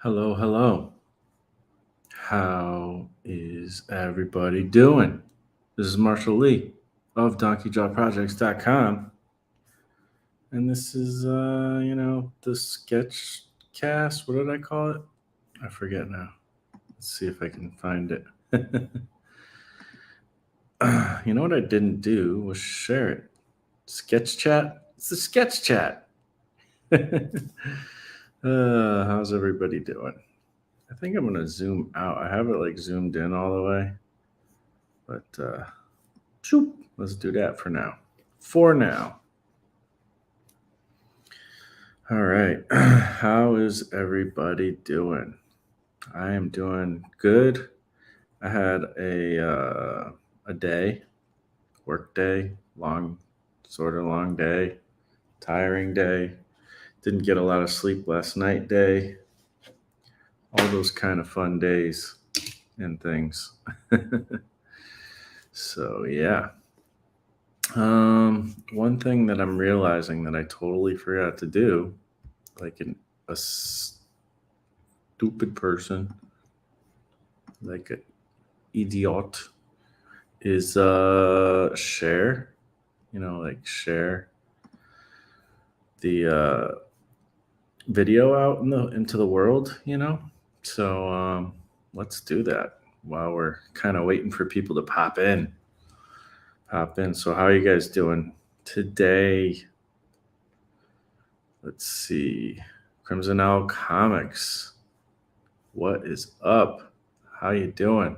Hello, hello. How is everybody doing? This is Marshall Lee of DonkeyJawProjects.com. And this is, the sketch cast. What did I call it? I forget now. Let's see if I can find it. You know what I didn't do was share it. Sketch chat? It's the sketch chat. How's everybody doing? I think I'm going to zoom out. I have it like zoomed in all the way. But shoop, let's do that for now. For now. All right. How is everybody doing? I am doing good. I had a day, work day, sort of long day, tiring day. Didn't get a lot of sleep last night day. All those kind of fun days and things. So yeah. One thing that I'm realizing that I totally forgot to do, like a stupid person, like an idiot, is share. Like share the video out into the world. So let's do that while we're kind of waiting for people to pop in. So how are you guys doing today? Let's see. Crimson Owl Comics. What is up? How you doing?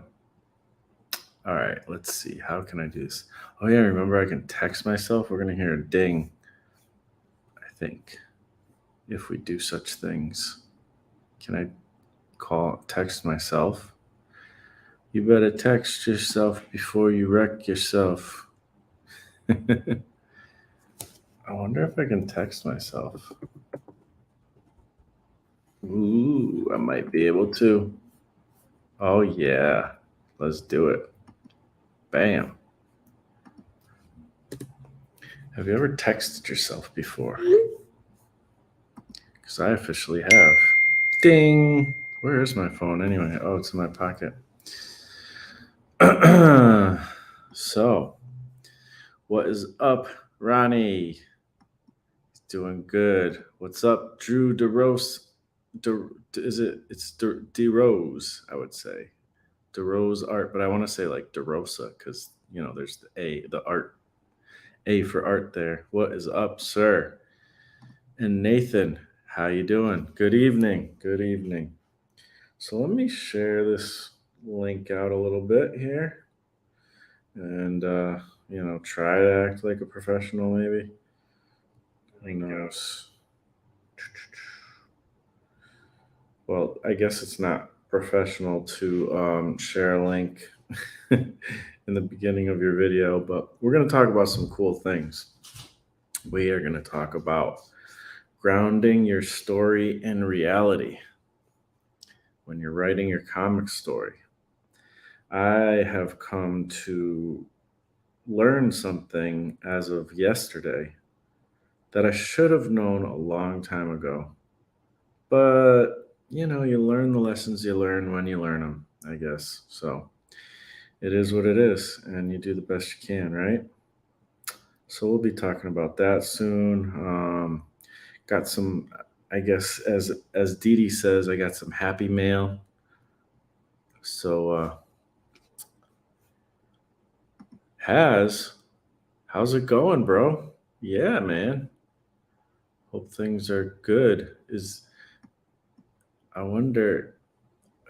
All right, let's see. How can I do this? Oh yeah, remember I can text myself? We're gonna hear a ding, I think. If we do such things. Can I text myself? You better text yourself before you wreck yourself. I wonder if I can text myself. Ooh, I might be able to. Oh, yeah. Let's do it. Bam. Have you ever texted yourself before? Because I officially have. Ding. Where is my phone anyway? Oh, it's in my pocket. So, what is up, Ronnie? Doing good. What's up, Drew DeRose? It's DeRose, I would say. DeRose art, but I want to say like DeRosa because, there's the art, A for art there. What is up, sir? And Nathan, how you doing? Good evening. Good evening. So let me share this link out a little bit here and, try to act like a professional maybe. Who knows? Well, I guess it's not professional to share a link in the beginning of your video, but we're going to talk about some cool things. We are going to talk about grounding your story in reality when you're writing your comic story. I have come to learn something as of yesterday that I should have known a long time ago. But, you learn the lessons you learn when you learn them, I guess. So it is what it is, and you do the best you can, right? So we'll be talking about that soon. Got some, I guess, as Dee Dee says, I got some happy mail. So, how's it going, bro? Yeah, man. Hope things are good. I wonder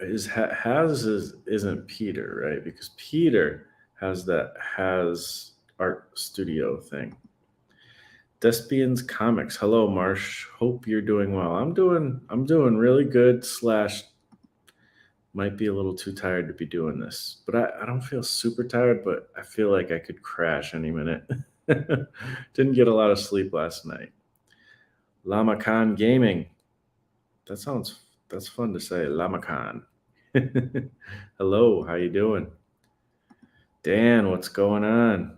isn't Peter, right? Because Peter has that has art studio thing. Despian's Comics. Hello, Marsh. Hope you're doing well. I'm doing really good. Slash, might be a little too tired to be doing this, but I don't feel super tired. But I feel like I could crash any minute. Didn't get a lot of sleep last night. Lama Khan Gaming. That's fun to say. Lama Khan. Hello, how you doing? Dan, what's going on?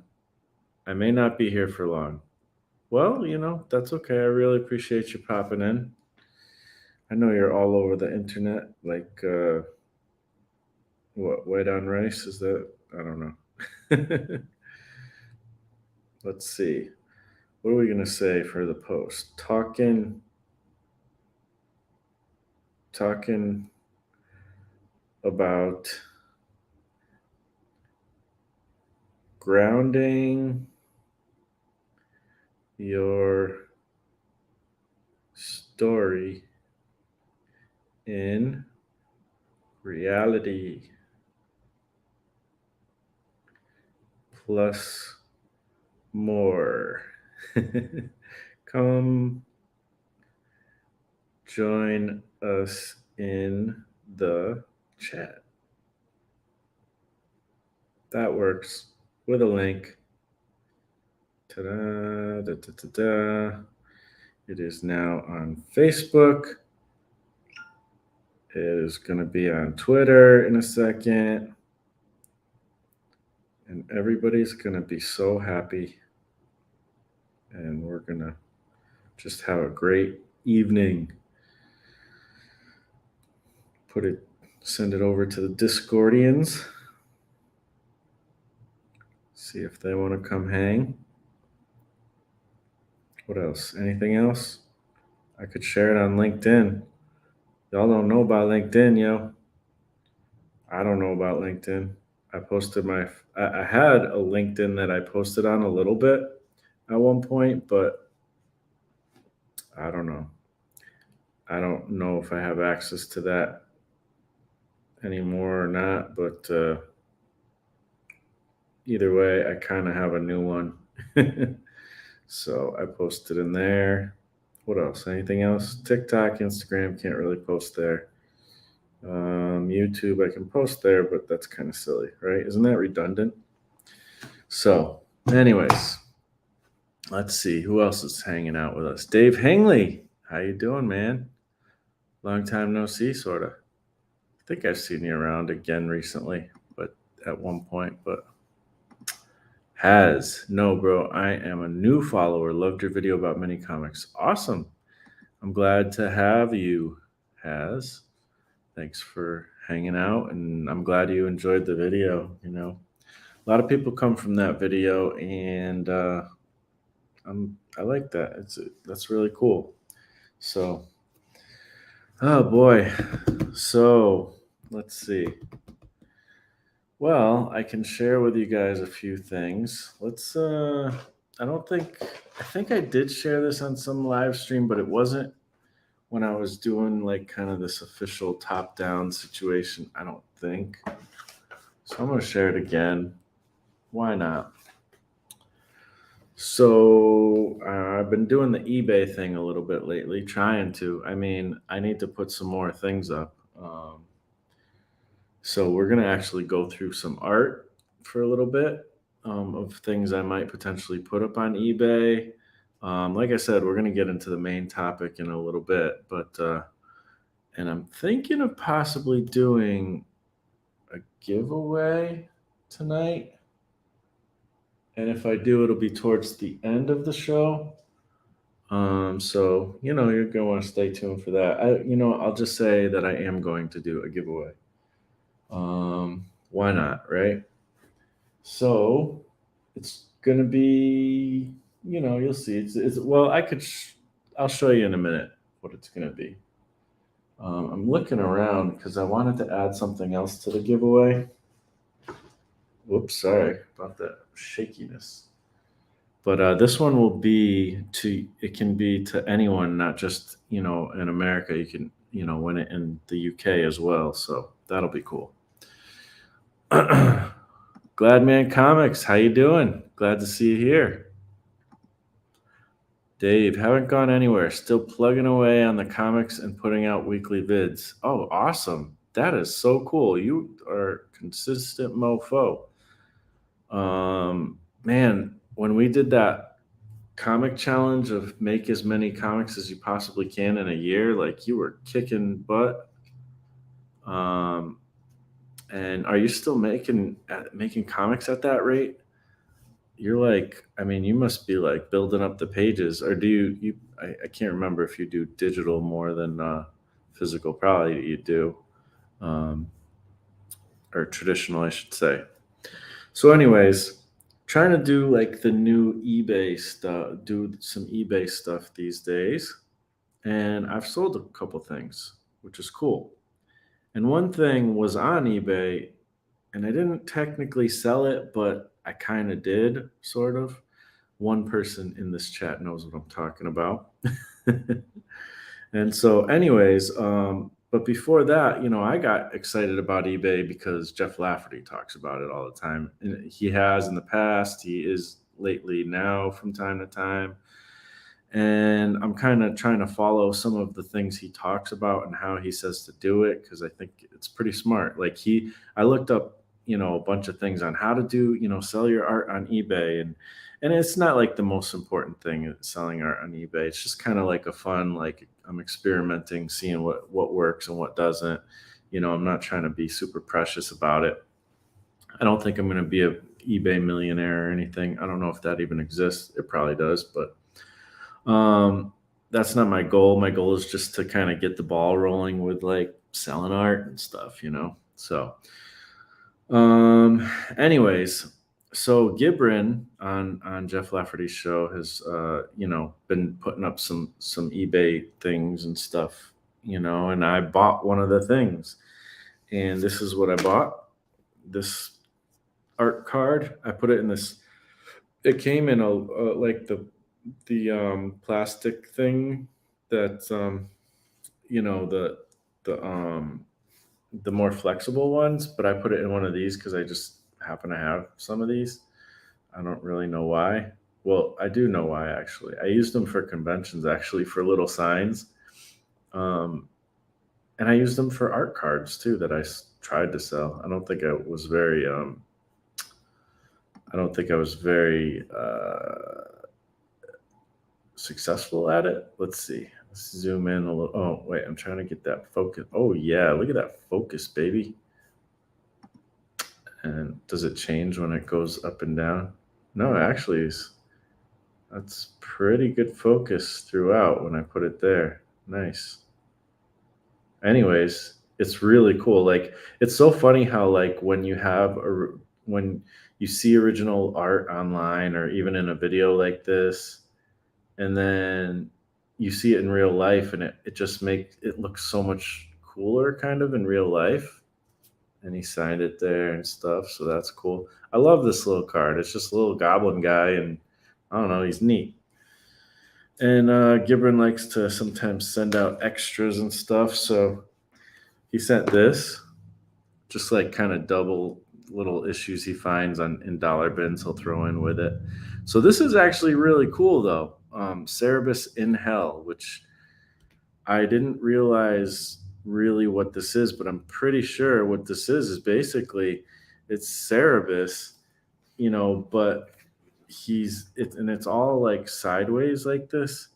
I may not be here for long. Well, that's okay. I really appreciate you popping in. I know you're all over the internet, like what, white on rice? Is that? I don't know. Let's see. What are we gonna say for the post? Talking about grounding your story in reality plus more. Come join us in the chat. That works with a link. Ta-da, da, da, da, da. It is now on Facebook. It is going to be on Twitter in a second. And everybody's going to be so happy. And we're going to just have a great evening. Send it over to the Discordians. See if they want to come hang. What else? Anything else? I could share it on LinkedIn. Y'all don't know about LinkedIn, yo. I don't know about LinkedIn. I had a LinkedIn that I posted on a little bit at one point, but I don't know. I don't know if I have access to that anymore or not, but either way, I kind of have a new one. So I posted in there. What else? Anything else? TikTok, Instagram, can't really post there. YouTube, I can post there, but that's kind of silly, right? Isn't that redundant? So, anyways, let's see who else is hanging out with us. Dave Hangley, how you doing, man? Long time no see, sort of. I think I've seen you around again recently, but at one point, but no, bro, I am a new follower. Loved your video about mini comics. Awesome. I'm glad to have you, Has. Thanks for hanging out, and I'm glad you enjoyed the video. You know, a lot of people come from that video, and I like that. That's really cool. So, oh boy. So let's see. Well, I can share with you guys a few things. I think I did share this on some live stream, but it wasn't when I was doing like kind of this official top down situation, I don't think. So I'm going to share it again. Why not? So I've been doing the eBay thing a little bit lately, trying to. I mean, I need to put some more things up. So we're going to actually go through some art for a little bit of things I might potentially put up on eBay. Like I said, we're going to get into the main topic in a little bit, but and I'm thinking of possibly doing a giveaway tonight. And if I do, it'll be towards the end of the show. So you're gonna want to stay tuned for that. I'll just say that I am going to do a giveaway. Why not, right? So it's gonna be, you'll see. It's well, I'll show you in a minute what it's gonna be. I'm looking around because I wanted to add something else to the giveaway. Whoops, sorry about that shakiness. But this one will be it can be to anyone, not just, in America. You can, win it in the UK as well. So that'll be cool. Gladman Comics, how you doing? Glad to see you here. Dave, haven't gone anywhere. Still plugging away on the comics and putting out weekly vids. Oh, awesome. That is so cool. You are a consistent mofo. Man, when we did that comic challenge of make as many comics as you possibly can in a year, like you were kicking butt. And are you still making comics at that rate? You're like, I mean, you must be like building up the pages, or do you I can't remember if you do digital more than physical, probably you do, um, or traditional, I should say. So, anyways, trying to do like the new eBay stuff, do some eBay stuff these days, and I've sold a couple things, which is cool. And one thing was on eBay, and I didn't technically sell it, but I kind of did, sort of. One person in this chat knows what I'm talking about. And so, anyways, but before that, I got excited about eBay because Jeff Lafferty talks about it all the time. And he has in the past, he is lately now from time to time. And I'm kind of trying to follow some of the things he talks about and how he says to do it because I think it's pretty smart. I looked up, a bunch of things on how to do, sell your art on eBay, and it's not like the most important thing selling art on eBay. It's just kind of like a fun, like I'm experimenting, seeing what works and what doesn't. I'm not trying to be super precious about it. I don't think I'm going to be a eBay millionaire or anything. I don't know if that even exists. It probably does, but that's not my goal. My goal is just to kind of get the ball rolling with like selling art and stuff. So, anyways, so Gibran on Jeff Lafferty's show has been putting up some eBay things and stuff, and I bought one of the things, and this is what I bought. This art card. I put it in this. It came in a like the plastic thing that the more flexible ones, but I put it in one of these because I just happen to have some of these. I don't really know why. Well, I do know why actually. I used them for conventions actually for little signs, um, and I used them for art cards too that tried to sell. I don't think I was very successful at it. Let's see. Let's zoom in a little. Oh, wait, I'm trying to get that focus. Oh, yeah, look at that focus, baby. And does it change when it goes up and down? No, actually, that's pretty good focus throughout when I put it there. Nice. Anyways, it's really cool. Like, it's so funny how, like, when you see original art online or even in a video like this, and then you see it in real life and it just makes it look so much cooler kind of in real life, and he signed it there and stuff, so that's cool. I love this little card. It's just a little goblin guy, and I don't know, he's neat. And Gibran likes to sometimes send out extras and stuff, so he sent this, just like kind of double little issues he finds in dollar bins he'll throw in with it. So this is actually really cool though. Cerebus in Hell, which I didn't realize really what this is, but I'm pretty sure what this is basically it's Cerebus, but it's all like sideways like this,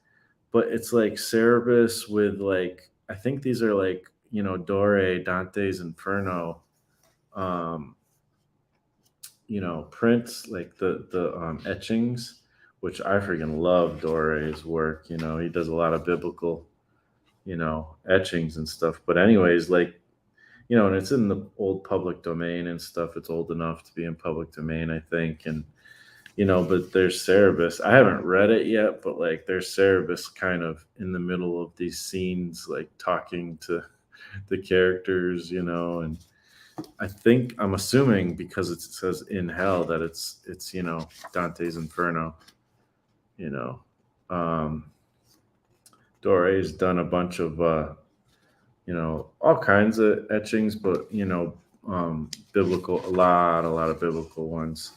but it's like Cerebus with like I think these are like Dore, Dante's Inferno, um, prints like the etchings, which I freaking love Dore's work. He does a lot of biblical, etchings and stuff. But anyways, like, and it's in the old public domain and stuff. It's old enough to be in public domain, I think. And, but there's Cerebus. I haven't read it yet, but like there's Cerebus kind of in the middle of these scenes, like talking to the characters, and I'm assuming because it says in hell that it's Dante's Inferno. You know, um, Dore's done a bunch of all kinds of etchings, but biblical, a lot of biblical ones.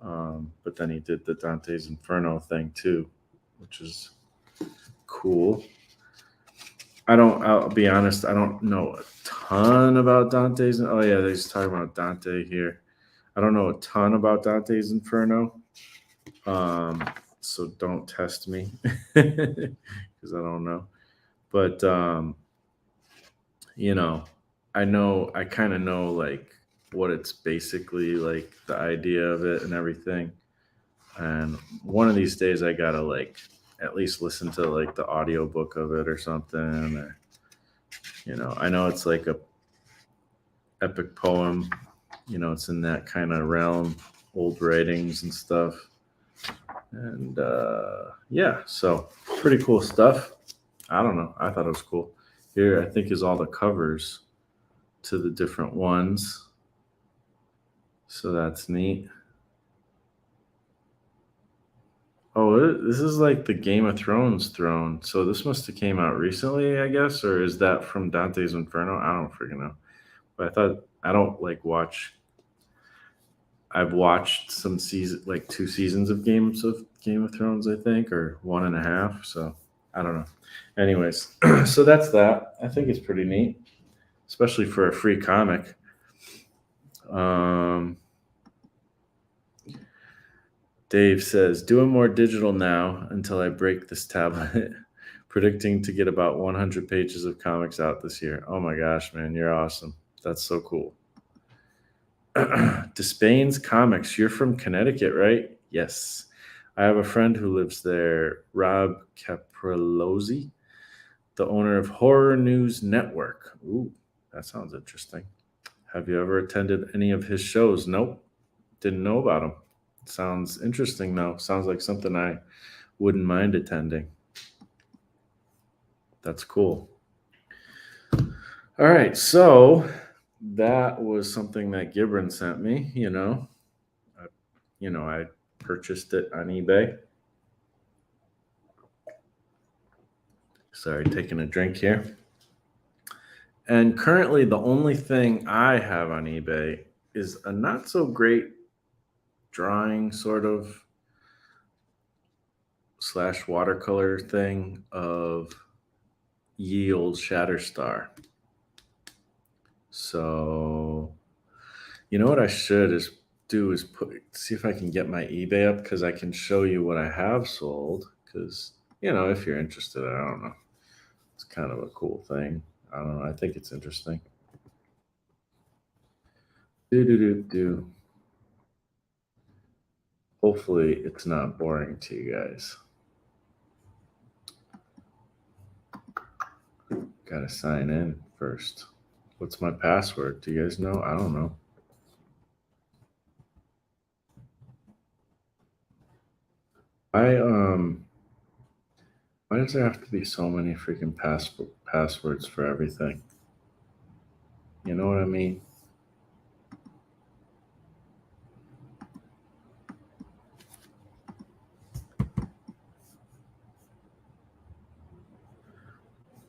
But then he did the Dante's Inferno thing too, which is cool. I'll be honest, I don't know a ton about Dante's. Oh yeah, he's talking about Dante here. I don't know a ton about Dante's Inferno. So don't test me because I don't know. But I kind of know like what it's basically like, the idea of it and everything. And one of these days I gotta like at least listen to like the audiobook of it or something, or I know it's like a epic poem. It's in that kind of realm, old writings and stuff. And yeah, so pretty cool stuff. I don't know. I thought it was cool. Here, I think, is all the covers to the different ones. So that's neat. Oh, this is like the Game of Thrones throne. So this must have came out recently, I guess, or is that from Dante's Inferno? I don't freaking know. But I thought I don't like watch. I've watched some season, like 2 seasons of Game of Thrones, I think, or one and a half. So I don't know. Anyways, so that's that. I think it's pretty neat, especially for a free comic. Um, Dave says, doing more digital now until I break this tablet. Predicting to get about 100 pages of comics out this year. Oh my gosh, man, you're awesome. That's so cool. Despain's Comics, you're from Connecticut, right? Yes. I have a friend who lives there, Rob Caprilozzi, the owner of Horror News Network. Ooh, that sounds interesting. Have you ever attended any of his shows? Nope. Didn't know about him. Sounds interesting, though. Sounds like something I wouldn't mind attending. That's cool. All right, so that was something that Gibran sent me. I purchased it on eBay. Sorry, taking a drink here. And currently, the only thing I have on eBay is a not so great drawing, sort of / watercolor thing of ye old Shatterstar. So, what I should do is see if I can get my eBay up, because I can show you what I have sold. Because if you're interested, I don't know, it's kind of a cool thing. I don't know. I think it's interesting. Do do do do. Hopefully, it's not boring to you guys. Gotta sign in first. What's my password? Do you guys know? I don't know. Why does there have to be so many freaking passwords for everything? You know what I mean?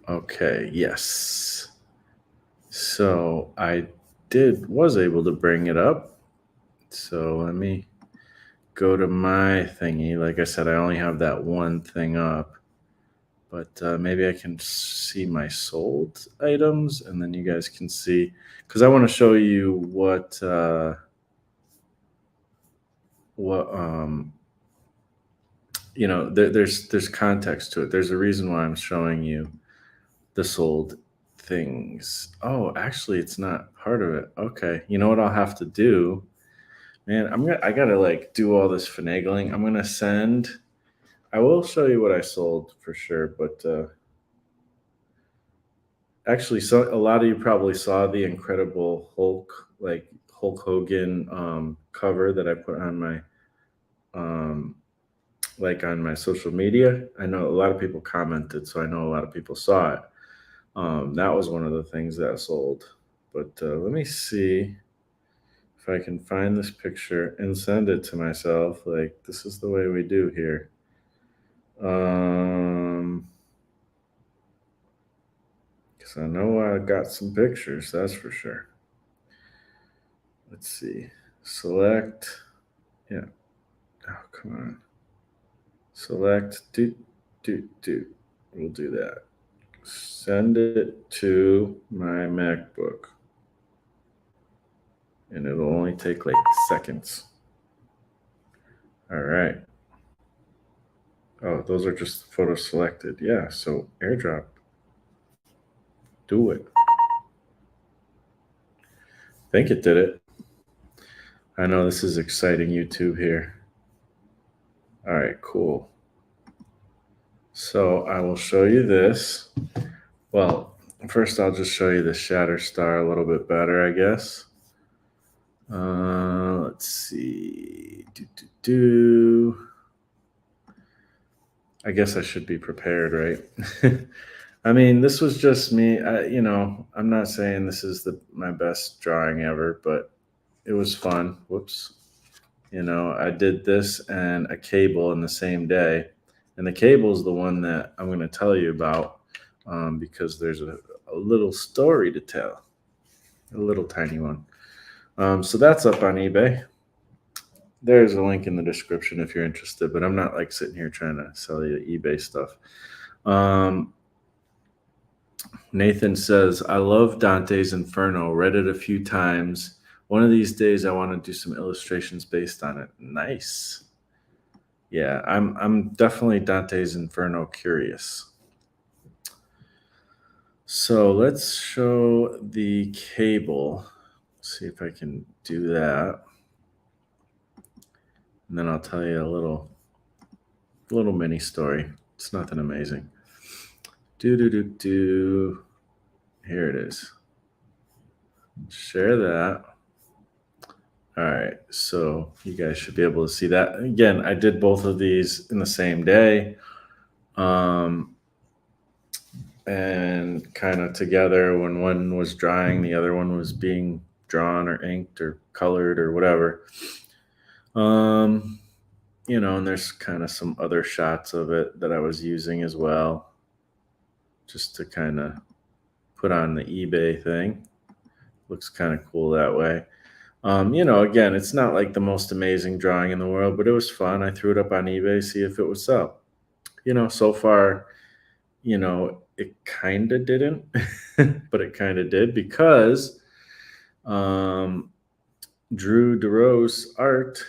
Okay, yes. So I was able to bring it up. So let me go to my thingy. Like I said, I only have that one thing up, but maybe I can see my sold items, and then you guys can see, because I want to show you what there's context to it. There's a reason why I'm showing you the sold things. Oh, actually, it's not part of it. Okay, you know what I'll have to do, man? I gotta like do all this finagling. I'm gonna send. I will show you what I sold for sure, but actually, so a lot of you probably saw the Incredible Hulk, like Hulk Hogan cover that I put on my um, on my social media. I know a lot of people commented, so I know a lot of people saw it. That was one of the things that sold. But let me see if I can find this picture and send it to myself. Like, this is the way we do here. Because I know I got some pictures, that's for sure. Let's see. Select. Yeah. Oh, come on. Select. Do. We'll do that. Send it to my MacBook. And it'll only take like seconds. All right. Oh, those are just photos selected. Yeah, so airdrop. Do it. I think it did it. I know this is exciting YouTube here. All right, cool. So I will show you this. Well, First, I'll just show you the shatter star a little bit better, I guess. Let's see. I guess I should be prepared, right? I mean, this was just me. I'm not saying this is my best drawing ever, but it was fun. Whoops. I did this and a cable in the same day. And the cable is the one that I'm going to tell you about because there's a little story to tell, a little tiny one. So that's up on eBay. There's a link in the description if you're interested, but I'm not like sitting here trying to sell you eBay stuff. Um, Nathan says, I love Dante's Inferno. Read it a few times. One of these days, I want to do some illustrations based on it. Nice. Yeah, I'm definitely Dante's Inferno curious. So let's show the cable. See if I can do that. And then I'll tell you a little mini story. It's nothing amazing. Do. Here it is. Share that. All right, so you guys should be able to see that. Again, I did both of these in the same day. And kind of together. When one was drying, the other one was being drawn or inked or colored or whatever. And there's kind of some other shots of it that I was using as well, just to kind of put on the eBay thing. Looks kind of cool that way. Again, it's not like the most amazing drawing in the world, but it was fun. I threw it up on eBay, see if it would sell. So far, it kind of didn't, but it kind of did because Drew DeRose Art,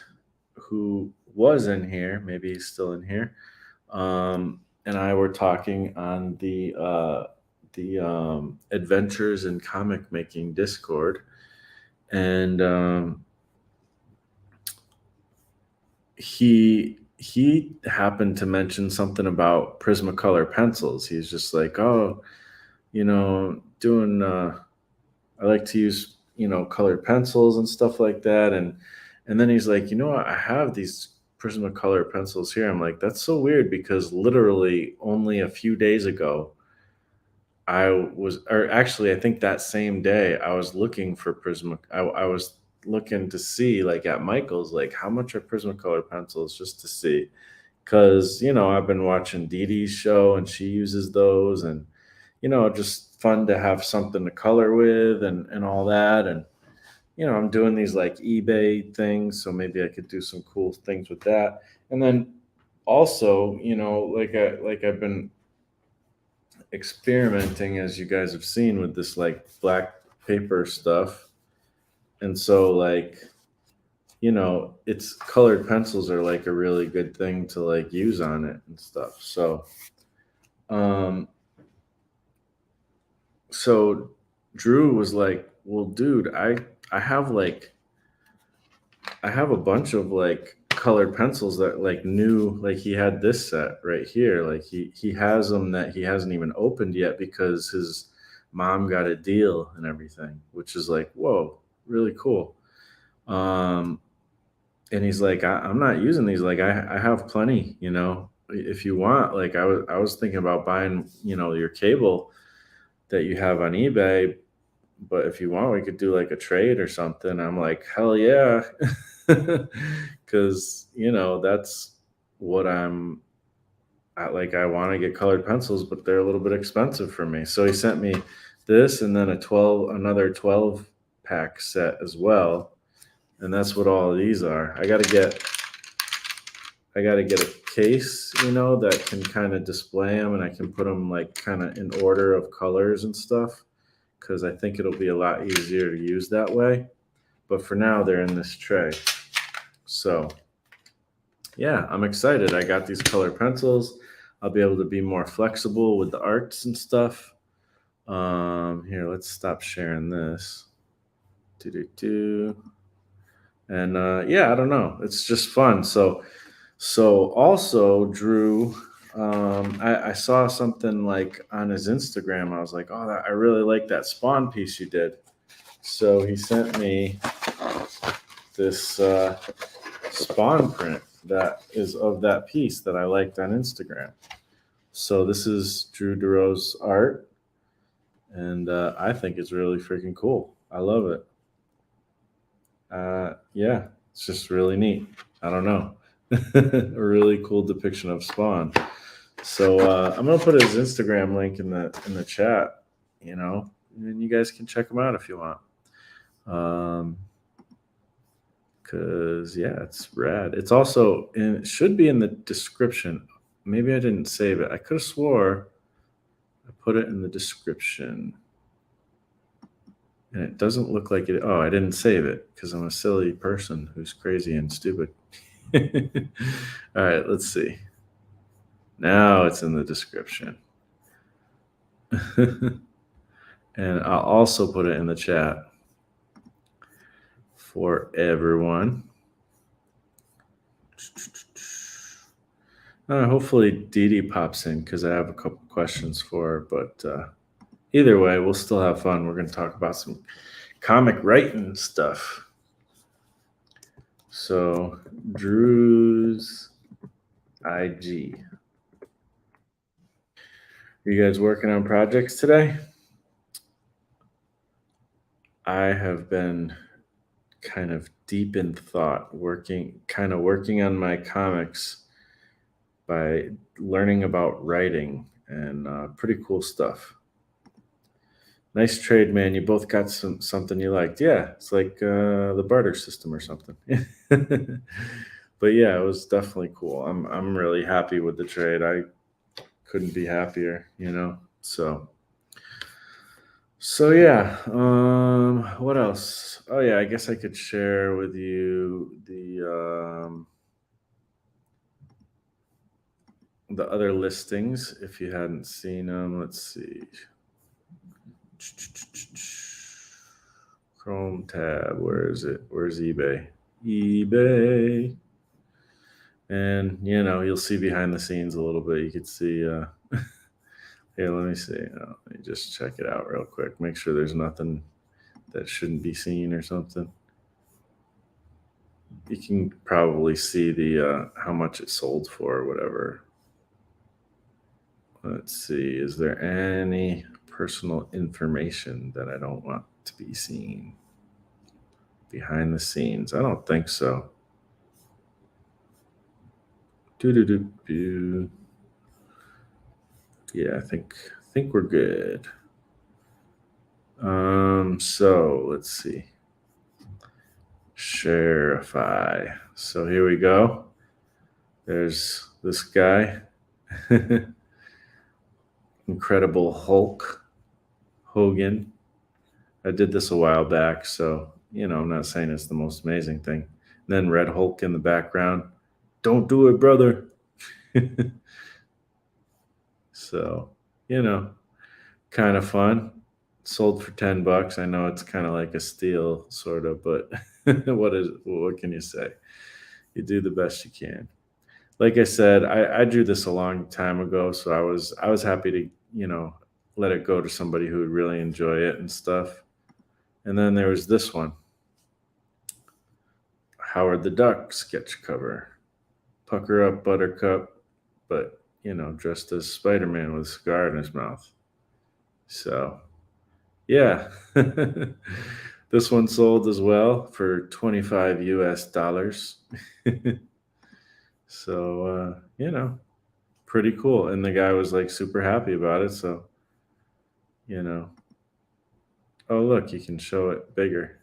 who was in here, maybe he's still in here, and I were talking on the Adventures in Comic Making Discord, and he happened to mention something about Prismacolor pencils. He's just like, oh, doing I like to use colored pencils and stuff like that, and then he's like, I have these Prismacolor pencils here. I'm like, that's so weird because literally only a few days ago or actually I think that same day I was looking for I was looking to see like at Michael's, like how much are Prismacolor pencils, just to see, because I've been watching Dee Dee's show and she uses those, and just fun to have something to color with and all that. And I'm doing these like eBay things, so maybe I could do some cool things with that. And then also, I've been experimenting, as you guys have seen, with this like black paper stuff. And so it's colored pencils are like a really good thing to like use on it and stuff. So Drew was like, well, dude, I have a bunch of like colored pencils that like new, like he had this set right here. Like he has them that he hasn't even opened yet because his mom got a deal and everything, which is like, whoa, really cool. And he's like, I'm not using these. Like I have plenty, if you want. Like I was thinking about buying, your cable that you have on eBay, but if you want, we could do like a trade or something. I'm like, hell yeah. Cause that's what I want to get colored pencils, but they're a little bit expensive for me. So he sent me this and then another 12 pack set as well. And that's what all of these are. I got to get a case, that can kind of display them, and I can put them like kind of in order of colors and stuff, because I think it'll be a lot easier to use that way. But for now, they're in this tray. So yeah, I'm excited. I got these color pencils. I'll be able to be more flexible with the arts and stuff. Here, let's stop sharing this. And yeah, I don't know. It's just fun. So also Drew I saw something like on his Instagram. I was like, oh, I really like that Spawn piece you did. So he sent me this Spawn print that is of that piece that I liked on Instagram. So this is Drew DeRose's art, and I think it's really freaking cool. I love it. Yeah, it's just really neat. I don't know. A really cool depiction of Spawn. So I'm gonna put his Instagram link in the chat, and you guys can check him out if you want. Cause yeah, it's rad. It's also it should be in the description. Maybe I didn't save it. I could have swore I put it in the description. And it doesn't look like it. Oh, I didn't save it because I'm a silly person who's crazy and stupid. All right, let's see. Now it's in the description. And I'll also put it in the chat for everyone. Hopefully Dee Dee pops in because I have a couple questions for her. But either way, we'll still have fun. We're going to talk about some comic writing stuff. So Drew's IG. Are you guys working on projects today? I have been kind of deep in thought, working on my comics by learning about writing and pretty cool stuff. Nice trade, man. You both got something you liked. Yeah, it's like the barter system or something. But yeah, it was definitely cool. I'm really happy with the trade. I couldn't be happier, So yeah, what else? Oh yeah, I guess I could share with you the other listings if you hadn't seen them. Let's see. Chrome tab. Where is it? Where's eBay? eBay. And you'll see behind the scenes a little bit. You could see. Here, let me see. Let me just check it out real quick. Make sure there's nothing that shouldn't be seen or something. You can probably see the how much it sold for or whatever. Let's see. Is there any personal information that I don't want to be seen behind the scenes? I don't think so. Do. Yeah, I think we're good. So let's see. Sharify. So here we go. There's this guy. Incredible Hulk Hogan. I did this a while back, so I'm not saying it's the most amazing thing. And then Red Hulk in the background. Don't do it, brother. So, kind of fun. Sold for $10. I know it's kind of like a steal, sort of, but what can you say? You do the best you can. Like I said, I drew this a long time ago, so I was happy to let it go to somebody who would really enjoy it and stuff. And then there was this one, Howard the Duck sketch cover, pucker up, Buttercup, but dressed as Spider-Man with a cigar in his mouth. So yeah, this one sold as well for $25 US. So pretty cool. And the guy was like super happy about it. So oh look, you can show it bigger.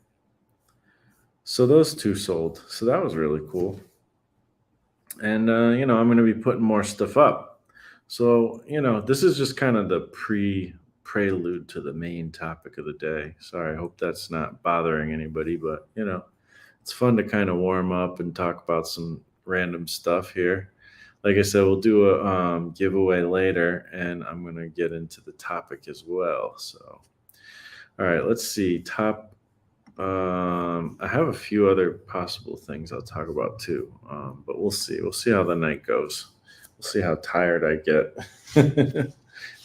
So those two sold. So that was really cool. And I'm going to be putting more stuff up. So this is just kind of the prelude to the main topic of the day. Sorry, I hope that's not bothering anybody, but it's fun to kind of warm up and talk about some random stuff here. Like I said, we'll do a giveaway later, and I'm going to get into the topic as well. So, all right, let's see. I have a few other possible things I'll talk about too, but we'll see. We'll see how the night goes. We'll see how tired I get.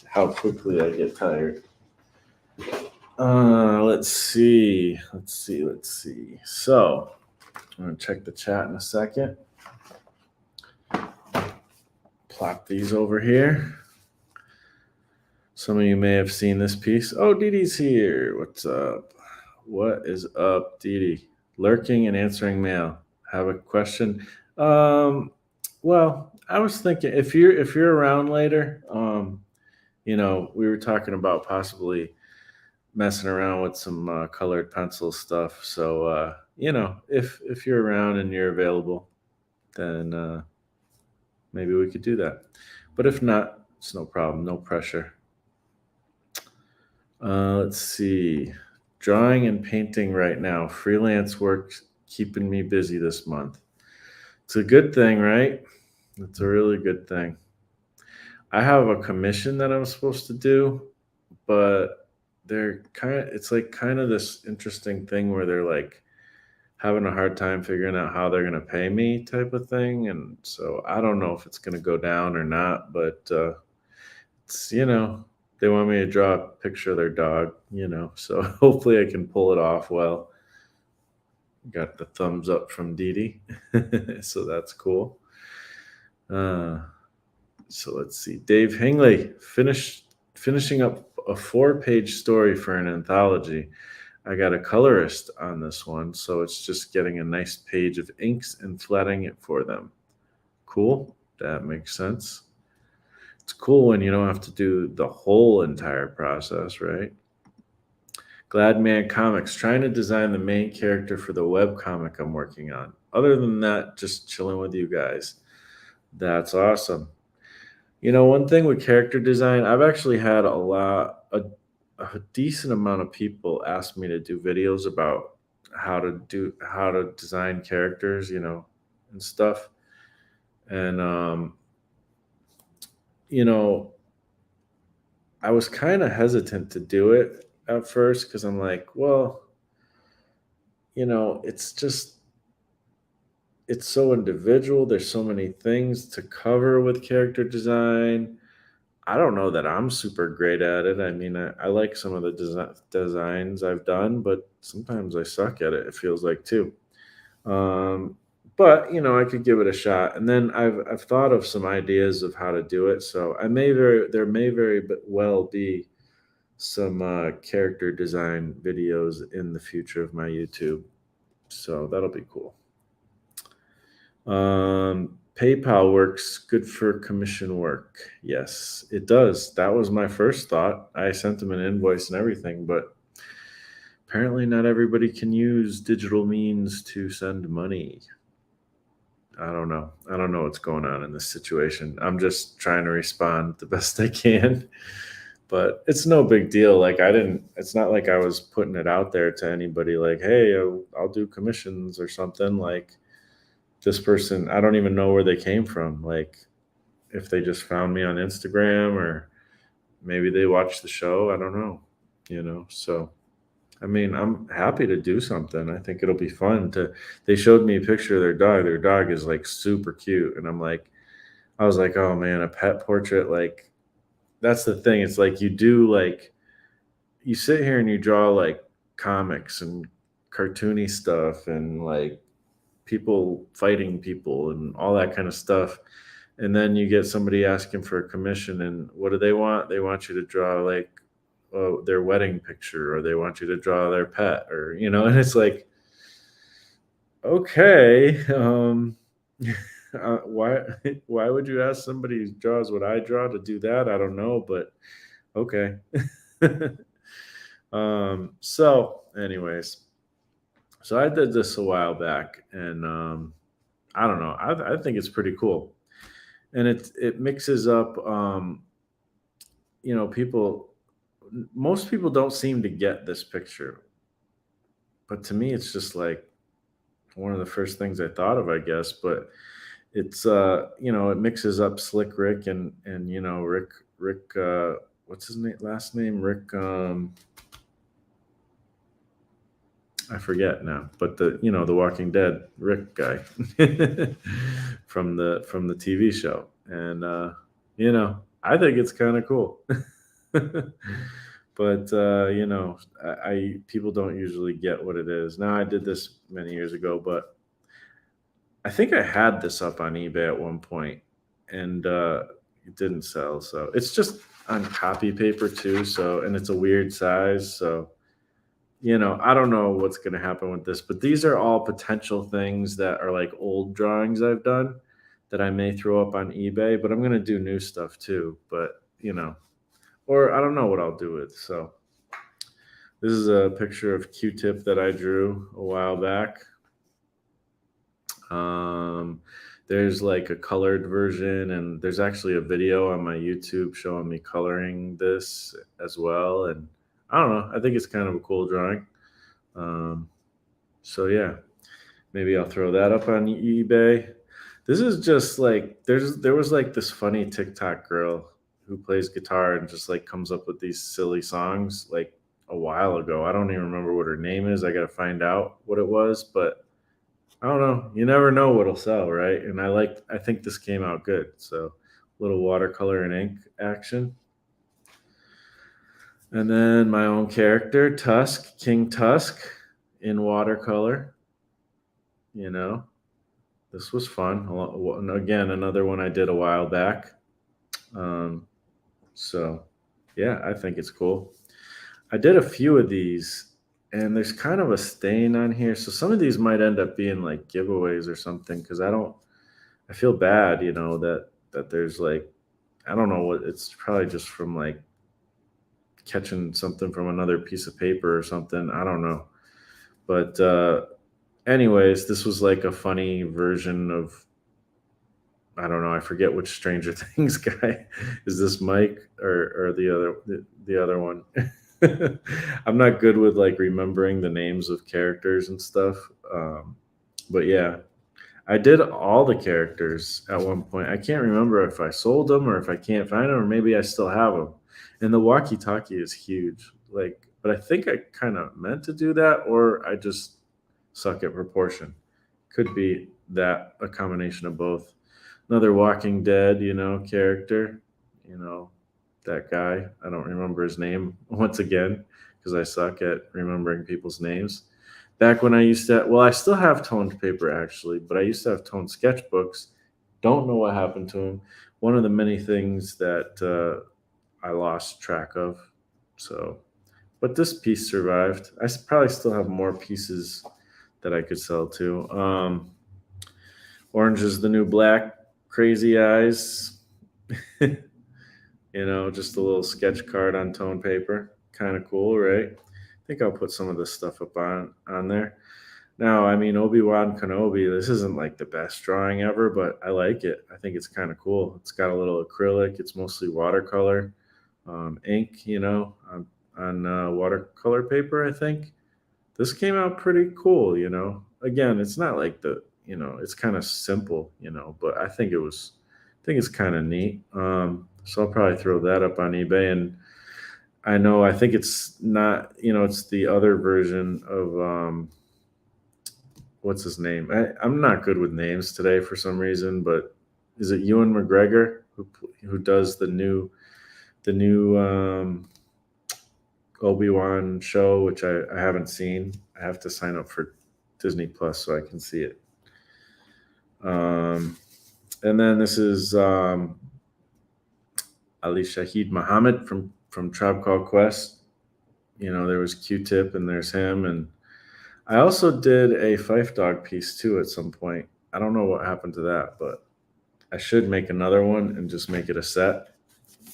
How quickly I get tired. Let's see. So I'm gonna check the chat in a second. Plop these over here. Some of you may have seen this piece. Oh, Dee Dee's here. What's up? What is up, Dee Dee? Lurking and answering mail. Have a question? Well, I was thinking if you're around later, we were talking about possibly messing around with some colored pencil stuff. So if you're around and you're available, then maybe we could do that. But if not, it's no problem, no pressure. Let's see. Drawing and painting right now. Freelance work keeping me busy this month. It's a good thing, right? It's a really good thing. I have a commission that I'm supposed to do, but it's like kind of this interesting thing where they're like having a hard time figuring out how they're going to pay me type of thing. And so I don't know if it's going to go down or not, but it's, they want me to draw a picture of their dog, so hopefully I can pull it off well. Got the thumbs up from Dee Dee. So that's cool. So let's see. Dave Hingley finishing up a 4-page story for an anthology. I got a colorist on this one, so it's just getting a nice page of inks and flattening it for them. Cool. That makes sense. It's cool when you don't have to do the whole entire process, right? Gladman Comics, trying to design the main character for the webcomic I'm working on. Other than that, just chilling with you guys. That's awesome. One thing with character design, I've actually had a decent amount of people ask me to do videos about how to design characters, and stuff. And I was kind of hesitant to do it at first because I'm like, well, it's so individual. There's so many things to cover with character design. I don't know that I'm super great at it. I mean, I like some of the designs I've done, but sometimes I suck at it. It feels like too. But I could give it a shot. And then I've thought of some ideas of how to do it. So there may very well be some character design videos in the future of my YouTube. So that'll be cool. PayPal works good for commission work. Yes, it does. That was my first thought. I sent them an invoice and everything, but apparently not everybody can use digital means to send money. I don't know. I don't know what's going on in this situation. I'm just trying to respond the best I can. But it's no big deal. Like it's not like I was putting it out there to anybody like, hey, I'll do commissions or something. Like this person, I don't even know where they came from. Like if they just found me on Instagram or maybe they watched the show. I don't know, so. I mean, I'm happy to do something. I think it'll be fun they showed me a picture of their dog. Their dog is like super cute. And I was like, oh man, a pet portrait. Like that's the thing. It's like you sit here and you draw like comics and cartoony stuff and like people fighting people and all that kind of stuff. And then you get somebody asking for a commission and what do they want? They want you to draw like their wedding picture, or they want you to draw their pet, or and it's like, okay, why would you ask somebody who draws what I draw to do that? I don't know, but okay. So anyways, so I did this a while back, and I don't know, I think it's pretty cool, and it mixes up most people don't seem to get this picture, but to me it's just like one of the first things I thought of, I guess. But it's it mixes up Slick Rick and Rick what's his last name, Rick, I forget now, but the Walking Dead Rick guy from the TV show. And I think it's kind of cool. But I people don't usually get what it is. Now I did this many years ago, but I think I had this up on eBay at one point, and it didn't sell. So it's just on copy paper too. So, and it's a weird size. So I don't know what's going to happen with this, but these are all potential things that are like old drawings I've done that I may throw up on eBay. But I'm going to do new stuff too. But or I don't know what I'll do with. So this is a picture of Q-Tip that I drew a while back. Um, there's like a colored version, and there's actually a video on my YouTube showing me coloring this as well. And I don't know, I think it's kind of a cool drawing. Um, so yeah, maybe I'll throw that up on eBay. This is just like there was like this funny TikTok girl who plays guitar and just like comes up with these silly songs like a while ago. I don't even remember what her name is. I got to find out what it was, but I don't know. You never know what'll sell, right? And I think this came out good. So little watercolor and ink action. And then my own character, Tusk, King Tusk in watercolor, you know. This was fun. And again, another one I did a while back. Um, so yeah, I think it's cool. I did a few of these, and there's kind of a stain on here. So some of these might end up being like giveaways or something because I feel bad, that there's like, I don't know what, it's probably just from like catching something from another piece of paper or something. I don't know. But anyways, this was like a funny version of, I don't know, I forget which Stranger Things guy. Is this Mike or the other one? I'm not good with like remembering the names of characters and stuff. But yeah, I did all the characters at one point. I can't remember if I sold them or if I can't find them, or maybe I still have them. And the walkie-talkie is huge. Like, but I think I kind of meant to do that, or I just suck at proportion. Could be that, a combination of both. Another Walking Dead, character. You know, that guy. I don't remember his name once again because I suck at remembering people's names. Back when I used to, well, I still have toned paper actually, but I used to have toned sketchbooks. Don't know what happened to them. One of the many things that I lost track of. So, but this piece survived. Probably still have more pieces that I could sell too. Orange is the New Black, Crazy Eyes. Just a little sketch card on tone paper. Kind of cool, right? I think I'll put some of this stuff up on there. Now, I mean, Obi-Wan Kenobi, this isn't like the best drawing ever, but I like it. I think it's kind of cool. It's got a little acrylic. It's mostly watercolor, ink, on watercolor paper, I think. This came out pretty cool. Again, it's not like it's kind of simple, but I think it's kind of neat. So I'll probably throw that up on eBay. And I think it's not, it's the other version of, what's his name? I'm not good with names today for some reason, but is it Ewan McGregor who does the new Obi-Wan show, which I haven't seen. I have to sign up for Disney Plus so I can see it. And then this is Ali Shaheed Muhammad from Tribe Called Quest. There was Q-Tip and there's him. And I also did a Fife Dog piece too at some point. I don't know what happened to that, but I should make another one and just make it a set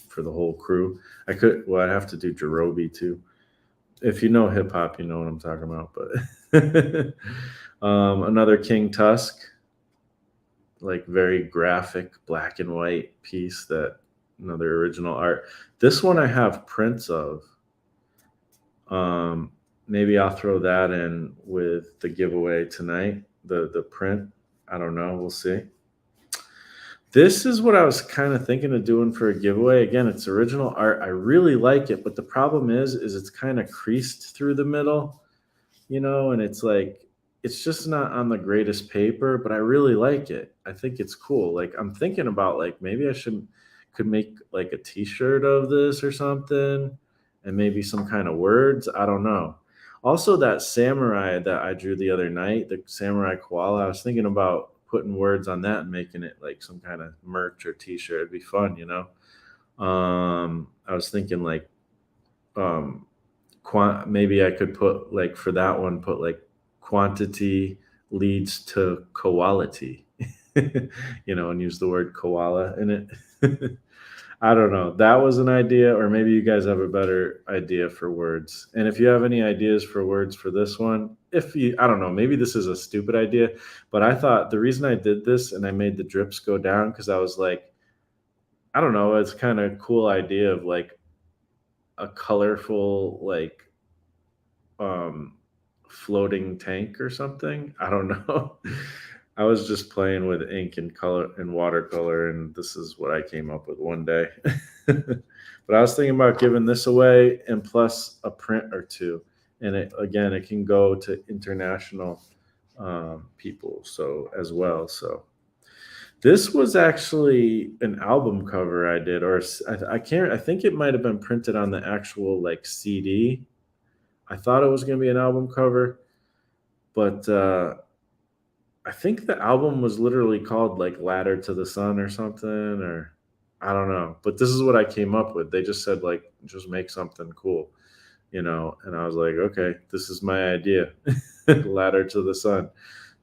for the whole crew. I'd have to do Jerobi too. If you know hip hop, you know what I'm talking about. But another King Tusk, like very graphic black and white piece, that another original art. This one I have prints of. Maybe I'll throw that in with the giveaway tonight. The print. I don't know. We'll see. This is what I was kind of thinking of doing for a giveaway. Again, it's original art. I really like it, but the problem is it's kind of creased through the middle, and it's like it's just not on the greatest paper, but I really like it. I think it's cool. Like I'm thinking about like maybe I should could make like a t-shirt of this or something and maybe some kind of words. I don't know. Also that samurai that I drew the other night, the samurai koala, I was thinking about putting words on that and making it like some kind of merch or t-shirt. It'd be fun, you know. I was thinking like um maybe I could put like for that one, put like quantity leads to quality, and use the word koala in it. I don't know. That was an idea, or maybe you guys have a better idea for words. And if you have any ideas for words for this one, I don't know, maybe this is a stupid idea, but I thought the reason I did this and I made the drips go down because I was like, I don't know, it's kind of cool idea of like a colorful, like um floating tank or something. I don't know. I was just playing with ink and color and watercolor, and this is what I came up with one day. But I was thinking about giving this away and plus a print or two. And it can go to international people so as well. So this was actually an album cover I did, or I can't. I think it might have been printed on the actual like CD. I thought it was going to be an album cover, but I think the album was literally called like Ladder to the Sun or something, or I don't know. But this is what I came up with. They just said, like, just make something cool, and I was like, okay, this is my idea. Ladder to the Sun,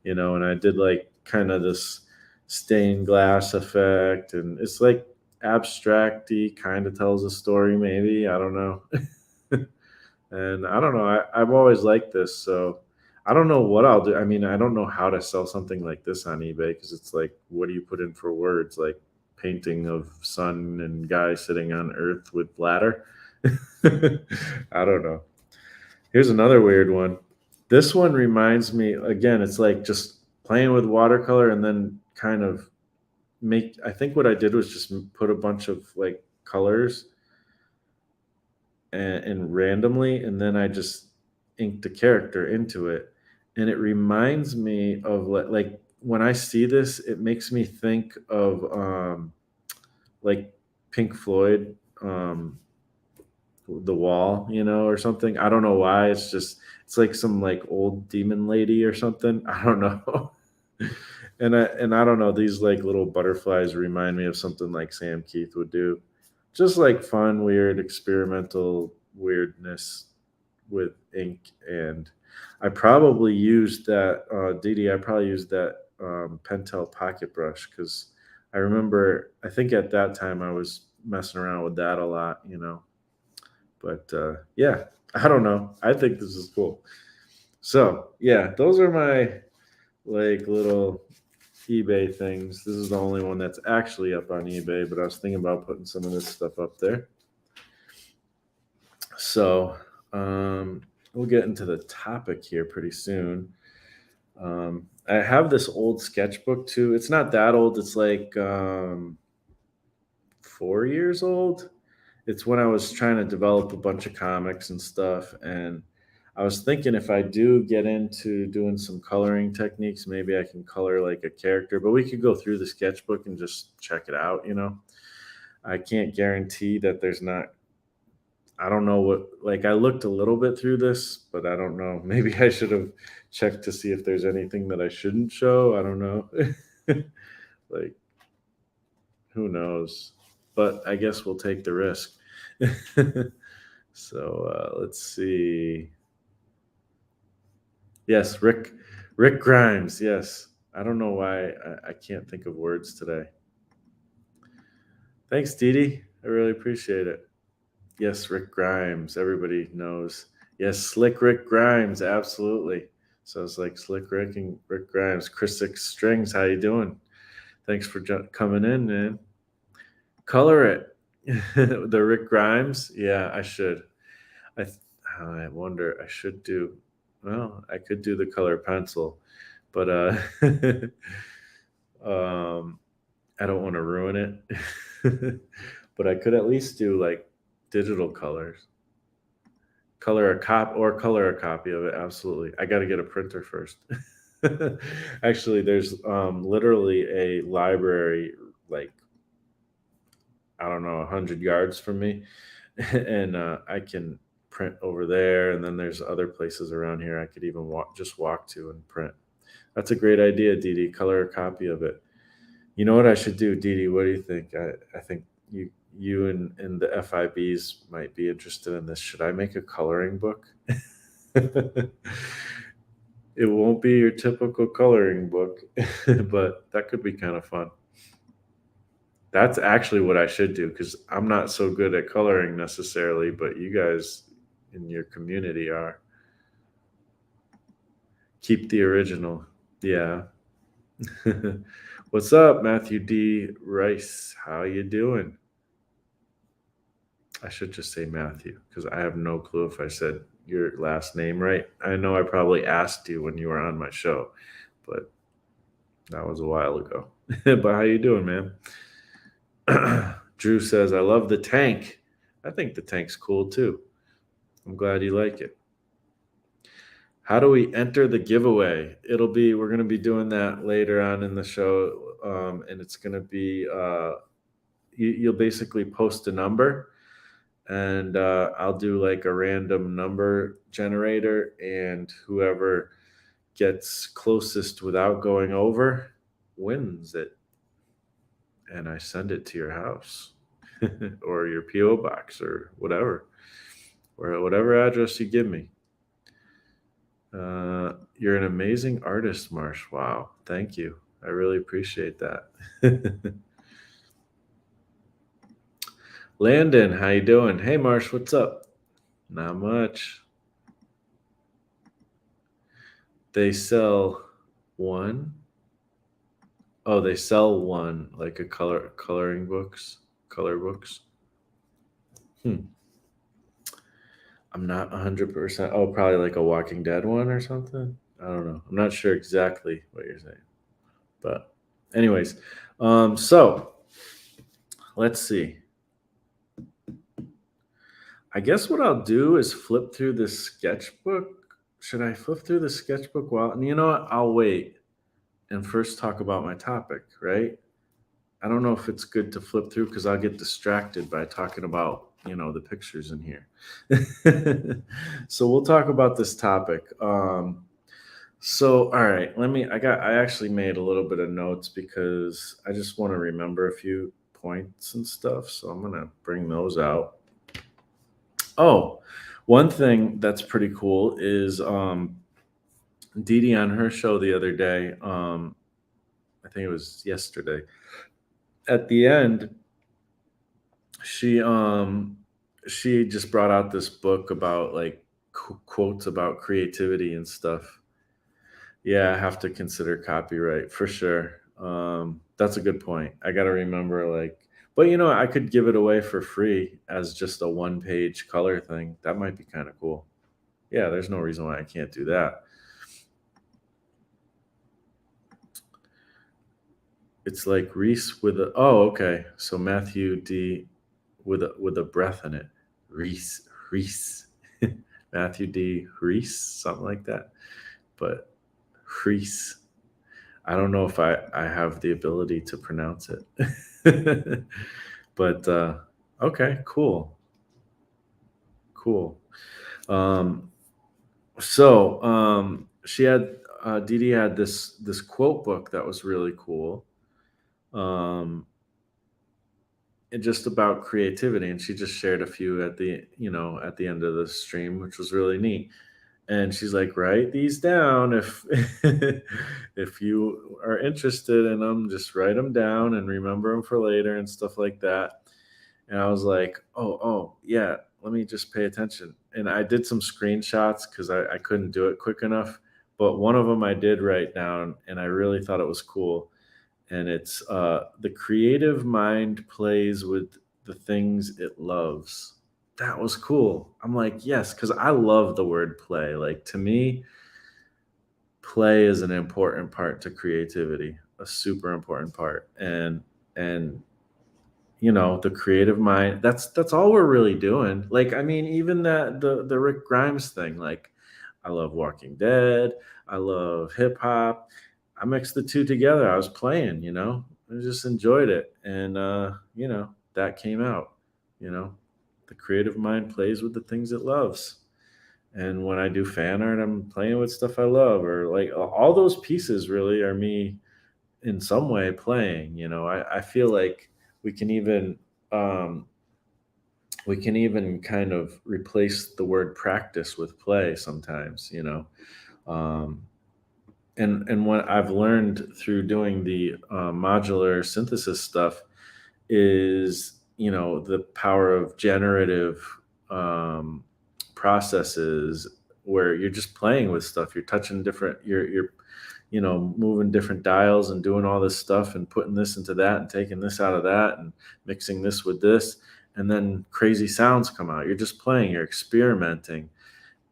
and I did like kind of this stained glass effect, and it's like abstracty, kind of tells a story, maybe. I don't know. And I don't know. I've always liked this, so I don't know what I'll do. I mean, I don't know how to sell something like this on eBay because it's like, what do you put in for words? Like painting of sun and guy sitting on Earth with ladder. I don't know. Here's another weird one. This one reminds me again. It's like just playing with watercolor and then kind of make. I think what I did was just put a bunch of like colors and randomly, and then I just inked a character into it. And it reminds me of like when I see this, it makes me think of like Pink Floyd, The Wall, or something. I don't know why. It's like some like old demon lady or something. I don't know. And I don't know. These like little butterflies remind me of something like Sam Keith would do. Just like fun, weird, experimental weirdness with ink. And I probably used that Didi. I probably used that Pentel pocket brush because I remember. I think at that time I was messing around with that a lot. But yeah, I don't know. I think this is cool. So yeah, those are my like little eBay things. This is the only one that's actually up on eBay, but I was thinking about putting some of this stuff up there. So we'll get into the topic here pretty soon. I have this old sketchbook too. It's not that old. It's like 4 years old. It's when I was trying to develop a bunch of comics and stuff. And I was thinking if I do get into doing some coloring techniques, maybe I can color like a character, but we could go through the sketchbook and just check it out. I can't guarantee that there's not, I don't know what, like I looked a little bit through this, but I don't know. Maybe I should have checked to see if there's anything that I shouldn't show. I don't know. Like, who knows? But I guess we'll take the risk. So let's see. Yes, Rick Grimes. Yes, I don't know why I can't think of words today. Thanks, Dee Dee. I really appreciate it. Yes, Rick Grimes. Everybody knows. Yes, Slick Rick Grimes. Absolutely. So it's like Slick Rick and Rick Grimes. Chris Six Strings. How you doing? Thanks for coming in, man. Color it. The Rick Grimes. Yeah, I should. I th- I wonder. I should do. Well, I could do the color pencil, but um, I don't want to ruin it. But I could at least do like digital colors. color a copy of it. Absolutely. I got to get a printer first. Actually, there's literally a library like I don't know 100 yards from me, and I can print over there. And then there's other places around here I could even walk to and print. That's a great idea, Dee Dee. Color a copy of it. You know what I should do, Dee Dee? What do you think? I think you and the FIBs might be interested in this. Should I make a coloring book? It won't be your typical coloring book, but that could be kind of fun. That's actually what I should do because I'm not so good at coloring necessarily, but you guys in your community are. Keep the original. Yeah. What's up, Matthew D. Rice? How you doing? I should just say Matthew because I have no clue if I said your last name right. I know I probably asked you when you were on my show, but that was a while ago. But how you doing, man? Drew says, I love the tank. I think the tank's cool too. I'm glad you like it. How do we enter the giveaway? We're going to be doing that later on in the show. And it's going to be, you'll basically post a number and I'll do like a random number generator, and whoever gets closest without going over wins it. And I send it to your house or your PO box or whatever, or whatever address you give me. You're an amazing artist, Marsh. Wow, thank you. I really appreciate that. Landon, how you doing? Hey, Marsh, what's up? Not much. They sell one. Oh, they sell one like a color books. I'm not 100%. Oh, probably like a Walking Dead one or something. I don't know. I'm not sure exactly what you're saying, but anyways, so let's see. I guess what I'll do is flip through this sketchbook. Should I flip through the sketchbook while? And you know what? I'll wait and first talk about my topic, right? I don't know if it's good to flip through because I'll get distracted by talking about the pictures in here. So we'll talk about this topic. So all right, I actually made a little bit of notes because I just want to remember a few points and stuff. So I'm gonna bring those out. Oh, one thing that's pretty cool is Dee Dee on her show the other day. I think it was yesterday. At the end, she she just brought out this book about like quotes about creativity and stuff. Yeah, I have to consider copyright for sure. That's a good point. I got to remember like, but I could give it away for free as just a one-page color thing. That might be kind of cool. Yeah, there's no reason why I can't do that. It's like Reese with a okay. So Matthew D with a breath in it. Reese. Matthew D. Reese, something like that. But Reese. I don't know if I have the ability to pronounce it. But okay, cool. Cool. Um, she had Dee Dee had this quote book that was really cool. And just about creativity, and she just shared a few at the end of the stream, which was really neat. And she's like, write these down if if you are interested in them, just write them down and remember them for later and stuff like that. And I was like, oh yeah, let me just pay attention. And I did some screenshots because I couldn't do it quick enough, but one of them I did write down and I really thought it was cool. And it's the creative mind plays with the things it loves. That was cool. I'm like, yes, because I love the word play. Like to me, play is an important part to creativity, a super important part. And the creative mind, that's all we're really doing. Like, I mean, even that the Rick Grimes thing, like, I love Walking Dead, I love hip hop. I mixed the two together. I was playing, I just enjoyed it. And that came out, you know. The creative mind plays with the things it loves. And when I do fan art, I'm playing with stuff I love, or like all those pieces really are me in some way playing. I feel like we can even um, kind of replace the word practice with play sometimes. Um, and what I've learned through doing the modular synthesis stuff is, the power of generative um, processes, where you're just playing with stuff. You're touching different, you're moving different dials and doing all this stuff and putting this into that and taking this out of that and mixing this with this, and then crazy sounds come out. You're just playing, you're experimenting.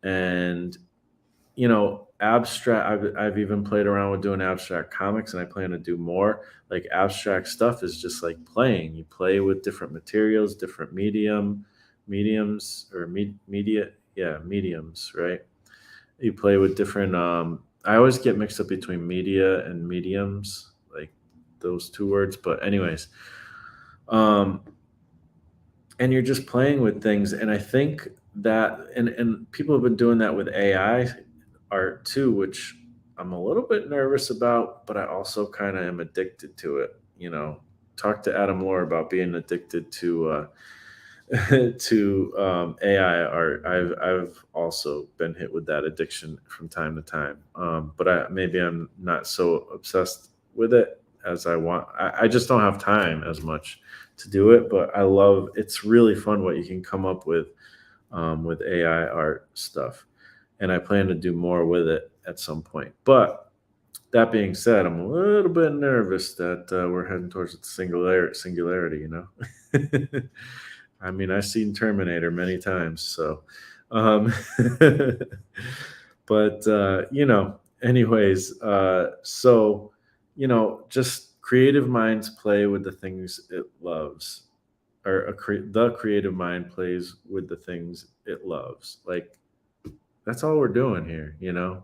And abstract, I've even played around with doing abstract comics, and I plan to do more. Like, abstract stuff is just like playing. You play with different materials, different mediums, or media, yeah, mediums, right? You play with different I always get mixed up between media and mediums, like those two words. But anyways, um and you're just playing with things. And I think that, and people have been doing that with AI art too, which I'm a little bit nervous about, but I also kind of am addicted to it. Talk to Adam Lohr about being addicted to to AI art. I've also been hit with that addiction from time to time. But maybe I'm not so obsessed with it as I want. I just don't have time as much to do it. But I love. It's really fun what you can come up with AI art stuff, and I plan to do more with it at some point. But that being said, I'm a little bit nervous that we're heading towards the singularity. I mean, I've seen Terminator many times, so. Um, but anyways, so just creative minds play with the things it loves, or the creative mind plays with the things it loves. Like, that's all we're doing here,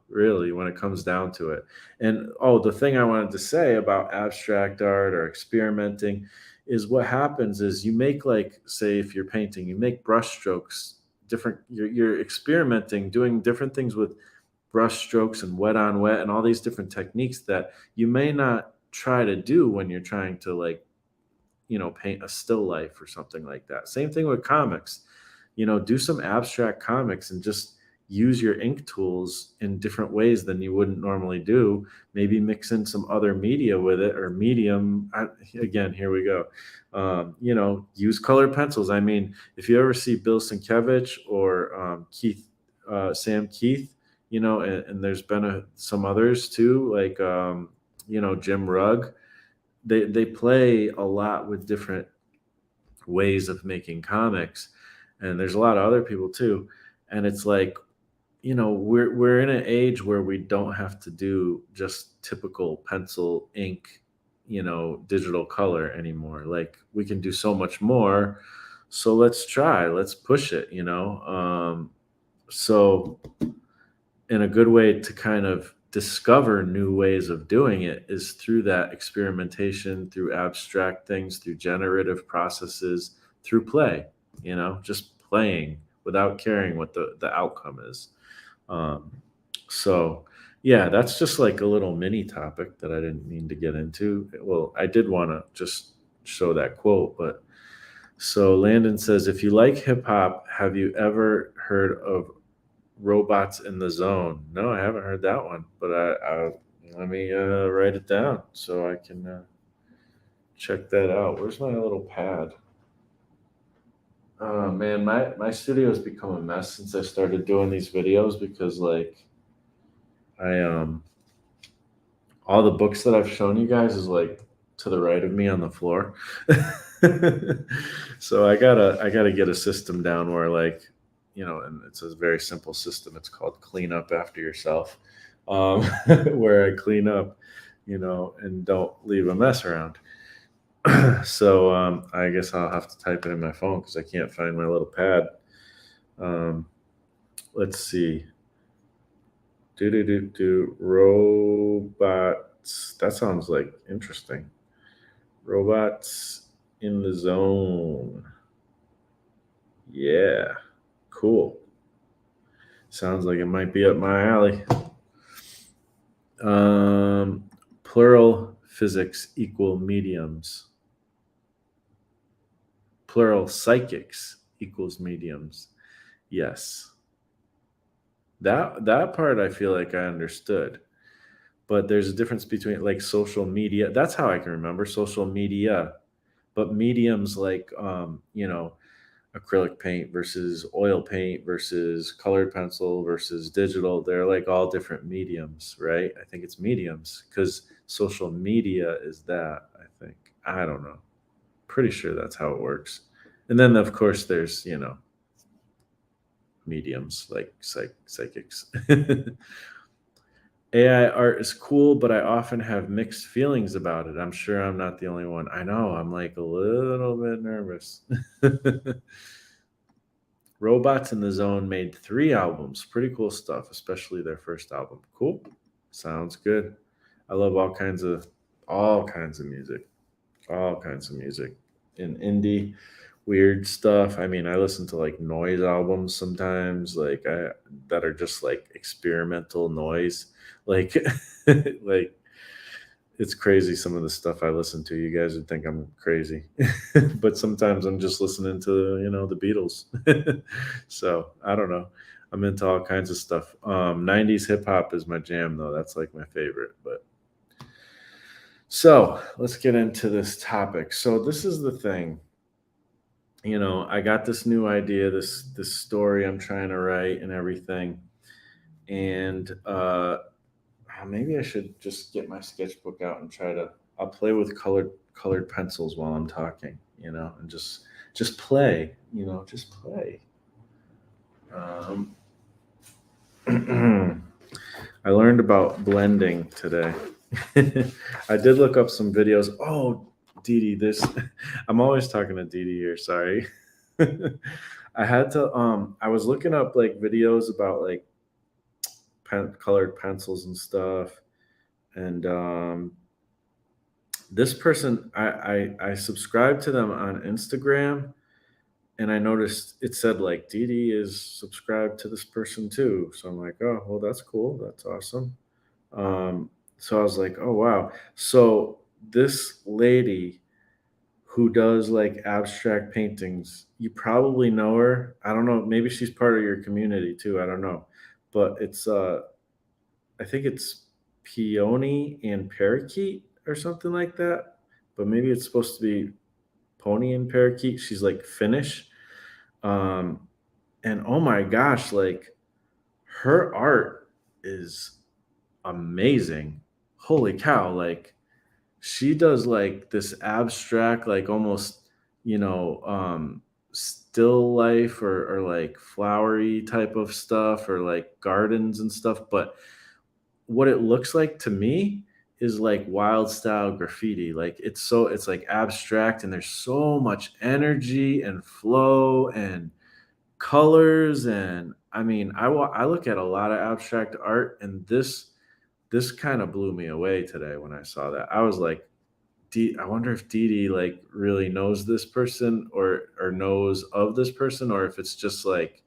really, when it comes down to it. And oh, the thing I wanted to say about abstract art or experimenting is, what happens is, you make, like, say, if you're painting, you make brush strokes different. You're experimenting, doing different things with brush strokes and wet on wet and all these different techniques that you may not try to do when you're trying to, like, paint a still life or something like that. Same thing with comics. Do some abstract comics and just use your ink tools in different ways than you wouldn't normally do. Maybe mix in some other media with it, or medium. Again, here we go. Use colored pencils. I mean, if you ever see Bill Sienkiewicz or Sam Keith, and there's been some others too, like Jim Rugg. They play a lot with different ways of making comics, and there's a lot of other people too. And it's like, we're in an age where we don't have to do just typical pencil, ink, digital color anymore. Like, we can do so much more. So let's push it. So, and a good way to kind of discover new ways of doing it is through that experimentation, through abstract things, through generative processes, through play, just playing without caring what the outcome is. um, so yeah, that's just like a little mini topic that I didn't mean to get into. Well, I did want to just show that quote. But so Landon says, if you like hip hop, have you ever heard of Robots in the Zone? No, I haven't heard that one, but let me write it down so I can check that out. Where's my little pad? Oh man, my studio has become a mess since I started doing these videos, because, like, I all the books that I've shown you guys is, like, to the right of me on the floor. So I gotta get a system down where, like, and it's a very simple system. It's called clean up after yourself, um, where I clean up, and don't leave a mess around. So I guess I'll have to type it in my phone because I can't find my little pad. Um, let's see. Do do do do robots. That sounds like interesting. Robots in the zone. Yeah, cool. Sounds like it might be up my alley. Um, plural physics equal mediums. Plural psychics equals mediums. Yes. That part I feel like I understood. But there's a difference between like social media. That's how I can remember social media. But mediums like acrylic paint versus oil paint versus colored pencil versus digital, they're like all different mediums, right? I think it's mediums because social media is that, I think. I don't know. Pretty sure that's how it works. And then of course there's, mediums like psychics. AI art is cool, but I often have mixed feelings about it. I'm sure I'm not the only one. I know, I'm like a little bit nervous. Robots in the Zone made 3 albums. Pretty cool stuff, especially their first album. Cool. Sounds good. I love all kinds of music. All kinds of music. In indie, weird stuff. I mean, I listen to like noise albums sometimes, like I that are just like experimental noise. Like like it's crazy some of the stuff I listen to. You guys would think I'm crazy. But sometimes I'm just listening to, the Beatles. So I don't know. I'm into all kinds of stuff. 90s hip hop is my jam though. That's like my favorite. But so let's get into this topic. So this is the thing. I got this new idea, this story I'm trying to write and everything. And maybe I should just get my sketchbook out and try to. I'll play with colored pencils while I'm talking, and just play, just play. Um, I learned about blending today. I did look up some videos. Oh, Dee Dee, this I'm always talking to Dee Dee here. Sorry. I had to. I was looking up like videos about like colored pencils and stuff, and this person I subscribed to them on Instagram, and I noticed it said like Dee is subscribed to this person too. So I'm like, oh well, that's cool, that's awesome. So I was like, oh wow. So this lady who does like abstract paintings, you probably know her. I don't know, maybe she's part of your community too. I don't know, but it's I think it's peony and parakeet or something like that. But maybe it's supposed to be pony and parakeet. She's like Finnish. Um, and oh my gosh, like her art is amazing. Holy cow. Like she does like this abstract, like almost, still life or like flowery type of stuff or like gardens and stuff. But what it looks like to me is like wild style graffiti. Like it's like abstract and there's so much energy and flow and colors. And I mean, I look at a lot of abstract art, and this kind of blew me away today when I saw that. I was like, I wonder if Dee like really knows this person or knows of this person, or if it's just like,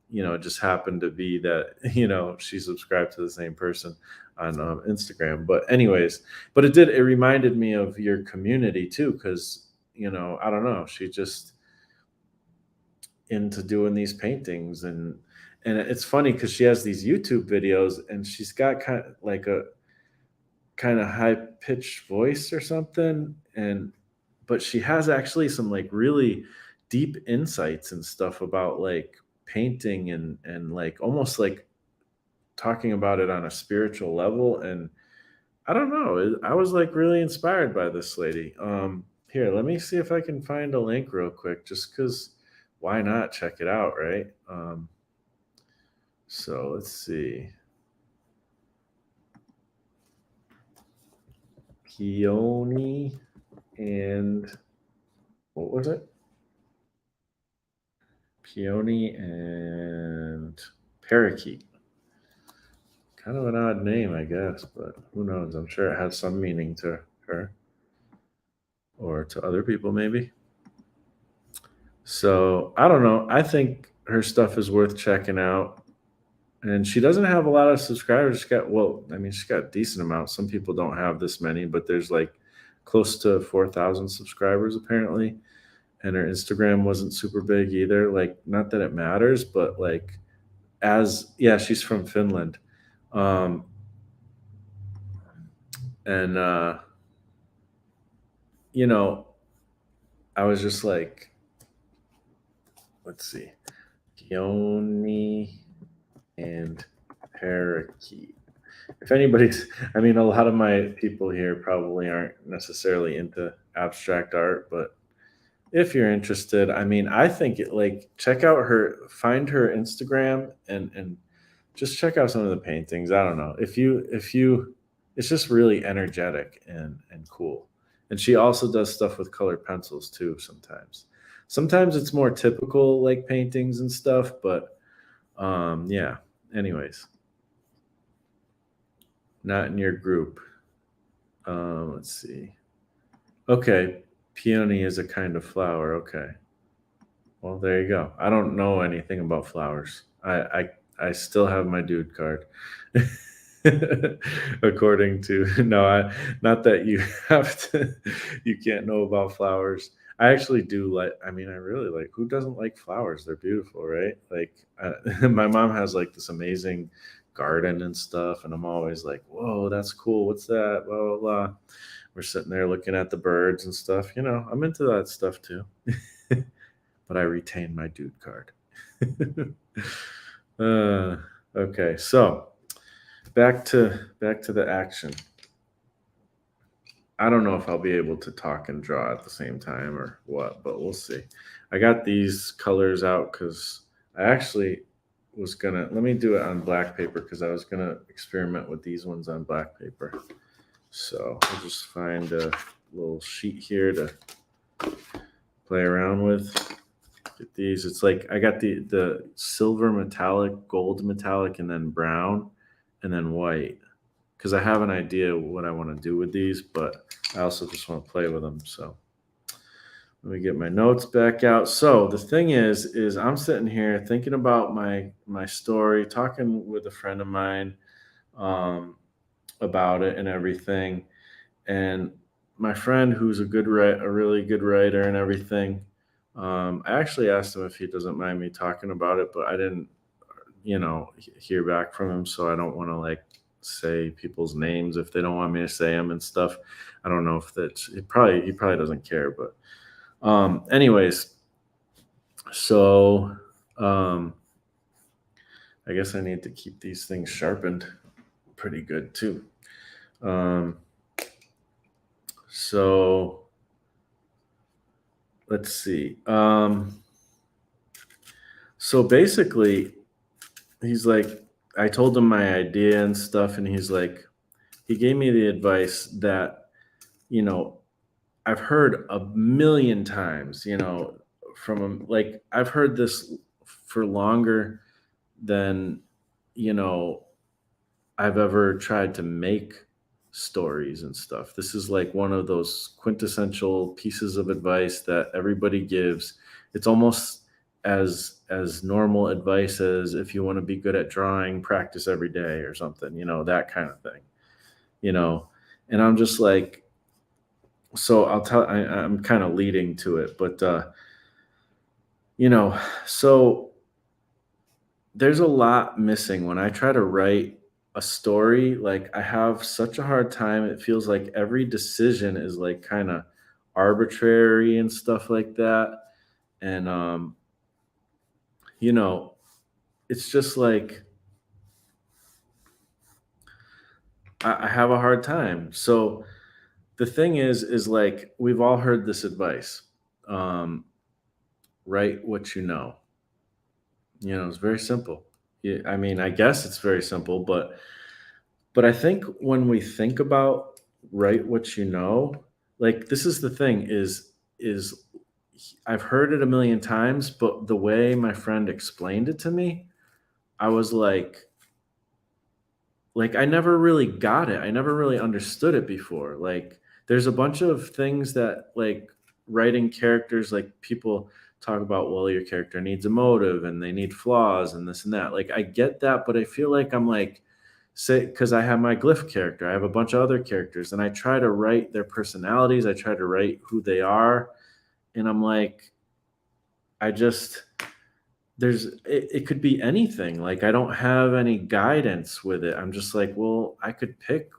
it just happened to be that she subscribed to the same person on Instagram. But anyways, but it reminded me of your community too, because I don't know, she just into doing these paintings. And it's funny because she has these YouTube videos, and she's got kind of like a kind of high pitched voice or something. And but she has actually some like really deep insights and stuff about like painting and like almost like talking about it on a spiritual level. And I don't know, I was like really inspired by this lady. Here, let me see if I can find a link real quick, just because why not check it out, right? So let's see. Peony. and what was it? Peony and parakeet. Kind of an odd name, I guess, but who knows? I'm sure it has some meaning to her or to other people, maybe. So I don't know. I think her stuff is worth checking out. And she doesn't have a lot of subscribers. She's got, well, I mean, she's got a decent amount. Some people don't have this many, but there's like close to 4,000 subscribers apparently. And her Instagram wasn't super big either. Like, not that it matters, but like, yeah, she's from Finland. Um, and, you know, I was just like, let's see, Peony and parakeet. If anybody's, I mean, a lot of my people here probably aren't necessarily into abstract art, but if you're interested, I mean, I think it, like, check out find her Instagram and just check out some of the paintings. I don't know if you, it's just really energetic and cool. And she also does stuff with colored pencils too. Sometimes it's more typical like paintings and stuff, but yeah. Anyways, not in your group. Let's see. Okay, peony is a kind of flower. Okay, well there you go. I don't know anything about flowers. I still have my dude card. According to no, not that you have to. You can't know about flowers. I actually do like. I mean, I really like. Who doesn't like flowers? They're beautiful, right? Like, my mom has like this amazing garden and stuff, and I'm always like, "Whoa, that's cool. What's that?" Blah blah blah. We're sitting there looking at the birds and stuff. I'm into that stuff too. But I retain my dude card. uh, okay, so back to the action. I don't know if I'll be able to talk and draw at the same time or what, but we'll see. I got these colors out because I actually was gonna let me do it on black paper because I was gonna experiment with these ones on black paper. So I'll just find a little sheet here to play around with. Get these. It's like I got the silver metallic, gold metallic, and then brown, and then white. Because I have an idea what I want to do with these, but I also just want to play with them. So let me get my notes back out. So the thing is I'm sitting here thinking about my story, talking with a friend of mine um, about it and everything. And my friend, who's a really good writer and everything, I actually asked him if he doesn't mind me talking about it, but I didn't, hear back from him. So I don't want to like say people's names if they don't want me to say them and stuff. I don't know if that's he probably doesn't care, but anyways, so um, I guess I need to keep these things sharpened pretty good too. Um, so let's see. So basically, he's like, I told him my idea and stuff, and he gave me the advice that, you know, I've heard a million times, from him. Like, I've heard this for longer than, you know, I've ever tried to make stories and stuff. This is like one of those quintessential pieces of advice that everybody gives. It's almost as normal advice as if you want to be good at drawing, practice every day or something, that kind of thing. You know, and I'm just like, so I'm kind of leading to it, but you know, so there's a lot missing when I try to write a story. Like, I have such a hard time. It feels like every decision is like kind of arbitrary and stuff like that. And you know, it's just like I have a hard time. So the thing is like we've all heard this advice. Um, write what you know. It's very simple. Yeah, I mean, I guess it's very simple, but I think when we think about write what you know, Like, this is the thing is I've heard it a million times, but the way my friend explained it to me, I was like, I never really got it. I never really understood it before. Like, there's a bunch of things that, like, writing characters, like, people talk about, well, your character needs a motive and they need flaws and this and that. Like, I get that, but I feel like I'm like, say, because I have my glyph character, I have a bunch of other characters, and I try to write their personalities, I try to write who they are, and I'm like, I just, it could be anything. Like, I don't have any guidance with it. I'm just like, well, I could pick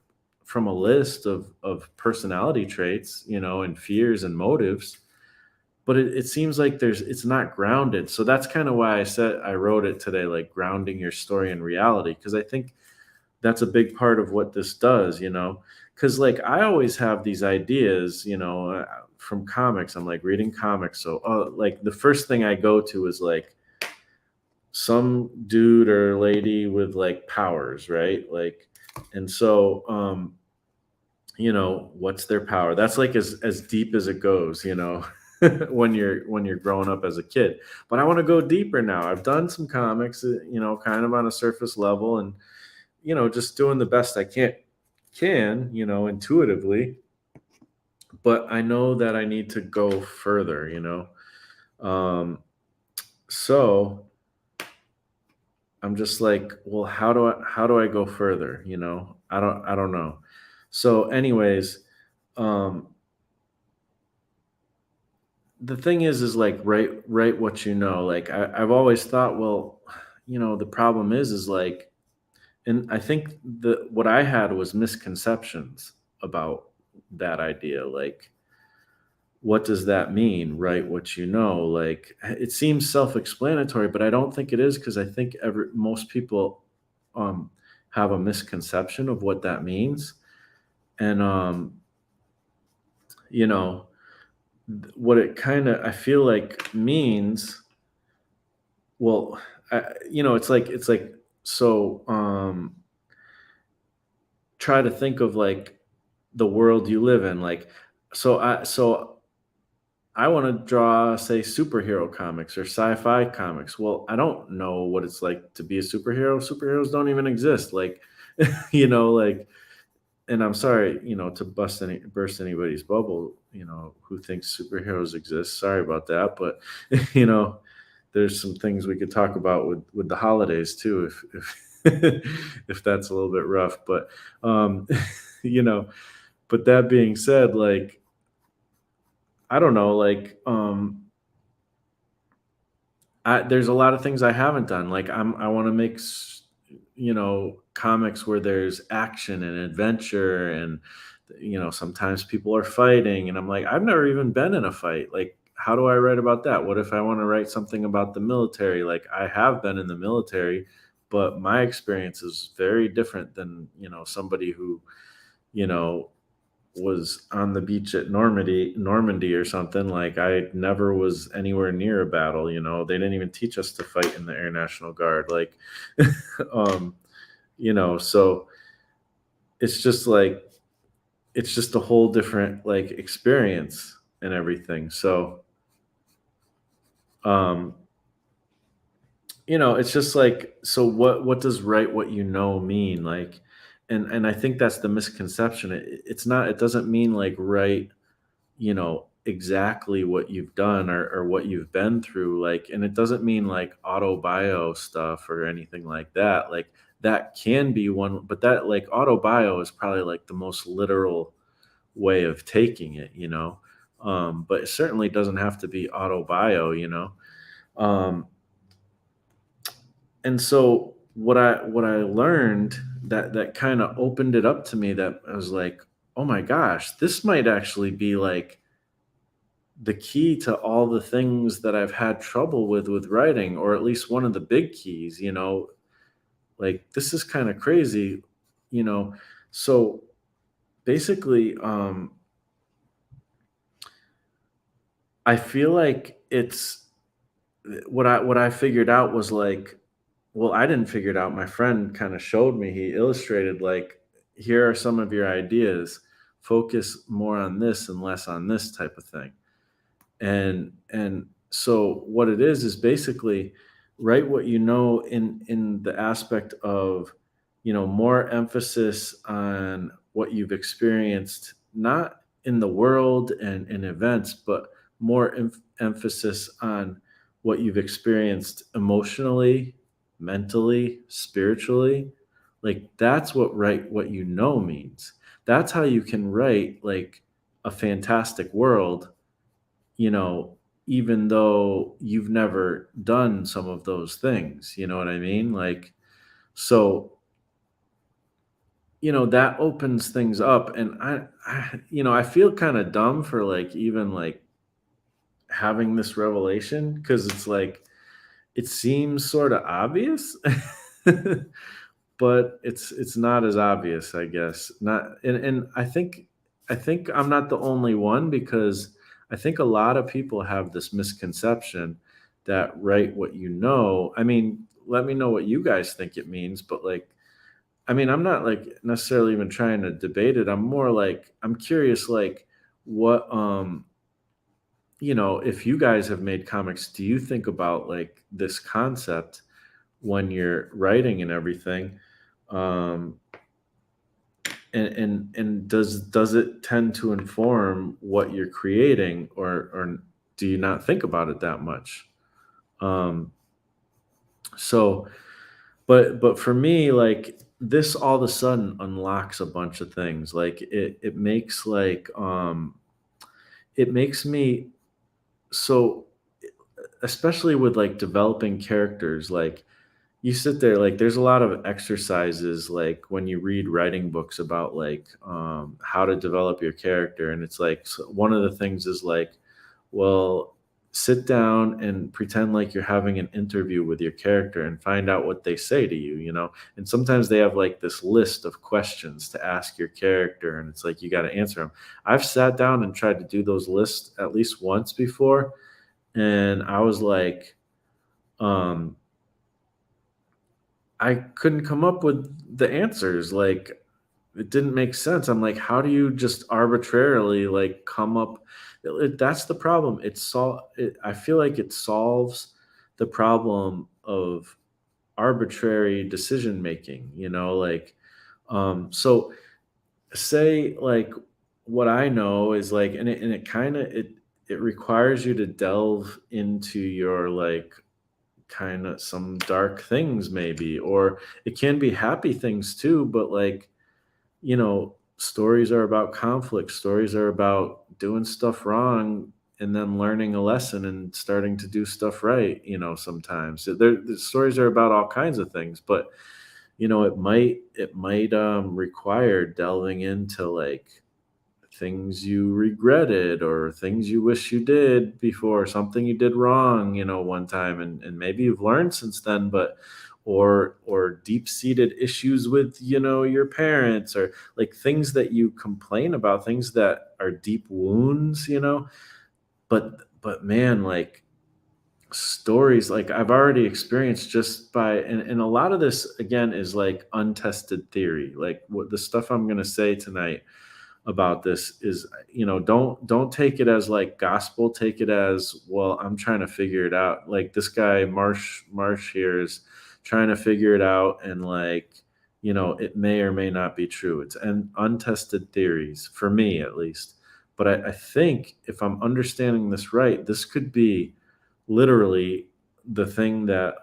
from a list of personality traits, and fears and motives, but it seems like it's not grounded. So that's kind of why I wrote it today, like grounding your story in reality, because I think that's a big part of what this does. Because, like, I always have these ideas, from comics. I'm like reading comics, so like the first thing I go to is like some dude or lady with like powers, right? Like, and so what's their power? That's like as deep as it goes. When you're growing up as a kid. But I want to go deeper now. I've done some comics, kind of on a surface level, and just doing the best I can, intuitively. But I know that I need to go further. So I'm just like, well, how do I go further? I don't know. So, anyways, um, the thing is like, write what you know. Like, I've always thought, well, the problem is like, and I think the what I had was misconceptions about that idea. Like, what does that mean? Write what you know. Like, it seems self-explanatory, but I don't think it is, because I think most people um, have a misconception of what that means, and you know what it kind of, I feel like, means. Well, it's like, so try to think of like the world you live in. Like, so I want to draw, say, superhero comics or sci-fi comics. Well, I don't know what it's like to be a superhero. Superheroes don't even exist. Like, like, and I'm sorry, to burst anybody's bubble, who thinks superheroes exist. Sorry about that, but you know, there's some things we could talk about with the holidays too, if that's a little bit rough. But um, you know, but that being said, like, I don't know, like, there's a lot of things I haven't done. Like, I want to make comics where there's action and adventure, and sometimes people are fighting, and I'm like, I've never even been in a fight. Like, how do I write about that? What if I want to write something about the military? Like, I have been in the military, but my experience is very different than somebody who you know was on the beach at Normandy or something. Like, I never was anywhere near a battle. They didn't even teach us to fight in the Air National Guard. Like, um, so it's just like, it's just a whole different, like, experience and everything. So, um, it's just like, so what does write what you know mean? Like, and I think that's the misconception. It's not. It doesn't mean like write exactly what you've done, or what you've been through. Like, and it doesn't mean like autobio stuff or anything like that. Like, that can be one, but that, like, autobio is probably like the most literal way of taking it. But it certainly doesn't have to be autobio. um and so what I learned, that kind of opened it up to me, that I was like, oh my gosh, this might actually be like the key to all the things that I've had trouble with writing, or at least one of the big keys. Like, this is kind of crazy, you know. So basically, I feel like it's what I figured out was like, well, I didn't figure it out. My friend kind of showed me. He illustrated, like, here are some of your ideas focus more on this and less on this type of thing. And so what it is basically write what you know in the aspect of, more emphasis on what you've experienced, not in the world and in events, but more emphasis on what you've experienced emotionally, mentally, spiritually. Like that's what write what you know means. That's how you can write like a fantastic world, you know, even though you've never done some of those things, you know what I mean? Like, so, that opens things up. And I feel kind of dumb for like even like having this revelation because it's like, it seems sort of obvious, but it's not as obvious, I guess. Not, and I think I'm not the only one because I think a lot of people have this misconception that write what you know. I mean, let me know what you guys think it means, but like, I mean, I'm not like necessarily even trying to debate it. I'm more like I'm curious, like what if you guys have made comics, do you think about like this concept when you're writing and everything? Um, and does it tend to inform what you're creating, or do you not think about it that much? Um, so, but for me, like this all of a sudden unlocks a bunch of things. Like it makes me so, especially with like developing characters, like you sit there, like there's a lot of exercises like when you read writing books about like how to develop your character, and it's like one of the things is like, well, sit down and pretend like you're having an interview with your character and find out what they say to you. And sometimes they have like this list of questions to ask your character, and it's like you got to answer them. I've sat down and tried to do those lists at least once before, and I was like, um I couldn't come up with the answers. Like, it didn't make sense. I'm like, how do you just arbitrarily like come up? That's the problem. I feel like it solves the problem of arbitrary decision making. Like, so say like what I know is like, and it kind of it requires you to delve into your like kind of some dark things maybe, or it can be happy things too, but like, stories are about conflict, stories are about doing stuff wrong and then learning a lesson and starting to do stuff right. Sometimes the stories are about all kinds of things, but it might require delving into like things you regretted or things you wish you did before, something you did wrong, one time, and maybe you've learned since then, but or deep-seated issues with, your parents, or like things that you complain about, things that are deep wounds, but man, like stories like I've already experienced just by, and a lot of this again is like untested theory. Like what the stuff I'm going to say tonight about this is, don't take it as like gospel, take it as, well, I'm trying to figure it out. Like this guy Marsh here is trying to figure it out, and like, it may or may not be true. It's an untested theories for me at least. But I think if I'm understanding this right, this could be literally the thing that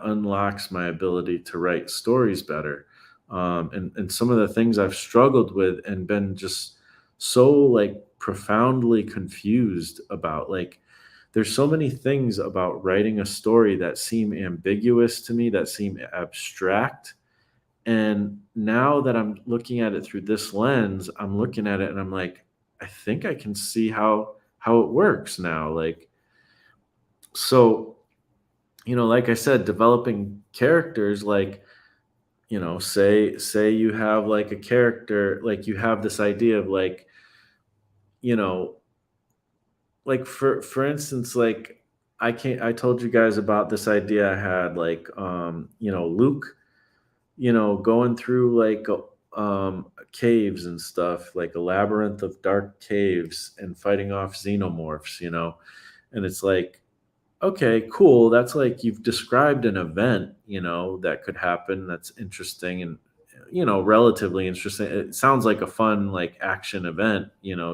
unlocks my ability to write stories better. And some of the things I've struggled with and been just so like profoundly confused about. Like, there's so many things about writing a story that seem ambiguous to me, that seem abstract. And now that I'm looking at it through this lens, I'm looking at it and I'm like, I think I can see how it works now. Like, so, like I said, developing characters, like, say you have like a character, like you have this idea of like, you know like for instance, like I told you guys about this idea I had, like, Luke, going through like caves and stuff, like a labyrinth of dark caves and fighting off xenomorphs, and it's like, okay, cool. That's like you've described an event, that could happen. That's interesting and relatively interesting. It sounds like a fun like action event,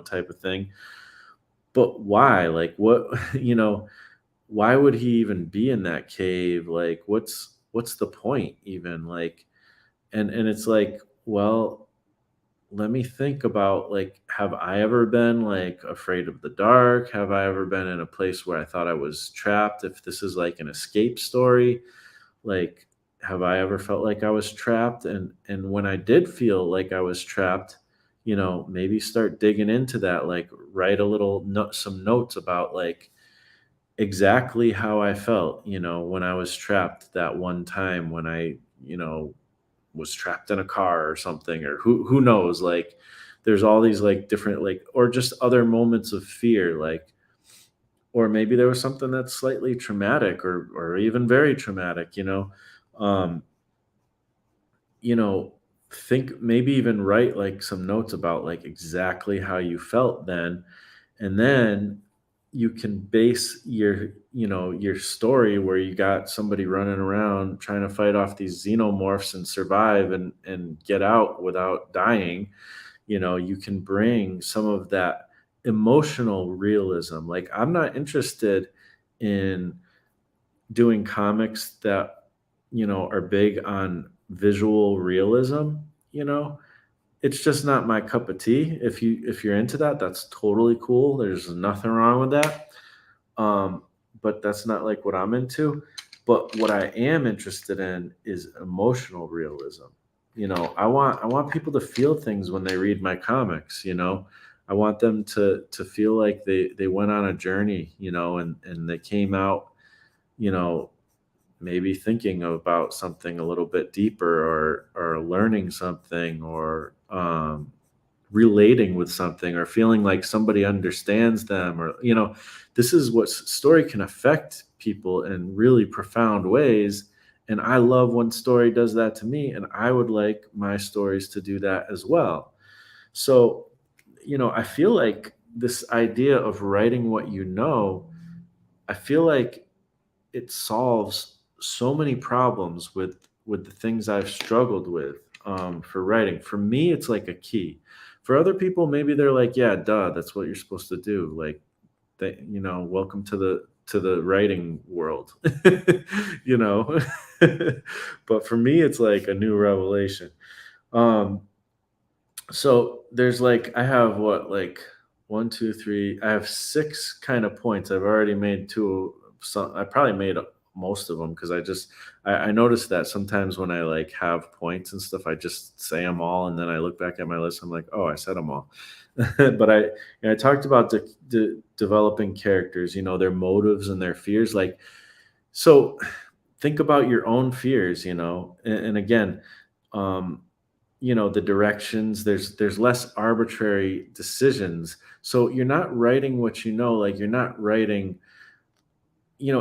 type of thing. But why? Like what, why would he even be in that cave? Like what's the point even? Like and it's like, well, let me think about like, have I ever been like afraid of the dark? Have I ever been in a place where I thought I was trapped? If this is like an escape story, like, have I ever felt like I was trapped? And when I did feel like I was trapped, maybe start digging into that, like write a little note, some notes about like exactly how I felt, when I was trapped that one time when I, was trapped in a car or something, or who knows, like there's all these like different like, or just other moments of fear, like, or maybe there was something that's slightly traumatic or even very traumatic, um you know think, maybe even write like some notes about like exactly how you felt then, and then you can base your story where you got somebody running around trying to fight off these xenomorphs and survive and get out without dying. You can bring some of that emotional realism. Like, I'm not interested in doing comics that are big on visual realism. you know it's just not my cup of tea. If you're into that, that's totally cool. There's nothing wrong with that. um, but that's not like what I'm into. But what I am interested in is emotional realism. I want people to feel things when they read my comics. I want them to feel like they went on a journey, and they came out, you know, maybe thinking about something a little bit deeper, or learning something, or relating with something, or feeling like somebody understands them, or this is what story can affect people in really profound ways. And I love when story does that to me, and I would like my stories to do that as well. So I feel like this idea of writing what I feel like it solves so many problems with the things I've struggled with, for writing. For me, it's like a key. For other people, maybe they're like, "Yeah, duh, that's what you're supposed to do." Like, welcome to the writing world, you know. But for me, it's like a new revelation. Um, so there's like, I have what, like, one, two, three. I have six kind of points. I've already made two. Some I probably made most of them, because I noticed that sometimes when I like have points and stuff, I just say them all, and then I look back at my list. I'm like, oh, I said them all. But I talked about developing characters. Their motives and their fears. Like, so think about your own fears. And again, um, the directions, there's less arbitrary decisions, so you're not writing what like, you're not writing,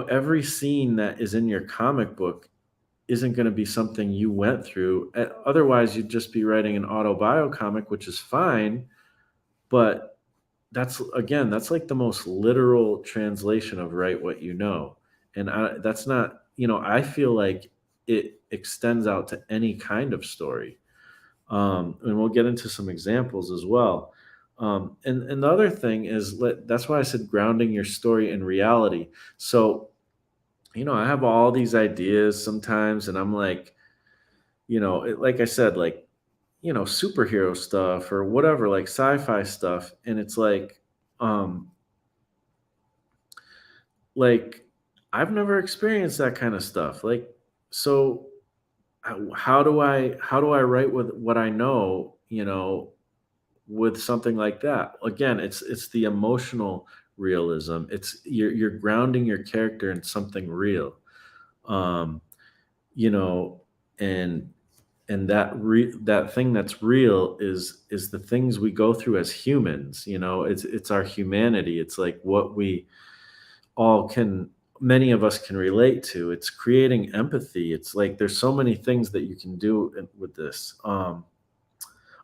every scene that is in your comic book isn't going to be something you went through. Otherwise you'd just be writing an autobio comic, which is fine. But that's like the most literal translation of write what you know. And that's not, I feel like it extends out to any kind of story. And we'll get into some examples as well. And the other thing is, that's why I said grounding your story in reality. So, I have all these ideas sometimes, and I'm like, like I said, like, superhero stuff or whatever, like sci-fi stuff, and it's um, like I've never experienced that kind of stuff. Like, so how do I write with what I know? With something like that. Again, it's the emotional realism. It's you're grounding your character in something real. Um, you know, and that thing that's real is the things we go through as humans. It's our humanity. It's like what we all can many of us can relate to. It's creating empathy. It's like there's so many things that you can do with this.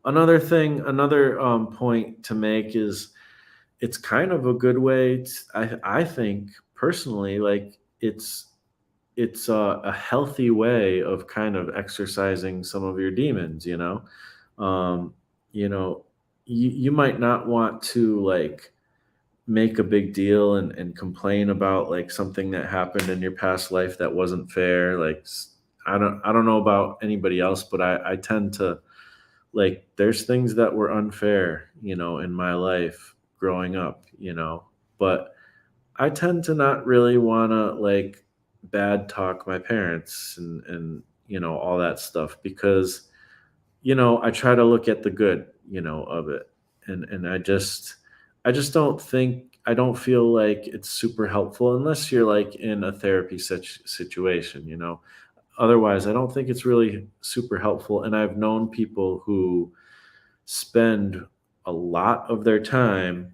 Another point to make is it's kind of a good way. I think personally, like it's a healthy way of kind of exercising some of your demons. Um, you know, you might not want to like make a big deal and complain about like something that happened in your past life that wasn't fair. I don't know about anybody else, but I tend to like there's things that were unfair, in my life growing up, but I tend to not really want to like bad talk my parents and all that stuff because I try to look at the good, of it. And I just I don't feel like it's super helpful unless you're like in a therapy such situation. Otherwise, I don't think it's really super helpful. And I've known people who spend a lot of their time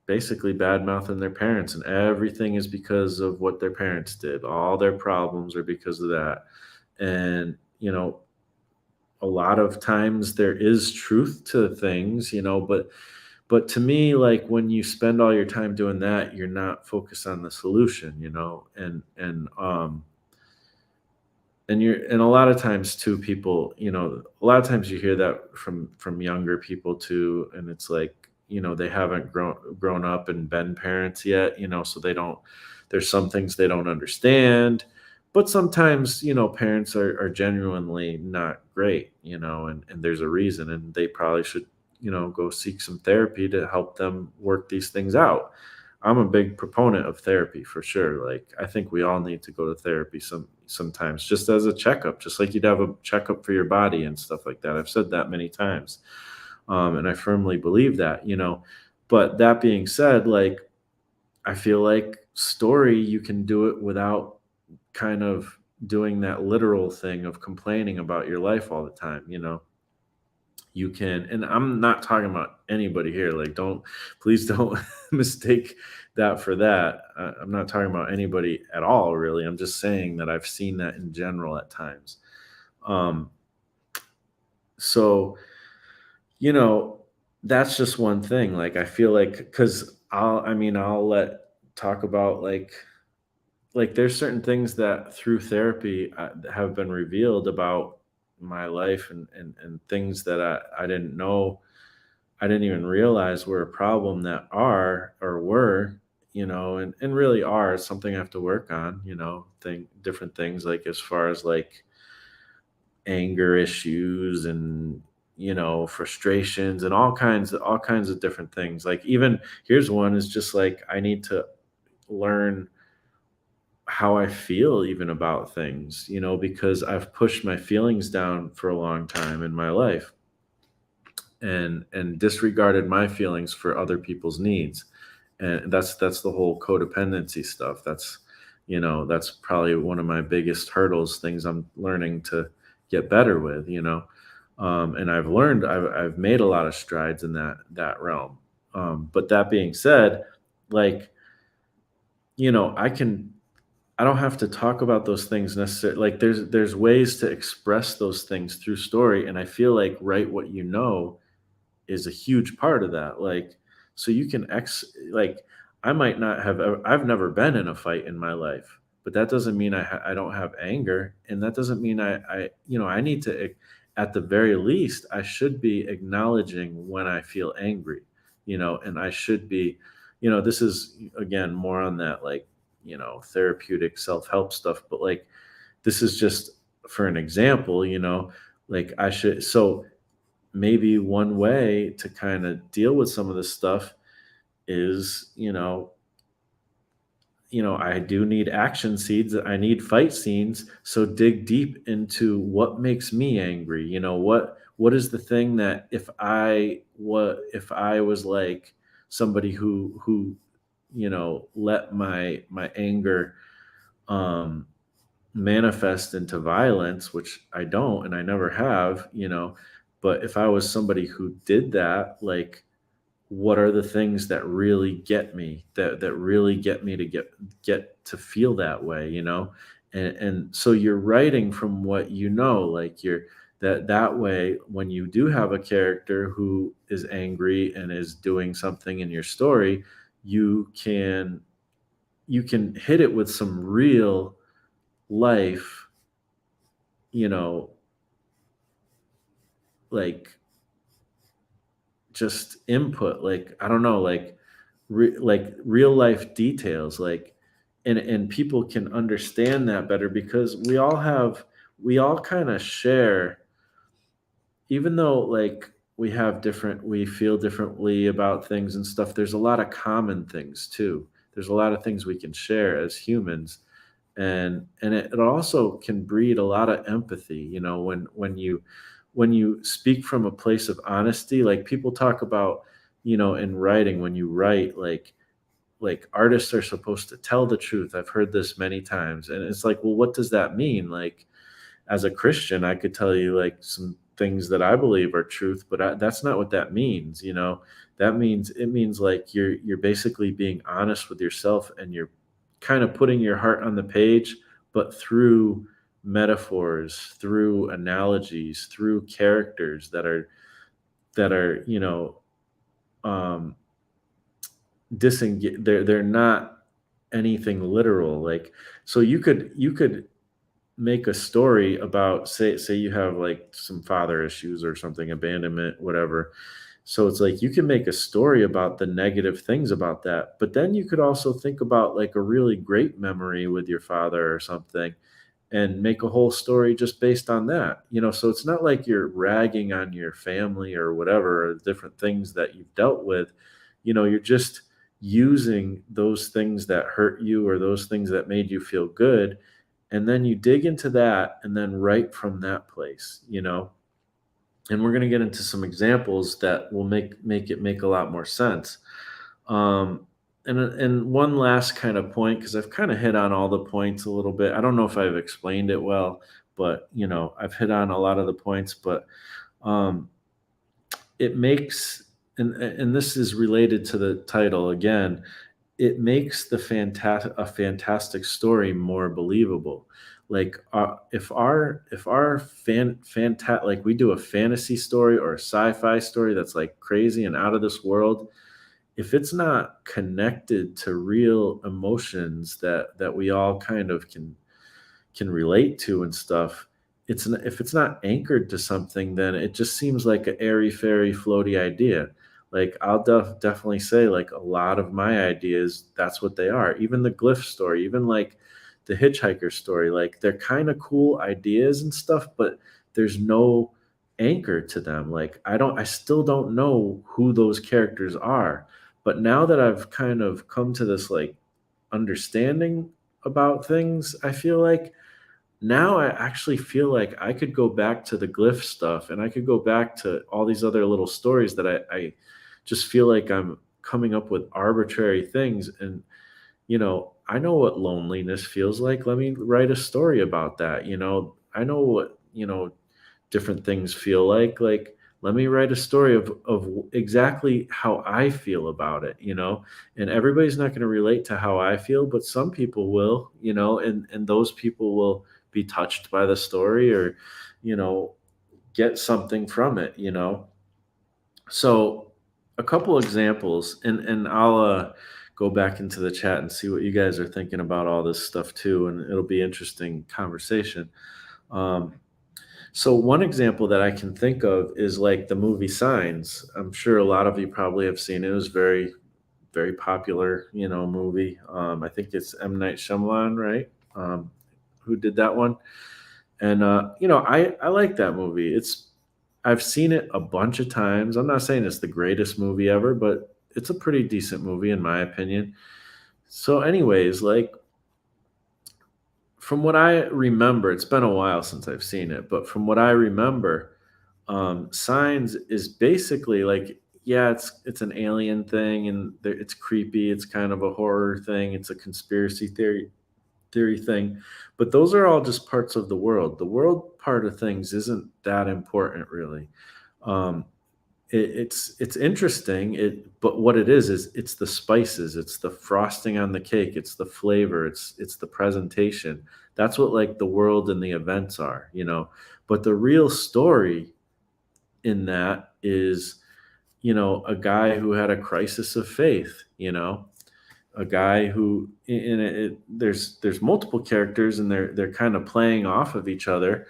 basically bad mouthing their parents, and everything is because of what their parents did. All their problems are because of that. And, a lot of times there is truth to things, but to me, like when you spend all your time doing that, you're not focused on the solution, and a lot of times too, people, a lot of times you hear that from younger people too, and it's like, they haven't grown up and been parents yet, so they don't there's some things they don't understand. But sometimes, parents are genuinely not great, and there's a reason, and they probably should, go seek some therapy to help them work these things out. I'm a big proponent of therapy for sure. Like I think we all need to go to therapy sometimes just as a checkup, just like you'd have a checkup for your body and stuff like that. I've said that many times. And I firmly believe that. But that being said, like I feel like story you can do it without kind of doing that literal thing of complaining about your life all the time. You can, and I'm not talking about anybody here, like don't please don't mistake that for that. I'm not talking about anybody at all really. I'm just saying that I've seen that in general at times. um so you know that's just one thing, like I feel like because I'll let talk about like there's certain things that through therapy have been revealed about my life, and things that I didn't know, I didn't even realize were a problem, that are or were, and really are something I have to work on, different things like as far as like anger issues and frustrations and all kinds of different things. Like even here's one is just like I need to learn how I feel even about things, because I've pushed my feelings down for a long time in my life and disregarded my feelings for other people's needs. And that's the whole codependency stuff. That's probably one of my biggest hurdles, things I'm learning to get better with. And I've made a lot of strides in that realm. But that being said, like, I don't have to talk about those things necessarily. Like there's ways to express those things through story, and I feel like write what you know is a huge part of that. Like, so you can like, I might not have, I've never been in a fight in my life, but that doesn't mean I don't have anger. And that doesn't mean I need to, at the very least, I should be acknowledging when I feel angry, and I should be, this is again, more on that, like, therapeutic self-help stuff, but like, this is just for an example, like I should, so maybe one way to kind of deal with some of this stuff is I do need action scenes, I need fight scenes, so dig deep into what makes me angry. What is the thing that if I was like somebody who let my anger um manifest into violence, which I don't and I never have, but if I was somebody who did that, like what are the things that really get me, that really get me to get to feel that way. And so you're writing from what like That way, when you do have a character who is angry and is doing something in your story, you can you can hit it with some real life, you know, like just input, like I don't know, like real life details, like, and people can understand that better because we all kind of share, even though like we feel differently about things and stuff. There's a lot of common things too. There's a lot of things we can share as humans, and it also can breed a lot of empathy, when you speak from a place of honesty. Like people talk about, in writing, when you write, like artists are supposed to tell the truth. I've heard this many times, and it's like, well, what does that mean? Like, as a Christian, I could tell you like some things that I believe are truth, but that's not what that means. That means, it means like you're basically being honest with yourself, and you're kind of putting your heart on the page, but through metaphors, through analogies, through characters that are um they're not anything literal. Like, so you could make a story about, say you have like some father issues or something, abandonment, whatever. So it's like you can make a story about the negative things about that, but then you could also think about like a really great memory with your father or something, and make a whole story just based on that. So it's not like you're ragging on your family or whatever, or different things that you've dealt with. You're just using those things that hurt you, or those things that made you feel good, and then you dig into that and then write from that place. And we're going to get into some examples that will make it make a lot more sense. And one last kind of point, because I've kind of hit on all the points a little bit. I don't know if I've explained it well, but I've hit on a lot of the points. But um, it makes, and this is related to the title again. It makes a fantastic story more believable. Like, if our like we do a fantasy story or a sci-fi story that's like crazy and out of this world, if it's not connected to real emotions that we all kind of can relate to and stuff, if it's not anchored to something, then it just seems like an airy fairy floaty idea. Like, I'll definitely say, like, a lot of my ideas, that's what they are. Even the glyph story, even like the hitchhiker story, like they're kind of cool ideas and stuff, but there's no anchor to them. Like, I still don't know who those characters are. But now that I've kind of come to this like understanding about things, I feel like now I actually feel like I could go back to the glyph stuff, and I could go back to all these other little stories that I just feel like I'm coming up with arbitrary things. And, I know what loneliness feels like. Let me write a story about that. I know what, different things feel like. Like, let me write a story of exactly how I feel about it. And everybody's not going to relate to how I feel, but some people will, and those people will be touched by the story, or, you know, get something from it. So a couple examples, and I'll go back into the chat and see what you guys are thinking about all this stuff too, and it'll be interesting conversation. Um, so one example that I can think of is like the movie Signs. I'm sure a lot of you probably have seen it. It was very, very popular, movie. I think it's M. Night Shyamalan, right? Who did that one? And I like that movie. I've seen it a bunch of times. I'm not saying it's the greatest movie ever, but it's a pretty decent movie in my opinion. So, anyways, like, from what I remember, it's been a while since I've seen it, but from what I remember, Signs is basically like, yeah, it's an alien thing, and it's creepy. It's kind of a horror thing. It's a conspiracy theory thing, but those are all just parts of the world. The world part of things isn't that important, really. Um, it's interesting. But what it is it's the spices, it's the frosting on the cake, it's the flavor, it's the presentation. That's what like the world and the events are, you know. But the real story in that is, you know, a guy who had a crisis of faith, you know, a guy who in there's multiple characters and they're kind of playing off of each other,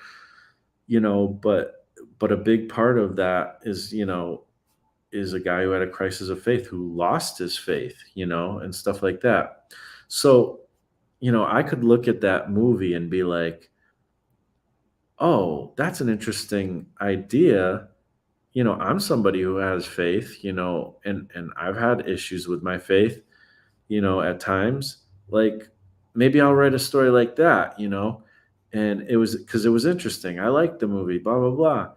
you know, but a big part of that is, you know, is a guy who had a crisis of faith who lost his faith, you know, and stuff like that. So, you know, I could look at that movie and be like, "Oh, that's an interesting idea." You know, I'm somebody who has faith, you know, and I've had issues with my faith, you know, at times. Like maybe I'll write a story like that, you know. And it was because it was interesting. I liked the movie, blah blah blah.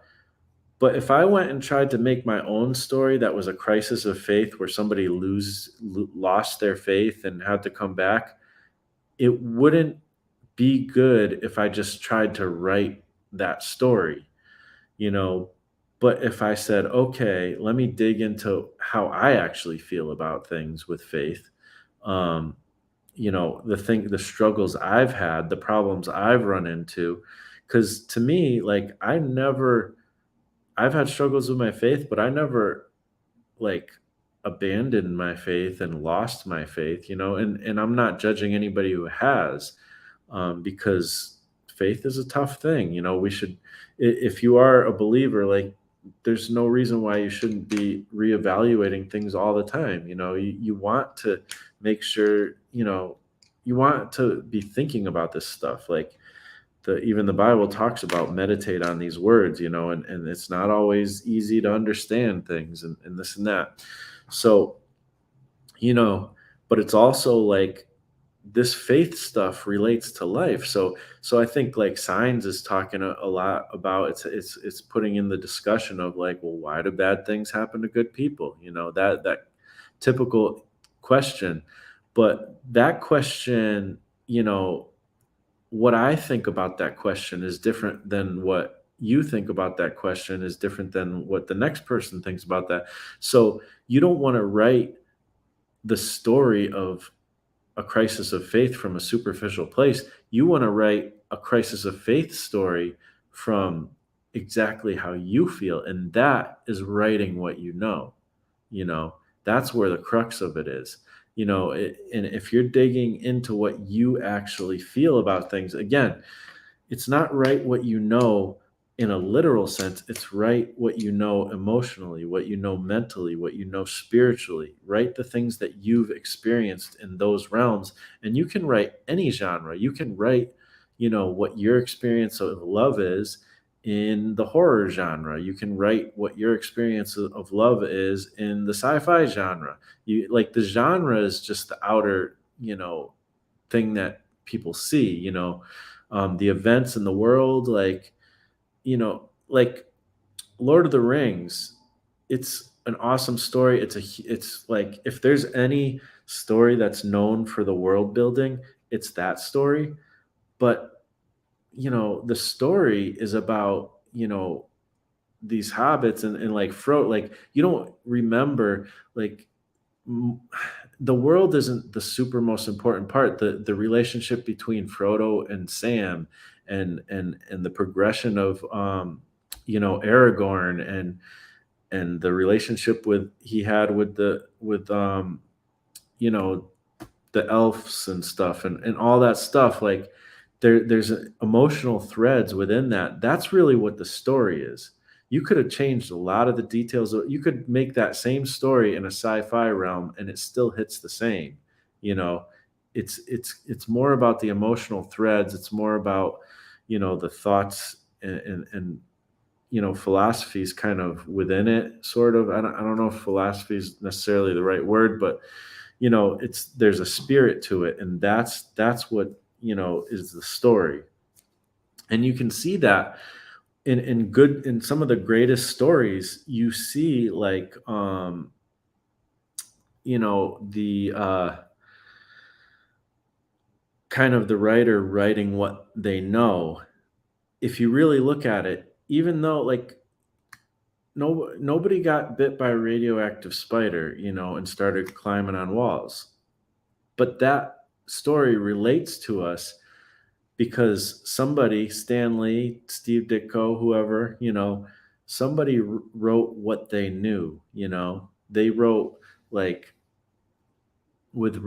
But if I went and tried to make my own story that was a crisis of faith where somebody lost their faith and had to come back, it wouldn't be good if I just tried to write that story, you know. But if I said, okay, let me dig into how I actually feel about things with faith, um, you know, the struggles I've had, the problems I've run into, because to me, like I've had struggles with my faith, but I never like abandoned my faith and lost my faith, you know, and I'm not judging anybody who has, because faith is a tough thing. You know, we should, if you are a believer, like there's no reason why you shouldn't be reevaluating things all the time. You know, you want to make sure, you know, you want to be thinking about this stuff. Like even the Bible talks about meditate on these words, you know, and it's not always easy to understand things and this and that. So, you know, but it's also like this faith stuff relates to life. So I think like Signs is talking a lot about it's putting in the discussion of like, well, why do bad things happen to good people? You know, that typical question. But that question, you know, what I think about that question is different than what you think about that question is different than what the next person thinks about that. So you don't want to write the story of a crisis of faith from a superficial place. You want to write a crisis of faith story from exactly how you feel. And that is writing what you know. You know, that's where the crux of it is. You know, and if you're digging into what you actually feel about things, again, it's not right what you know in a literal sense. It's right what you know emotionally, what you know mentally, what you know spiritually. Write the things that you've experienced in those realms. And you can write any genre. You can write, you know, what your experience of love is in the horror genre. You can write what your experience of love is in the sci-fi genre. You like the genre is just the outer, you know, thing that people see, you know, the events in the world, like, you know, like Lord of the Rings. It's an awesome story. It's like if there's any story that's known for the world building, it's that story. But you know, the story is about, you know, these hobbits and like Fro, like you don't remember like m- the world isn't the super most important part. The relationship between Frodo and Sam and the progression of you know, Aragorn and the relationship with he had with the with you know, the elves and stuff and all that stuff, like there's emotional threads within that. That's really what the story is. You could have changed a lot of the details. You could make that same story in a sci-fi realm and it still hits the same, you know. It's more about the emotional threads. It's more about, you know, the thoughts and you know, philosophies kind of within it, sort of. I don't know if philosophy is necessarily the right word, but you know, it's there's a spirit to it, and that's what, you know, is the story. And you can see that in some of the greatest stories. You see like you know, the kind of the writer writing what they know. If you really look at it, even though like nobody got bit by a radioactive spider, you know, and started climbing on walls, but that story relates to us because somebody, Stan Lee, Steve Ditko, whoever, somebody wrote what they knew. They wrote like with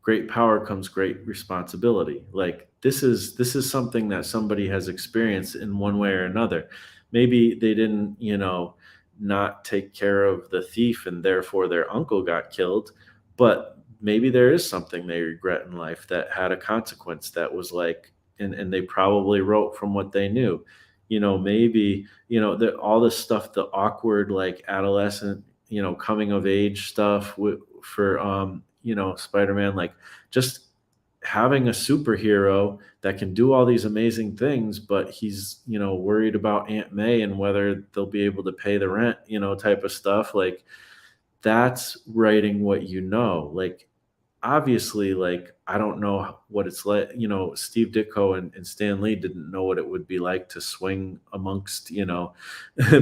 great power comes great responsibility. Like this is something that somebody has experienced in one way or another. Maybe they didn't, not take care of the thief and therefore their uncle got killed, but maybe there is something they regret in life that had a consequence that was like, and they probably wrote from what they knew. Maybe, all this stuff, the awkward like adolescent, coming of age stuff for Spider-Man, like just having a superhero that can do all these amazing things, but he's, worried about Aunt May and whether they'll be able to pay the rent, type of stuff. Like that's writing what like obviously, like I don't know what it's like. Steve Ditko and Stan Lee didn't know what it would be like to swing amongst,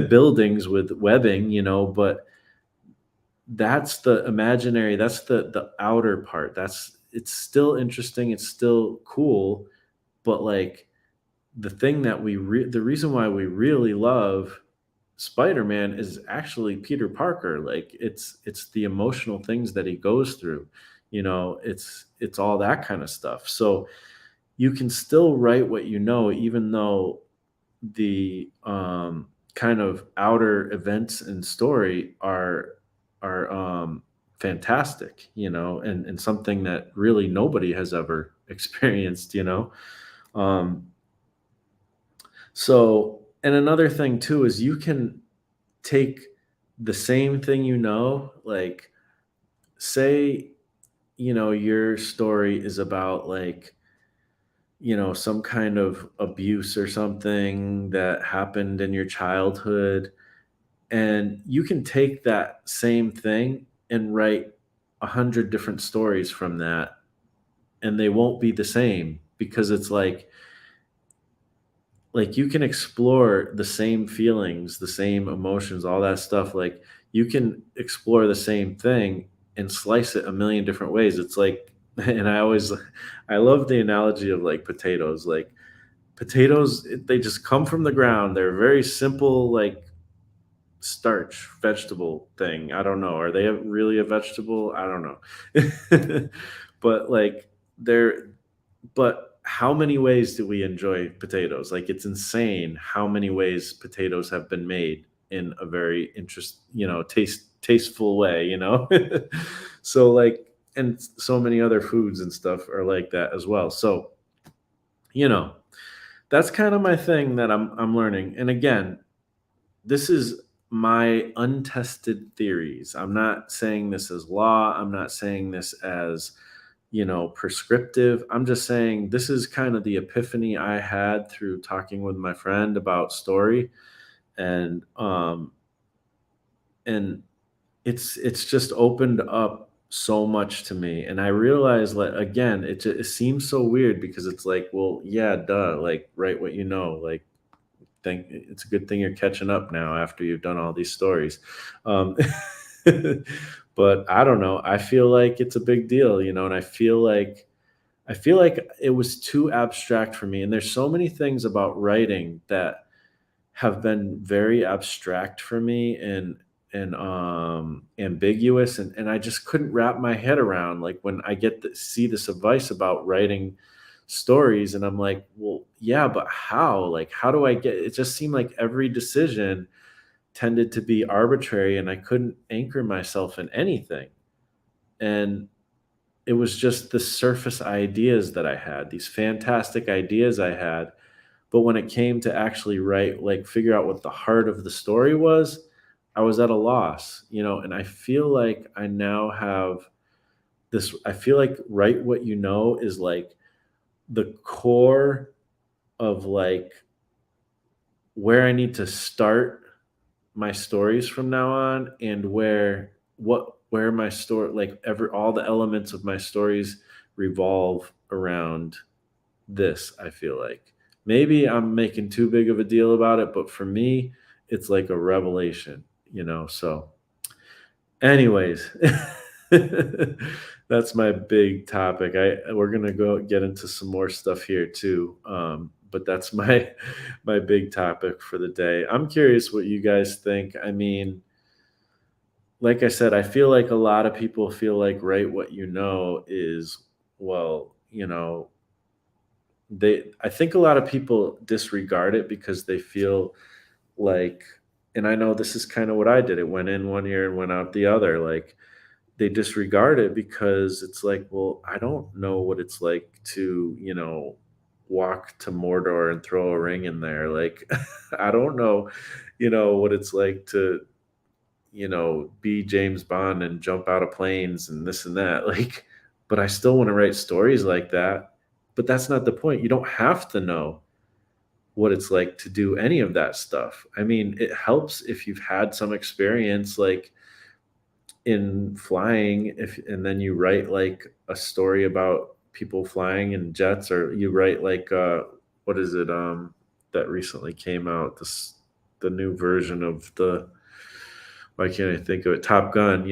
buildings with webbing, but that's the imaginary, that's the outer part. It's still interesting, it's still cool, but like the reason why we really love Spider-Man is actually Peter Parker. Like it's the emotional things that he goes through. It's all that kind of stuff. So you can still write what even though the kind of outer events and story are fantastic, and something that really nobody has ever experienced. Um, and another thing too is you can take the same thing, like say, your story is about like, some kind of abuse or something that happened in your childhood. And you can take that same thing and write 100 different stories from that, and they won't be the same because it's like you can explore the same feelings, the same emotions, all that stuff. Like you can explore the same thing and slice it a million different ways. It's like, and I love the analogy of like potatoes. Like potatoes, they just come from the ground. They're very simple, like starch vegetable thing. I don't know. Are they really a vegetable? I don't know. But like they're but how many ways do we enjoy potatoes? Like it's insane how many ways potatoes have been made in a very tasteful way, So like and so many other foods and stuff are like that as well. So, you know, that's kind of my thing that I'm learning. And again, this is my untested theories. I'm not saying this as law. I'm not saying this as, prescriptive. I'm just saying this is kind of the epiphany I had through talking with my friend about story. And it's just opened up so much to me. And I realized that again, it seems so weird because it's like, well, yeah, duh, like write what like think it's a good thing you're catching up now after you've done all these stories. Um, but I don't know. I feel like it's a big deal, and I feel like it was too abstract for me. And there's so many things about writing that have been very abstract for me and ambiguous, and I just couldn't wrap my head around like when I get to see this advice about writing stories, and I'm like, well, yeah, but how? Like how do I get it? Just seemed like every decision tended to be arbitrary and I couldn't anchor myself in anything. And it was just the surface ideas that I had, these fantastic ideas I had. But when it came to actually write, like figure out what the heart of the story was, I was at a loss, and I feel like I now have I feel like write what is like the core of like where I need to start my stories from now on, and where my story, like ever all the elements of my stories revolve around this. I feel like maybe I'm making too big of a deal about it, but for me it's like a revelation. So anyways, That's my big topic. We're gonna go get into some more stuff here too. But that's my my big topic for the day. I'm curious what you guys think. I mean, like I said, I feel like a lot of people feel like write what you know is, well, I think a lot of people disregard it because they feel like, and I know this is kind of what I did. It went in one ear and went out the other. Like, they disregard it because it's like, well, I don't know what it's like to, walk to Mordor and throw a ring in there. Like, I don't know, what it's like to, be James Bond and jump out of planes and this and that. Like, but I still want to write stories like that. But that's not the point. You don't have to know what it's like to do any of that stuff. I mean, it helps if you've had some experience, like in flying, if and then you write like a story about people flying in jets, or you write like what is it that recently came out, the new version of the, why can't I think of it? Top Gun,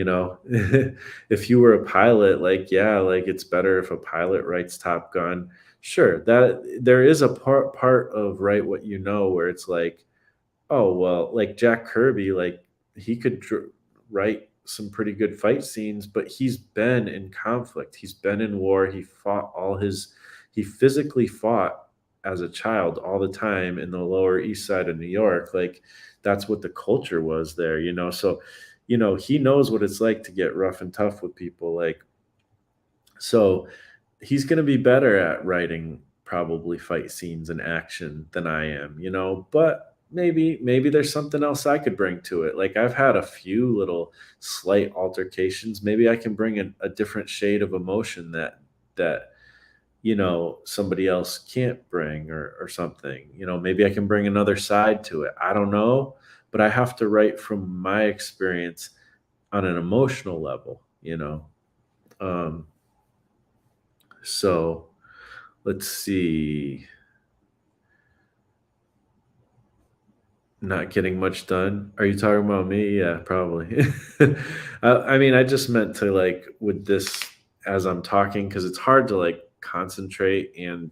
if you were a pilot, like, yeah, like it's better if a pilot writes Top Gun. Sure, that there is a part of write what you know where it's like, oh, well, like Jack Kirby, like he could write some pretty good fight scenes, but he's been in conflict. He's been in war. He physically fought as a child all the time in the Lower East Side of New York. Like, that's what the culture was there, So, he knows what it's like to get rough and tough with people. Like, so he's going to be better at writing probably fight scenes and action than I am, but maybe there's something else I could bring to it. Like, I've had a few little slight altercations. Maybe I can bring a different shade of emotion that somebody else can't bring, or something. Maybe I can bring another side to it. I don't know, but I have to write from my experience on an emotional level. Um so let's see. Not getting much done. Are you talking about me? Yeah, probably. I mean, I just meant to, like, with this, as I'm talking, because it's hard to like concentrate and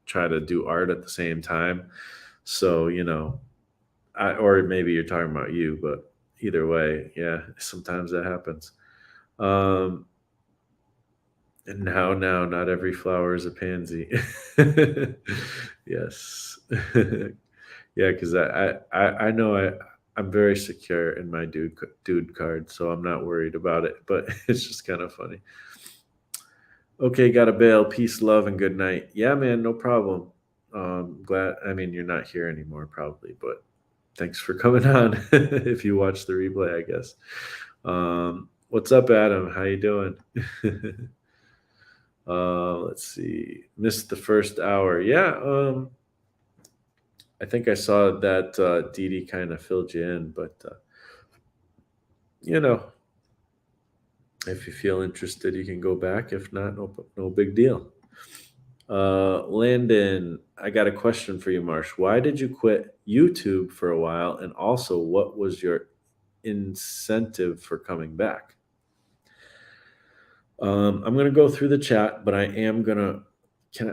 try to do art at the same time. So, or maybe you're talking about you, but either way, yeah, sometimes that happens. Um, and now, not every flower is a pansy. Yes. Yeah, because I know I'm very secure in my dude card, so I'm not worried about it. But it's just kind of funny. Okay, gotta bail. Peace, love, and good night. Yeah, man, no problem. Glad. I mean, you're not here anymore, probably, but thanks for coming on. If you watch the replay, I guess. What's up, Adam? How you doing? Let's see. Missed the first hour. Yeah. I think I saw that Dee Dee kind of filled you in, but you know, if you feel interested, you can go back. If not, no big deal. Landon, I got a question for you, Marsh. Why did you quit YouTube for a while? And also, what was your incentive for coming back? I'm gonna go through the chat, but I am gonna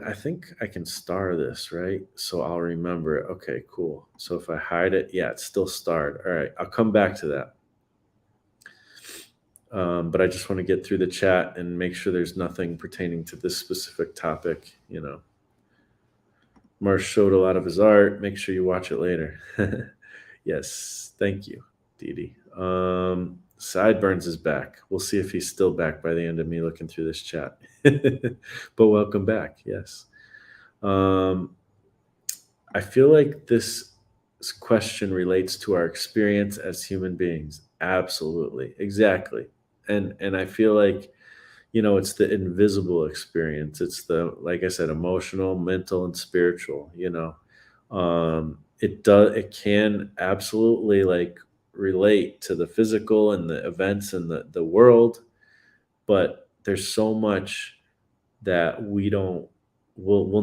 I think I can star this, right? So I'll remember it. Okay, cool. So if I hide it, yeah, it's still starred. All right, I'll come back to that. But I just want to get through the chat and make sure there's nothing pertaining to this specific topic. Marsh showed a lot of his art. Make sure you watch it later. Yes, thank you, Dee Dee. Sideburns is back. We'll see if he's still back by the end of me looking through this chat. But welcome back. Yes. I feel like this question relates to our experience as human beings. Absolutely. Exactly. And I feel like, it's the invisible experience. It's the, like I said, emotional, mental, and spiritual. It can absolutely like relate to the physical and the events and the world, but there's so much that we'll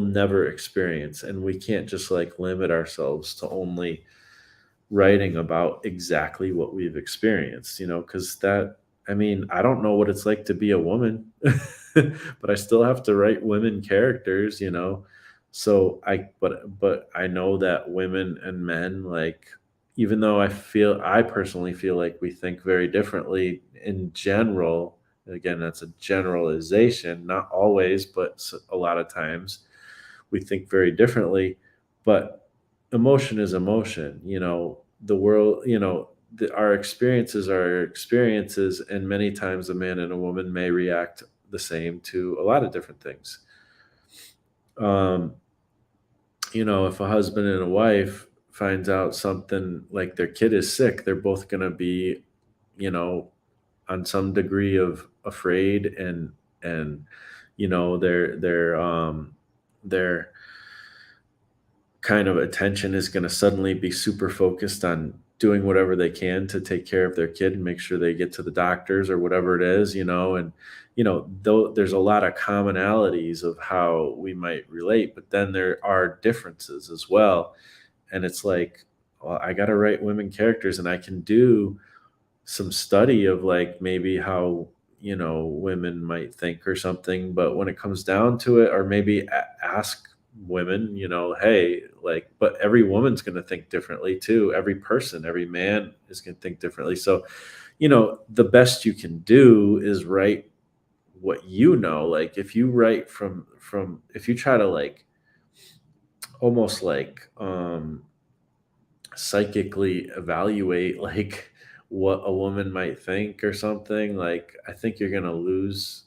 never experience, and we can't just like limit ourselves to only writing about exactly what we've experienced, because I mean, I don't know what it's like to be a woman, but I still have to write women characters, you know? So but I know that women and men, like, even though I personally feel like we think very differently in general, again, that's a generalization, not always, but a lot of times we think very differently. But emotion is emotion, you know, the world, you know, our experiences are our experiences, and many times a man and a woman may react the same to a lot of different things. um, you know, if a husband and a wife finds out something like their kid is sick, they're both going to be, you know, on some degree of afraid, and you know, their kind of attention is going to suddenly be super focused on doing whatever they can to take care of their kid and make sure they get to the doctors or whatever it is, you know. And you know, though there's a lot of commonalities of how we might relate, but then there are differences as well. And it's like, well, I got to write women characters, and I can do some study of like maybe how, you know, women might think or something. But when it comes down to it, or maybe ask women, you know, hey, like, but every woman's going to think differently too. Every person, every man is going to think differently. So, you know, the best you can do is write what you know. Like, if you write if you try to like almost like psychically evaluate like what a woman might think or something, like, I think you're gonna lose,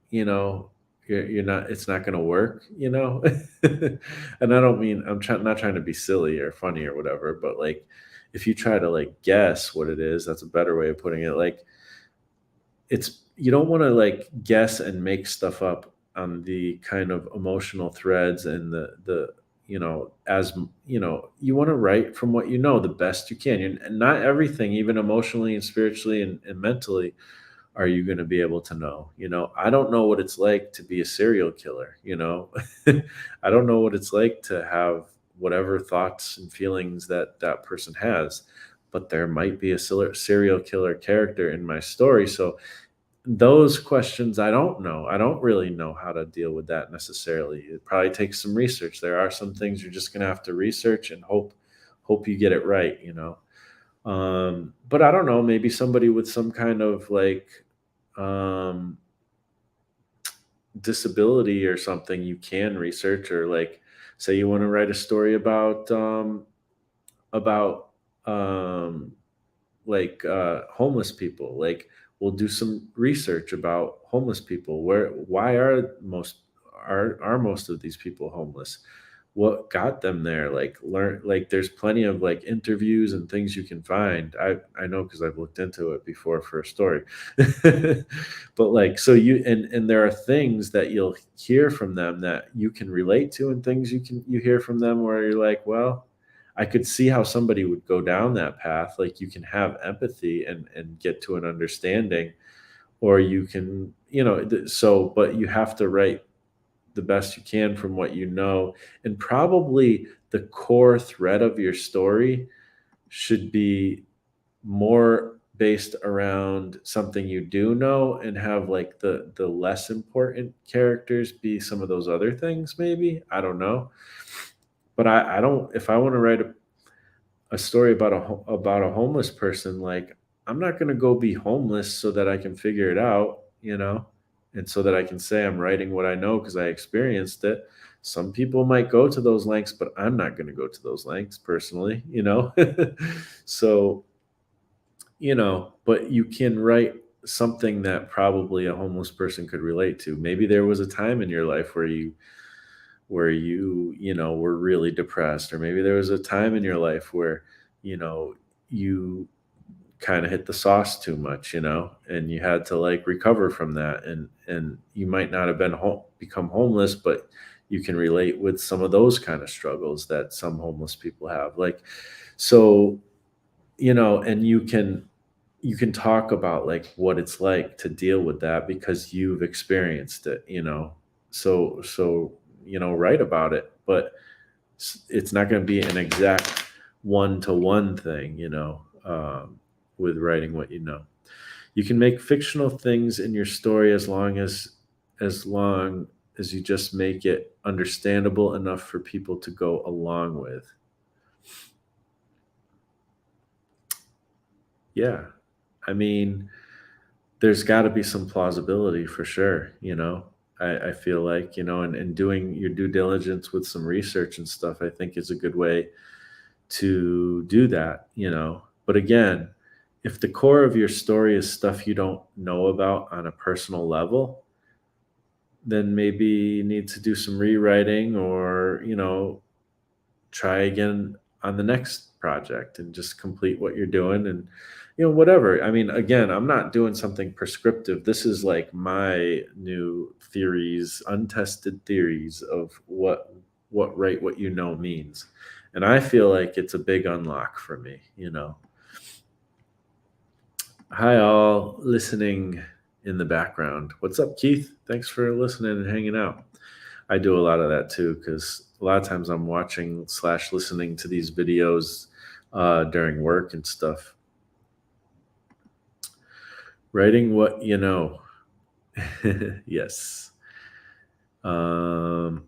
you know, you're not, it's not gonna work, you know. And I don't mean, not trying to be silly or funny or whatever, but like, if you try to like guess what it is, that's a better way of putting it. Like, it's, you don't want to like guess and make stuff up on the kind of emotional threads and the you know, you know, you want to write from what you know the best you can. And not everything, even emotionally and spiritually and mentally, are you going to be able to know. You know, I don't know what it's like to be a serial killer, you know. I don't know what it's like to have whatever thoughts and feelings that that person has, but there might be a serial killer character in my story. So those questions, I don't know. I don't really know how to deal with that necessarily. It probably takes some research. There are some things you're just going to have to research and hope you get it right, you know. But I don't know, maybe somebody with some kind of like um disability or something you can research, or like, say you want to write a story about um like homeless people, like, we'll do some research about homeless people. Why are most of these people homeless? What got them there? Like, learn, like, there's plenty of like interviews and things you can find. I know because I've looked into it before for a story. But like, so and there are things that you'll hear from them that you can relate to, and things you hear from them where you're like, well, I could see how somebody would go down that path. Like, you can have empathy and get to an understanding, or you can, you know, so, but you have to write the best you can from what you know. And probably the core thread of your story should be more based around something you do know, and have like the less important characters be some of those other things, maybe. I don't know. But I don't, if I want to write a story about about a homeless person, like, I'm not going to go be homeless so that I can figure it out, you know, and so that I can say I'm writing what I know because I experienced it. Some people might go to those lengths, but I'm not going to go to those lengths personally, you know. So, you know, but you can write something that probably a homeless person could relate to. Maybe there was a time in your life where you know, were really depressed, or maybe there was a time in your life where, you know, you kind of hit the sauce too much, you know, and you had to like recover from that. And you might not have become homeless, but you can relate with some of those kind of struggles that some homeless people have. Like, so, you know, and you can talk about like what it's like to deal with that because you've experienced it, you know. So, you know, write about it, but it's not going to be an exact one to one thing, you know, with writing what you know. You can make fictional things in your story as long as you just make it understandable enough for people to go along with. Yeah. I mean, there's got to be some plausibility for sure, I feel like, and doing your due diligence with some research and stuff, I think is a good way to do that. But again, if the core of your story is stuff you don't know about on a personal level, then maybe you need to do some rewriting or, try again on the next project and just complete what you're doing and whatever. I mean, again, I'm not doing something prescriptive. This is like my new theories, untested theories of what write what means. And I feel like it's a big unlock for me. Hi all listening in the background. What's up, Keith? Thanks for listening and hanging out. I do a lot of that too, because a lot of times I'm watching slash listening to these videos during work and stuff. Writing what you know. Yes. Um,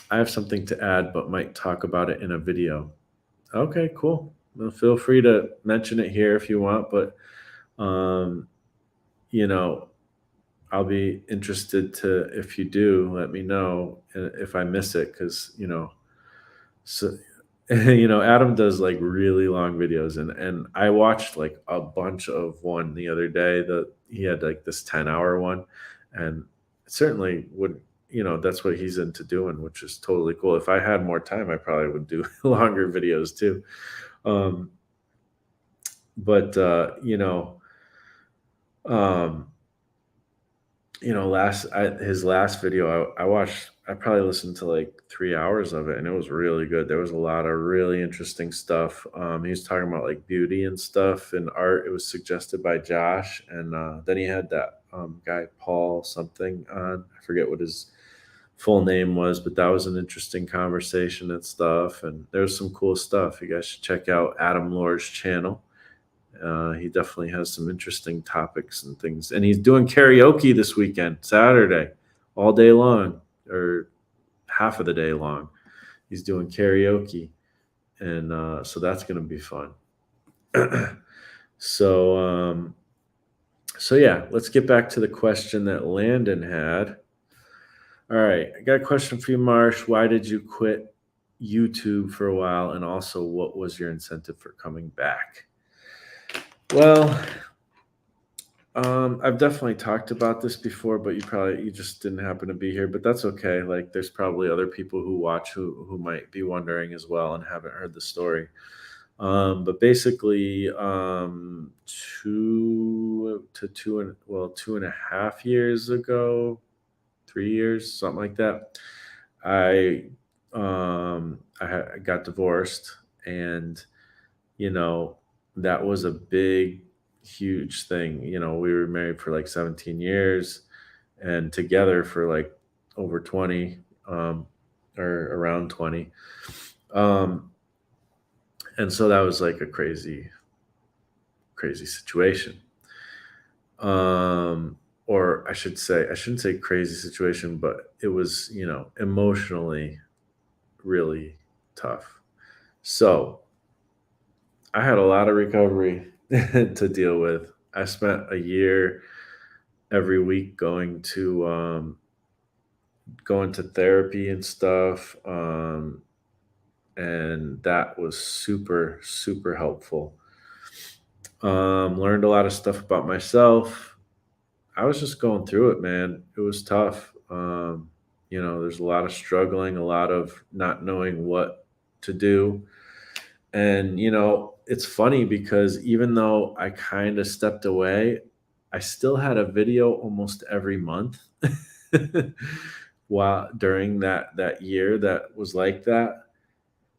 I have something to add, but might talk about it in a video. Okay, cool. Well, feel free to mention it here if you want, but um, you know, I'll be interested to if you do, let me know if I miss it, because so Adam does like really long videos, and I watched like a bunch of one the other day that he had like this 10-hour one, and certainly would that's what he's into doing, which is totally cool. If I had more time, I probably would do longer videos too. Um, but um, his last video, I watched. I probably listened to like 3 hours of it, and it was really good. There was a lot of really interesting stuff. He was talking about like beauty and stuff and art. It was suggested by Josh, and then he had that guy Paul something on. I forget what his full name was, but that was an interesting conversation and stuff. And there's some cool stuff. You guys should check out Adam Lore's channel. He definitely has some interesting topics and things. And he's doing karaoke this weekend, Saturday, all day long, or half of the day long. He's doing karaoke. And so that's going to be fun. so, yeah, let's get back to the question that Landon had. All right, I got a question for you, Marsh. Why did you quit YouTube for a while? And also, what was your incentive for coming back? Well, I've definitely talked about this before, but you just didn't happen to be here. But that's okay. Like, there's probably other people who watch who might be wondering as well and haven't heard the story. But basically, 2.5 years ago, 3 years, something like that, I got divorced, and that was a big, huge thing. We were married for like 17 years and together for like over 20, or around 20. And so that was like a crazy, crazy situation. Or I shouldn't say crazy situation, but it was, emotionally really tough. So I had a lot of recovery to deal with. I spent a year every week going to therapy and stuff, and that was super, super helpful. Learned a lot of stuff about myself. I was just going through it, man. It was tough. There's a lot of struggling, a lot of not knowing what to do. And, it's funny because even though I kind of stepped away, I still had a video almost every month while during that year that was like that.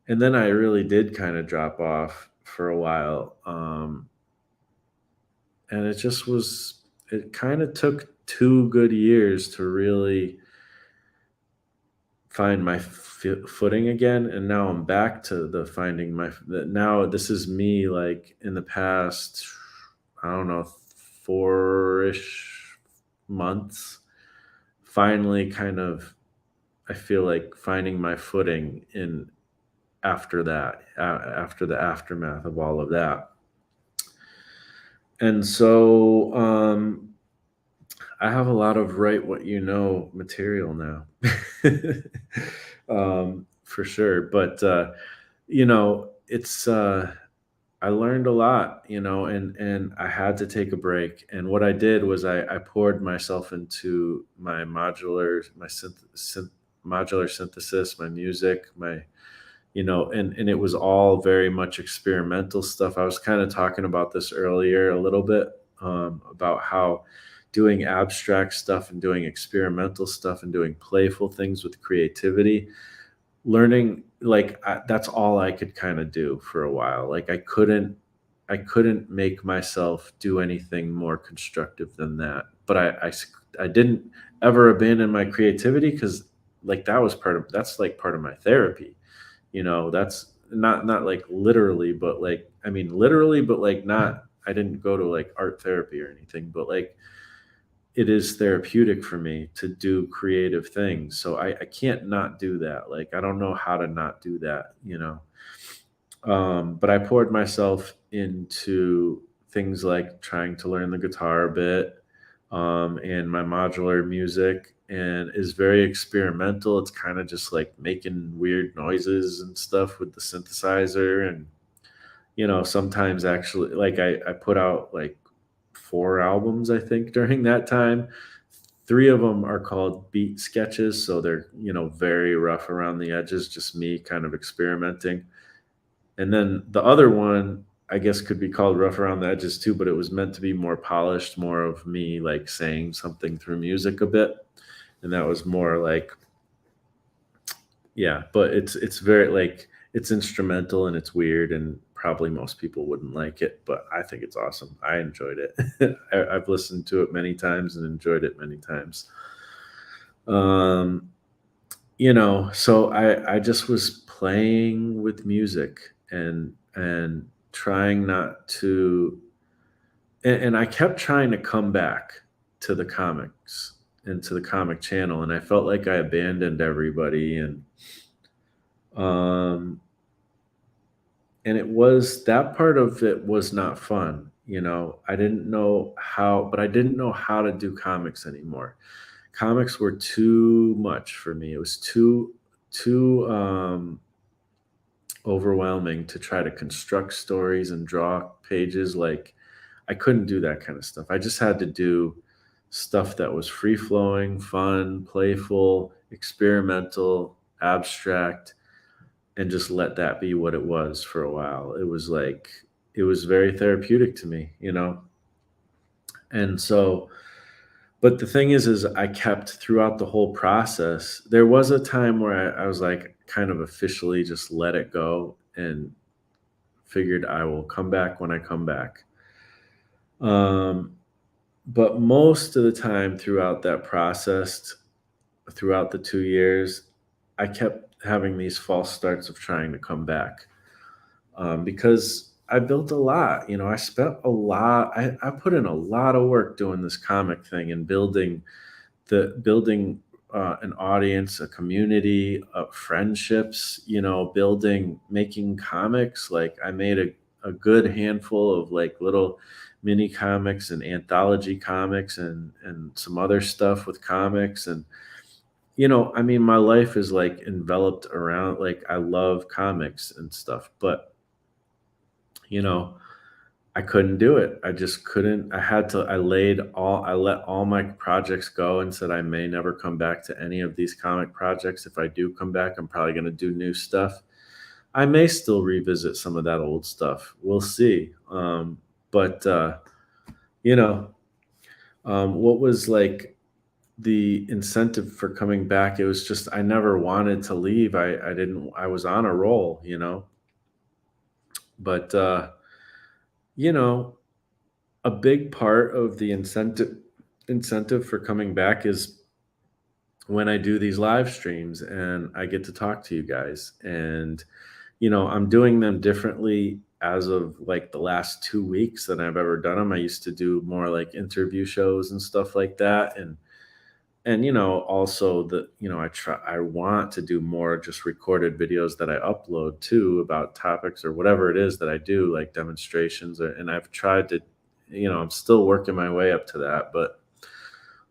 And then I really did kind of drop off for a while. And it kind of took 2 good years to really find my footing again. And now I'm back to the now this is me like in the past, I don't know, 4-ish months, finally kind of, I feel like finding my footing in after that, after the aftermath of all of that. And so, I have a lot of write what you know material now, for sure. But it's I learned a lot, and I had to take a break. And what I did was I poured myself into modular synthesis, my music, and it was all very much experimental stuff. I was kind of talking about this earlier a little bit, about how doing abstract stuff and doing experimental stuff and doing playful things with creativity, learning like that's all I could kind of do for a while. Like I couldn't make myself do anything more constructive than that. But I didn't ever abandon my creativity, because like that's like part of my therapy. That's not like literally, but like, I mean literally, but like not, I didn't go to like art therapy or anything, but like it is therapeutic for me to do creative things. So I can't not do that. Like I don't know how to not do that. But I poured myself into things like trying to learn the guitar a bit, and my modular music, and is very experimental. It's kind of just like making weird noises and stuff with the synthesizer. And, sometimes actually, like I put out like 4 albums, I think, during that time. 3 of them are called beat sketches. So they're, very rough around the edges, just me kind of experimenting. And then the other one, I guess, could be called rough around the edges too, but it was meant to be more polished, more of me like saying something through music a bit. And that was more like, yeah, but it's very like, it's instrumental and it's weird, and probably most people wouldn't like it, but I think it's awesome. I enjoyed it. I've listened to it many times and enjoyed it many times. Um, so I just was playing with music, and trying not to, and I kept trying to come back to the comics and to the comic channel, and I felt like I abandoned everybody. Um and it was, that part of it was not fun. I didn't know how, but I didn't know how to do comics anymore. Comics were too much for me. It was too overwhelming to try to construct stories and draw pages. Like I couldn't do that kind of stuff. I just had to do stuff that was free flowing, fun, playful, experimental, abstract, and just let that be what it was for a while. It was like, it was very therapeutic to me. And so, but the thing is I kept throughout the whole process. There was a time where I was like, kind of officially just let it go, and figured I will come back when I come back. Um, but most of the time throughout that process, throughout the 2 years, I kept having these false starts of trying to come back, because I built a lot. I spent a lot. I put in a lot of work doing this comic thing and building an audience, a community, friendships. Making comics. Like I made a good handful of like little mini comics and anthology comics, and some other stuff with comics. And I mean, my life is like enveloped around, like I love comics and stuff, but you know, I couldn't do it. I just couldn't. I let all my projects go and said I may never come back to any of these comic projects. If I do come back, I'm probably going to do new stuff. I may still revisit some of that old stuff. We'll see. But you know, what was like the incentive for coming back? It was just I never wanted to leave. I didn't. I was on a roll. But you know, a big part of the incentive for coming back is when I do these live streams and I get to talk to you guys. And I'm doing them differently as of like the last 2 weeks that I've ever done them. I used to do more like interview shows and stuff like that, and also I want to do more just recorded videos that I upload too about topics or whatever it is that I do, like demonstrations, and I've tried to, I'm still working my way up to that, but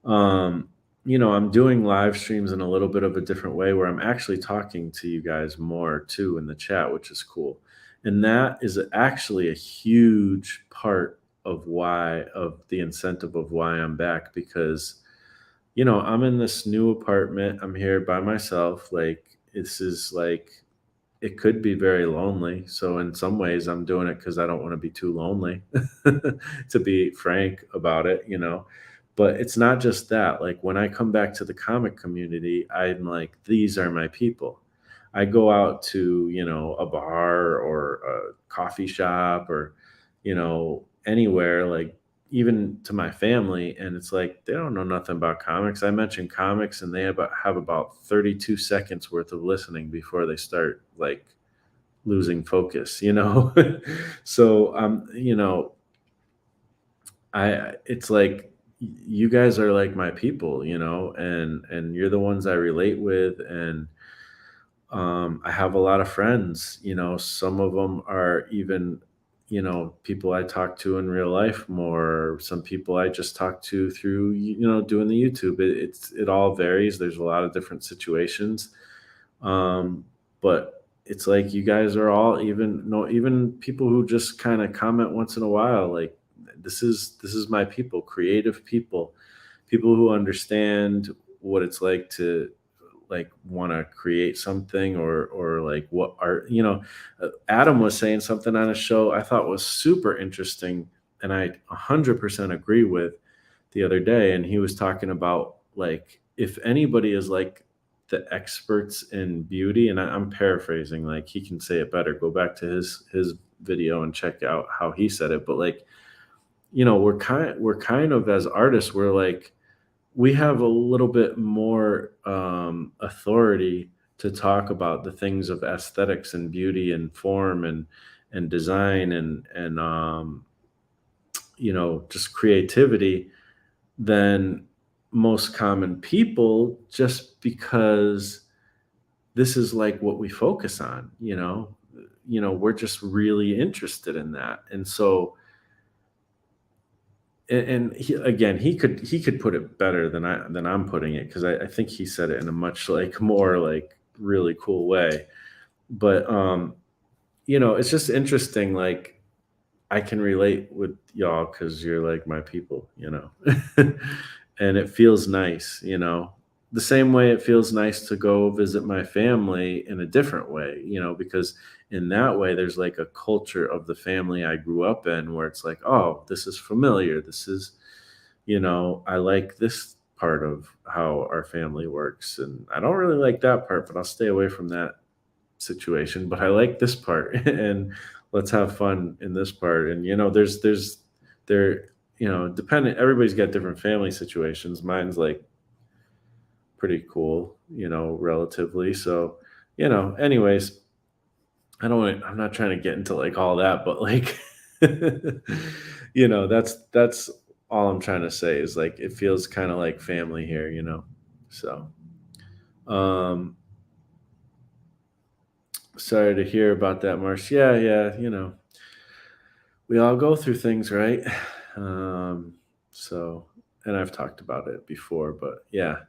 um I'm doing live streams in a little bit of a different way where I'm actually talking to you guys more too in the chat, which is cool. And that is actually a huge part of the incentive of why I'm back, because I'm in this new apartment. I'm here by myself. Like, this is like, it could be very lonely. So, in some ways, I'm doing it because I don't want to be too lonely, to be frank about it. But it's not just that. Like, when I come back to the comic community, I'm like, these are my people. I go out to, a bar or a coffee shop or, anywhere, like even to my family, and it's like they don't know nothing about comics. I mention comics and they have about 32 seconds worth of listening before they start like losing focus. So I it's like you guys are like my people, and you're the ones I relate with, and I have a lot of friends. Some of them are even, people I talk to in real life more. Some people I just talk to through, doing the YouTube. It all varies. There's a lot of different situations. But it's like you guys are all, even no even people who just kind of comment once in a while. Like, this is my people, creative people who understand what it's like to like want to create something, or like what art. Adam was saying something on a show I thought was super interesting, and I 100% agree with, the other day, and he was talking about like, if anybody is like the experts in beauty, and I'm paraphrasing, like he can say it better. Go back to his video and check out how he said it. But like, we're kind of, as artists, we're like, we have a little bit more authority to talk about the things of aesthetics and beauty and form and design and just creativity than most common people, just because this is like what we focus on. We're just really interested in that. And so, and again, he could put it better than I'm putting it, because I think he said it in a much like more like really cool way. But it's just interesting. Like, I can relate with y'all because you're like my people. And it feels nice. The same way it feels nice to go visit my family in a different way, because in that way, there's like a culture of the family I grew up in where it's like, oh, this is familiar. I like this part of how our family works. And I don't really like that part, but I'll stay away from that situation. But I like this part, and let's have fun in this part. And there, dependent. Everybody's got different family situations. Mine's like pretty cool, relatively. So, anyways, I'm not trying to get into like all that, but like, that's all I'm trying to say is like, it feels kind of like family here. So, um, sorry to hear about that, Marsh. Yeah, yeah, we all go through things, right? Um, so, and I've talked about it before, but yeah.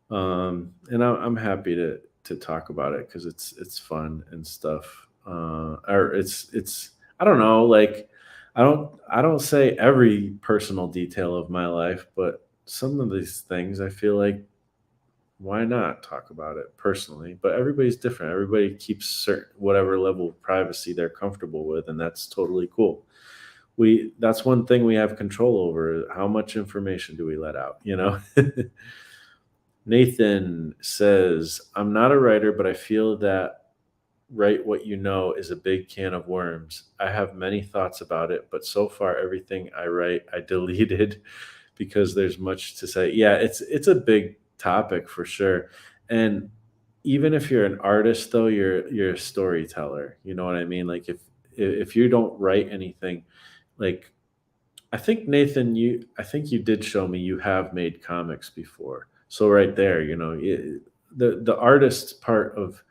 And I'm happy to talk about it because it's fun and stuff. Or it's I don't know, like I don't say every personal detail of my life, but some of these things I feel like, why not talk about it personally? But everybody's different. Everybody keeps certain whatever level of privacy they're comfortable with, and that's totally cool. That's one thing we have control over. How much information do we let out? Nathan says, I'm not a writer, but I feel that write what you know is a big can of worms. I have many thoughts about it, but so far everything I write I deleted because there's much to say. Yeah, it's a big topic for sure. And even if you're an artist though, you're a storyteller. You know what I mean? Like, if you don't write anything, like I think Nathan, I think you did show me you have made comics before. So right there, the artist part of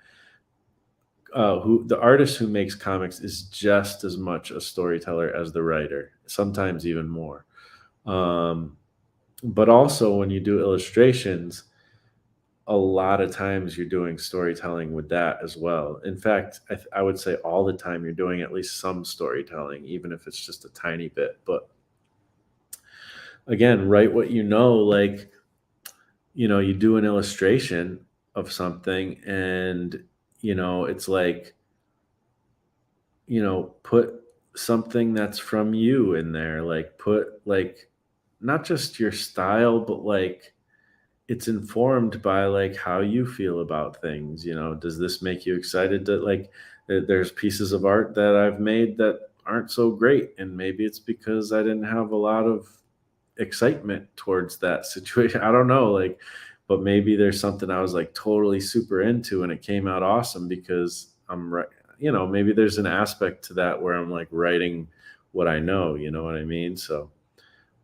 who the artist who makes comics is just as much a storyteller as the writer, sometimes even more. Um, but also when you do illustrations, a lot of times you're doing storytelling with that as well. In fact, I would say all the time you're doing at least some storytelling, even if it's just a tiny bit. But again, write what you know. Like, you do an illustration of something, and it's like, put something that's from you in there. Like, put like not just your style, but like it's informed by like how you feel about things. Does this make you excited to like there's pieces of art that I've made that aren't so great, and maybe it's because I didn't have a lot of excitement towards that situation. I don't know, like, but maybe there's something I was like totally super into and it came out awesome because I'm right. Maybe there's an aspect to that where I'm like writing what I know, you know what I mean? So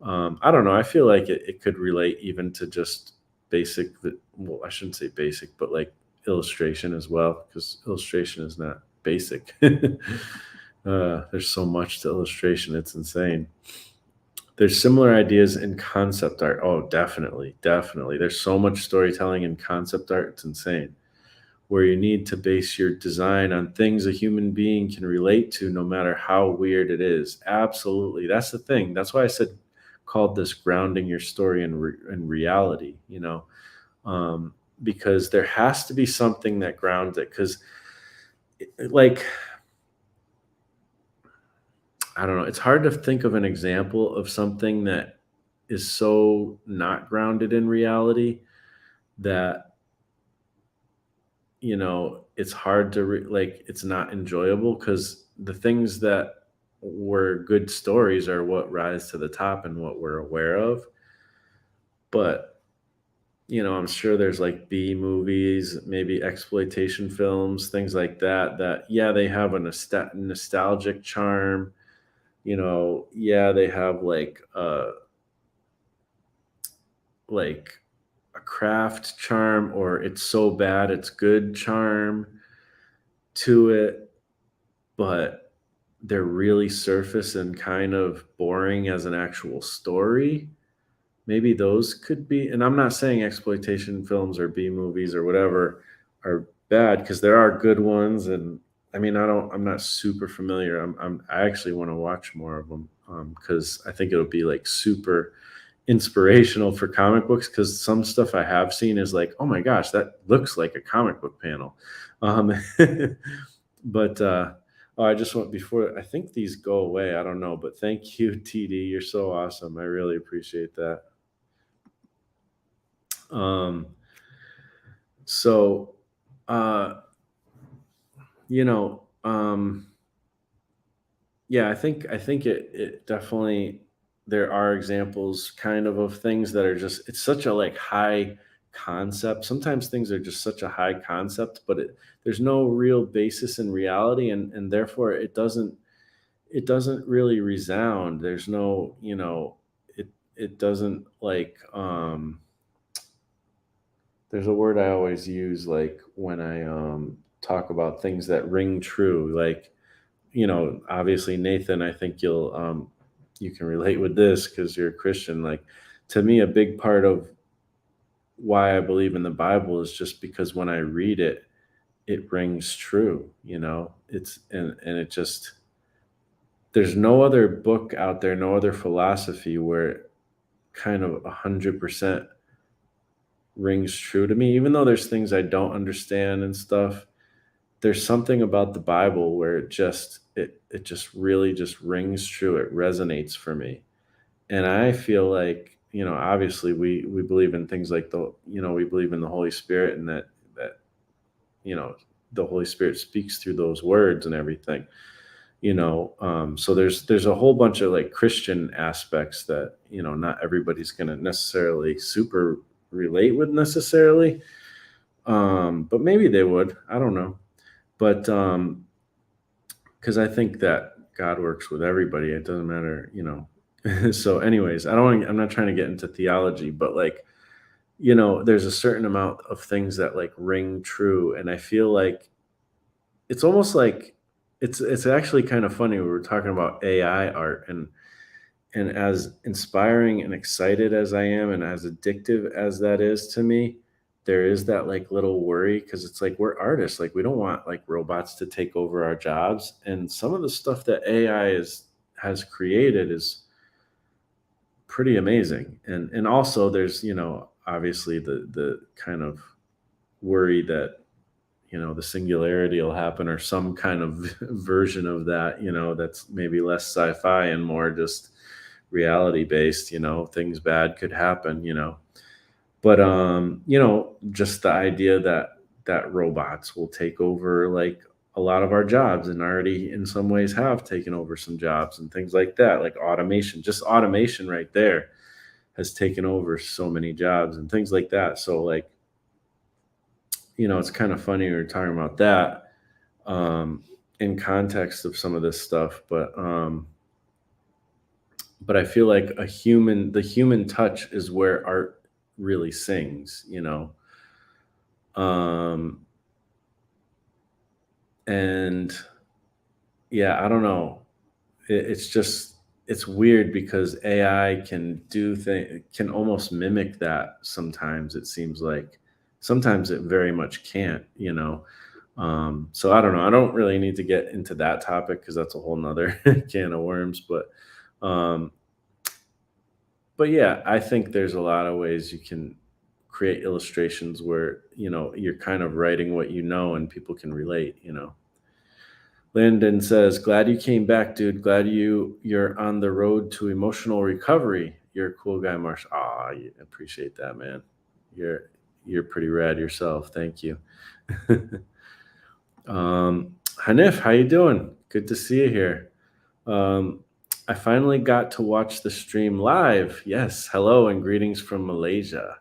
I don't know. I feel like it could relate even to just basic, well, I shouldn't say basic, but like illustration as well, because illustration is not basic. There's so much to illustration. It's insane. There's similar ideas in concept art. Oh, definitely. Definitely. There's so much storytelling in concept art. It's insane. Where you need to base your design on things a human being can relate to, no matter how weird it is. Absolutely. That's the thing. That's why I said, called this grounding your story in reality, because there has to be something that grounds it. Because, like, I don't know, it's hard to think of an example of something that is so not grounded in reality that it's hard to like it's not enjoyable, because the things that were good stories are what rise to the top and what we're aware of. But I'm sure there's like B movies, maybe exploitation films, things like that yeah, they have a nostalgic charm. Yeah, they have like a craft charm, or it's so bad it's good charm to it, but they're really surface and kind of boring as an actual story. Maybe those could be, and I'm not saying exploitation films or B movies or whatever are bad, because there are good ones. And I mean, I'm not super familiar. I actually want to watch more of them, because I think it'll be like super inspirational for comic books, because some stuff I have seen is like, oh my gosh, that looks like a comic book panel. Um, but oh, I just want, before I think these go away, I don't know, but thank you, TD. You're so awesome. I really appreciate that. Um, so, uh, you know, um, yeah, I think it definitely, there are examples kind of things that are just, it's such a like high concept. Sometimes things are just such a high concept, but there's no real basis in reality, and therefore it doesn't really resound. There's no, it doesn't like there's a word I always use, like when I talk about things that ring true. Like, obviously, Nathan, I think you can relate with this because you're a Christian. Like, to me, a big part of why I believe in the Bible is just because when I read it, it rings true. It's, and it just, there's no other book out there, no other philosophy where it kind of 100% rings true to me. Even though there's things I don't understand and stuff, there's something about the Bible where it just really just rings true. It resonates for me. And I feel like, obviously we believe in things like we believe in the Holy Spirit, and that, you know, the Holy Spirit speaks through those words and everything. So there's a whole bunch of like Christian aspects that, not everybody's going to necessarily super relate with necessarily. But maybe they would, I don't know. But because I think that God works with everybody. It doesn't matter, you know. So, anyways, I don't. I'm not trying to get into theology, but like, you know, there's a certain amount of things that like ring true, and I feel like it's almost like it's actually kind of funny. We were talking about AI art, and as inspiring and excited as I am, and as addictive as that is to me, there is that like little worry because it's like we're artists. Like we don't want like robots to take over our jobs. And some of the stuff that AI has created is pretty amazing. And also there's, you know, obviously the kind of worry that, you know, the singularity will happen or some kind of version of that, you know, that's maybe less sci-fi and more just reality based, you know, things bad could happen, you know. But you know, just the idea that robots will take over like a lot of our jobs and already in some ways have taken over some jobs and things like that, like automation, just automation right there has taken over so many jobs and things like that. So like, you know, it's kind of funny we were talking about that in context of some of this stuff, but I feel like the human touch is where art really sings, you know. Um, and yeah, I don't know. It's just it's weird because AI can can almost mimic that sometimes. It seems like sometimes it very much can't, you know. So I don't know. I don't really need to get into that topic because that's a whole nother can of worms. Um, but yeah, I think there's a lot of ways you can create illustrations where, you know, you're kind of writing what you know and people can relate, you know. Landon says, "Glad you came back, dude. Glad you're on the road to emotional recovery. You're a cool guy, Marsh." Ah, I appreciate that, man. You're you're pretty rad yourself. Thank you. Hanif, how you doing? Good to see you here. Um, I finally got to watch the stream live. Yes, hello and greetings from Malaysia.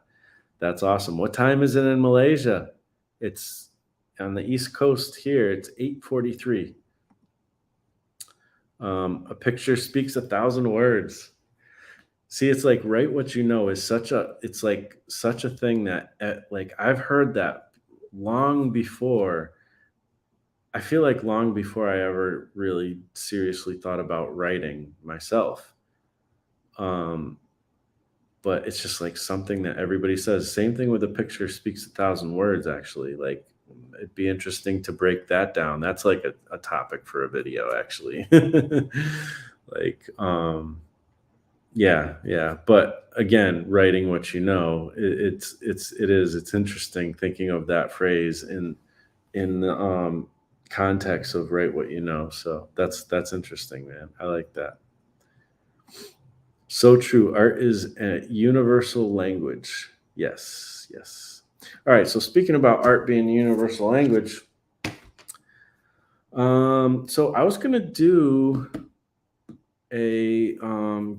That's awesome. What time is it in Malaysia? It's on the East Coast here. It's 8:43. A picture speaks 1,000 words. See, it's like write what you know is it's like such a thing that like I've heard that long before. I feel like long before I ever really seriously thought about writing myself. Um, but it's just like something that everybody says. Same thing with a picture speaks 1,000 words, actually. Like it'd be interesting to break that down. That's like a topic for a video, actually. like, yeah, yeah. But again, writing what you know, it's interesting thinking of that phrase in the context of write what you know. So that's interesting, man. I like that. So true. Art is a universal language. Yes, yes. All right. So speaking about art being a universal language, so I was gonna do a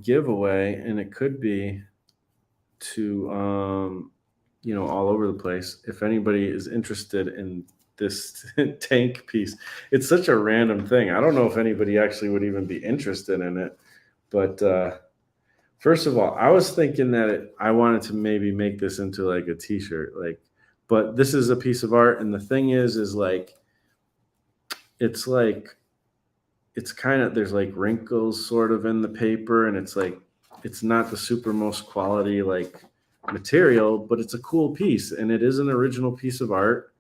giveaway, and it could be to you know, all over the place. If anybody is interested in this tank piece, it's such a random thing. I don't know if anybody actually would even be interested in it, but first of all, I was thinking that I wanted to maybe make this into like a T-shirt, like. But this is a piece of art, and the thing is like it's kind of there's like wrinkles sort of in the paper, and it's like it's not the super most quality like material, but it's a cool piece, and it is an original piece of art,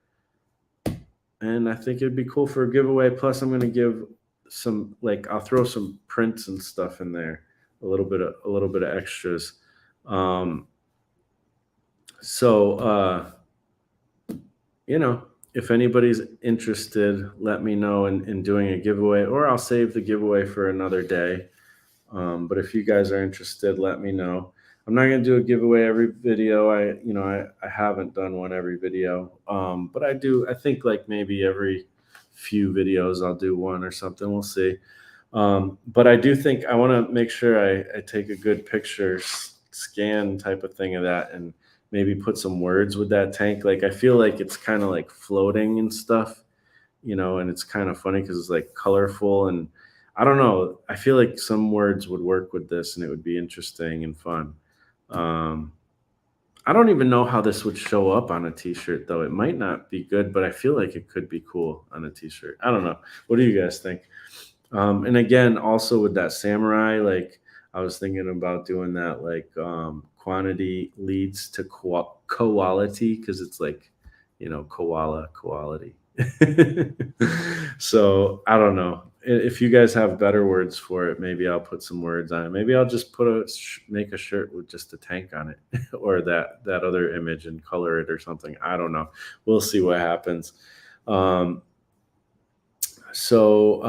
and I think it'd be cool for a giveaway. Plus, I'm going to give some like I'll throw some prints and stuff in there, a little bit of extras. Um, so you know, if anybody's interested, let me know in doing a giveaway, or I'll save the giveaway for another day. But if you guys are interested, let me know. I'm not going to do a giveaway every video. I haven't done one every video. But I think like maybe every few videos I'll do one or something. We'll see. But I do think I want to make sure I take a good picture, scan type of thing of that, and maybe put some words with that tank. Like I feel like it's kind of like floating and stuff, and it's kind of funny because it's like colorful, and I don't know. I feel like some words would work with this and it would be interesting and fun. Um, I don't even know how this would show up on a t-shirt though. It might not be good, but I feel like it could be cool on a t-shirt. I don't know. What do you guys think? And again, also with that samurai, like I was thinking about doing that, like quantity leads to quality because it's like, koala quality. So I don't know. If you guys have better words for it, maybe I'll put some words on it. Maybe I'll just make a shirt with just a tank on it, or that other image and color it or something. I don't know. We'll see what happens. Um, so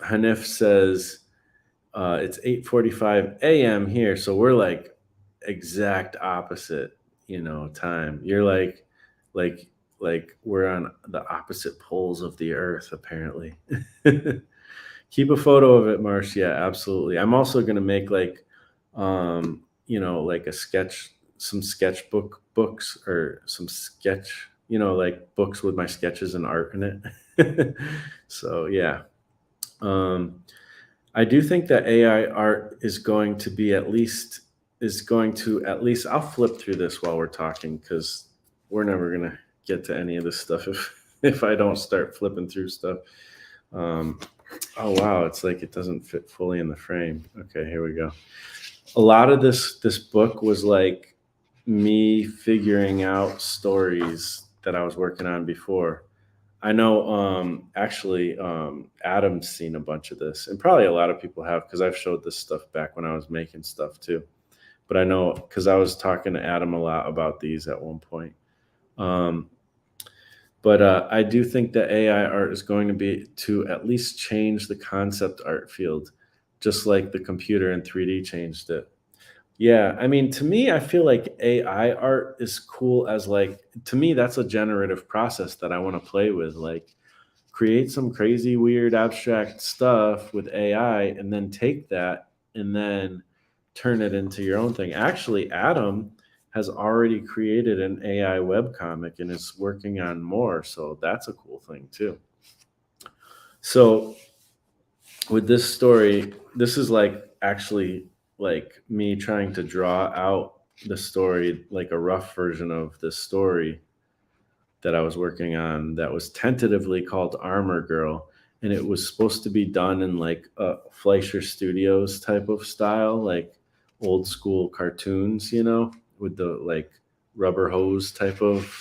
Hanif says it's 8:45 a.m. here, so we're like exact opposite, time. You're like like we're on the opposite poles of the earth, apparently. Keep a photo of it, Marsh. Yeah, absolutely. I'm also gonna make like, like some sketchbook books or some sketch, like books with my sketches and art in it. So yeah. Um, I do think that AI art is going to at least I'll flip through this while we're talking because we're never gonna get to any of this stuff if I don't start flipping through stuff. Um, oh wow, it's like it doesn't fit fully in the frame. Okay, here we go. A lot of this book was like me figuring out stories that I was working on before. I know, actually, Adam's seen a bunch of this, and probably a lot of people have because I've showed this stuff back when I was making stuff too. But I know because I was talking to Adam a lot about these at one point. Um, but I do think that AI art is going to be to at least change the concept art field, just like the computer and 3D changed it. Yeah, I mean, to me, I feel like AI art is cool as like to me, that's a generative process that I want to play with. Like create some crazy, weird, abstract stuff with AI and then take that and then turn it into your own thing. Actually, Adam has already created an AI webcomic and is working on more. So that's a cool thing too. So with this story, this is like actually like me trying to draw out the story, like a rough version of this story that I was working on that was tentatively called Armor Girl. And it was supposed to be done in like a Fleischer Studios type of style, like old school cartoons, with the like rubber hose type of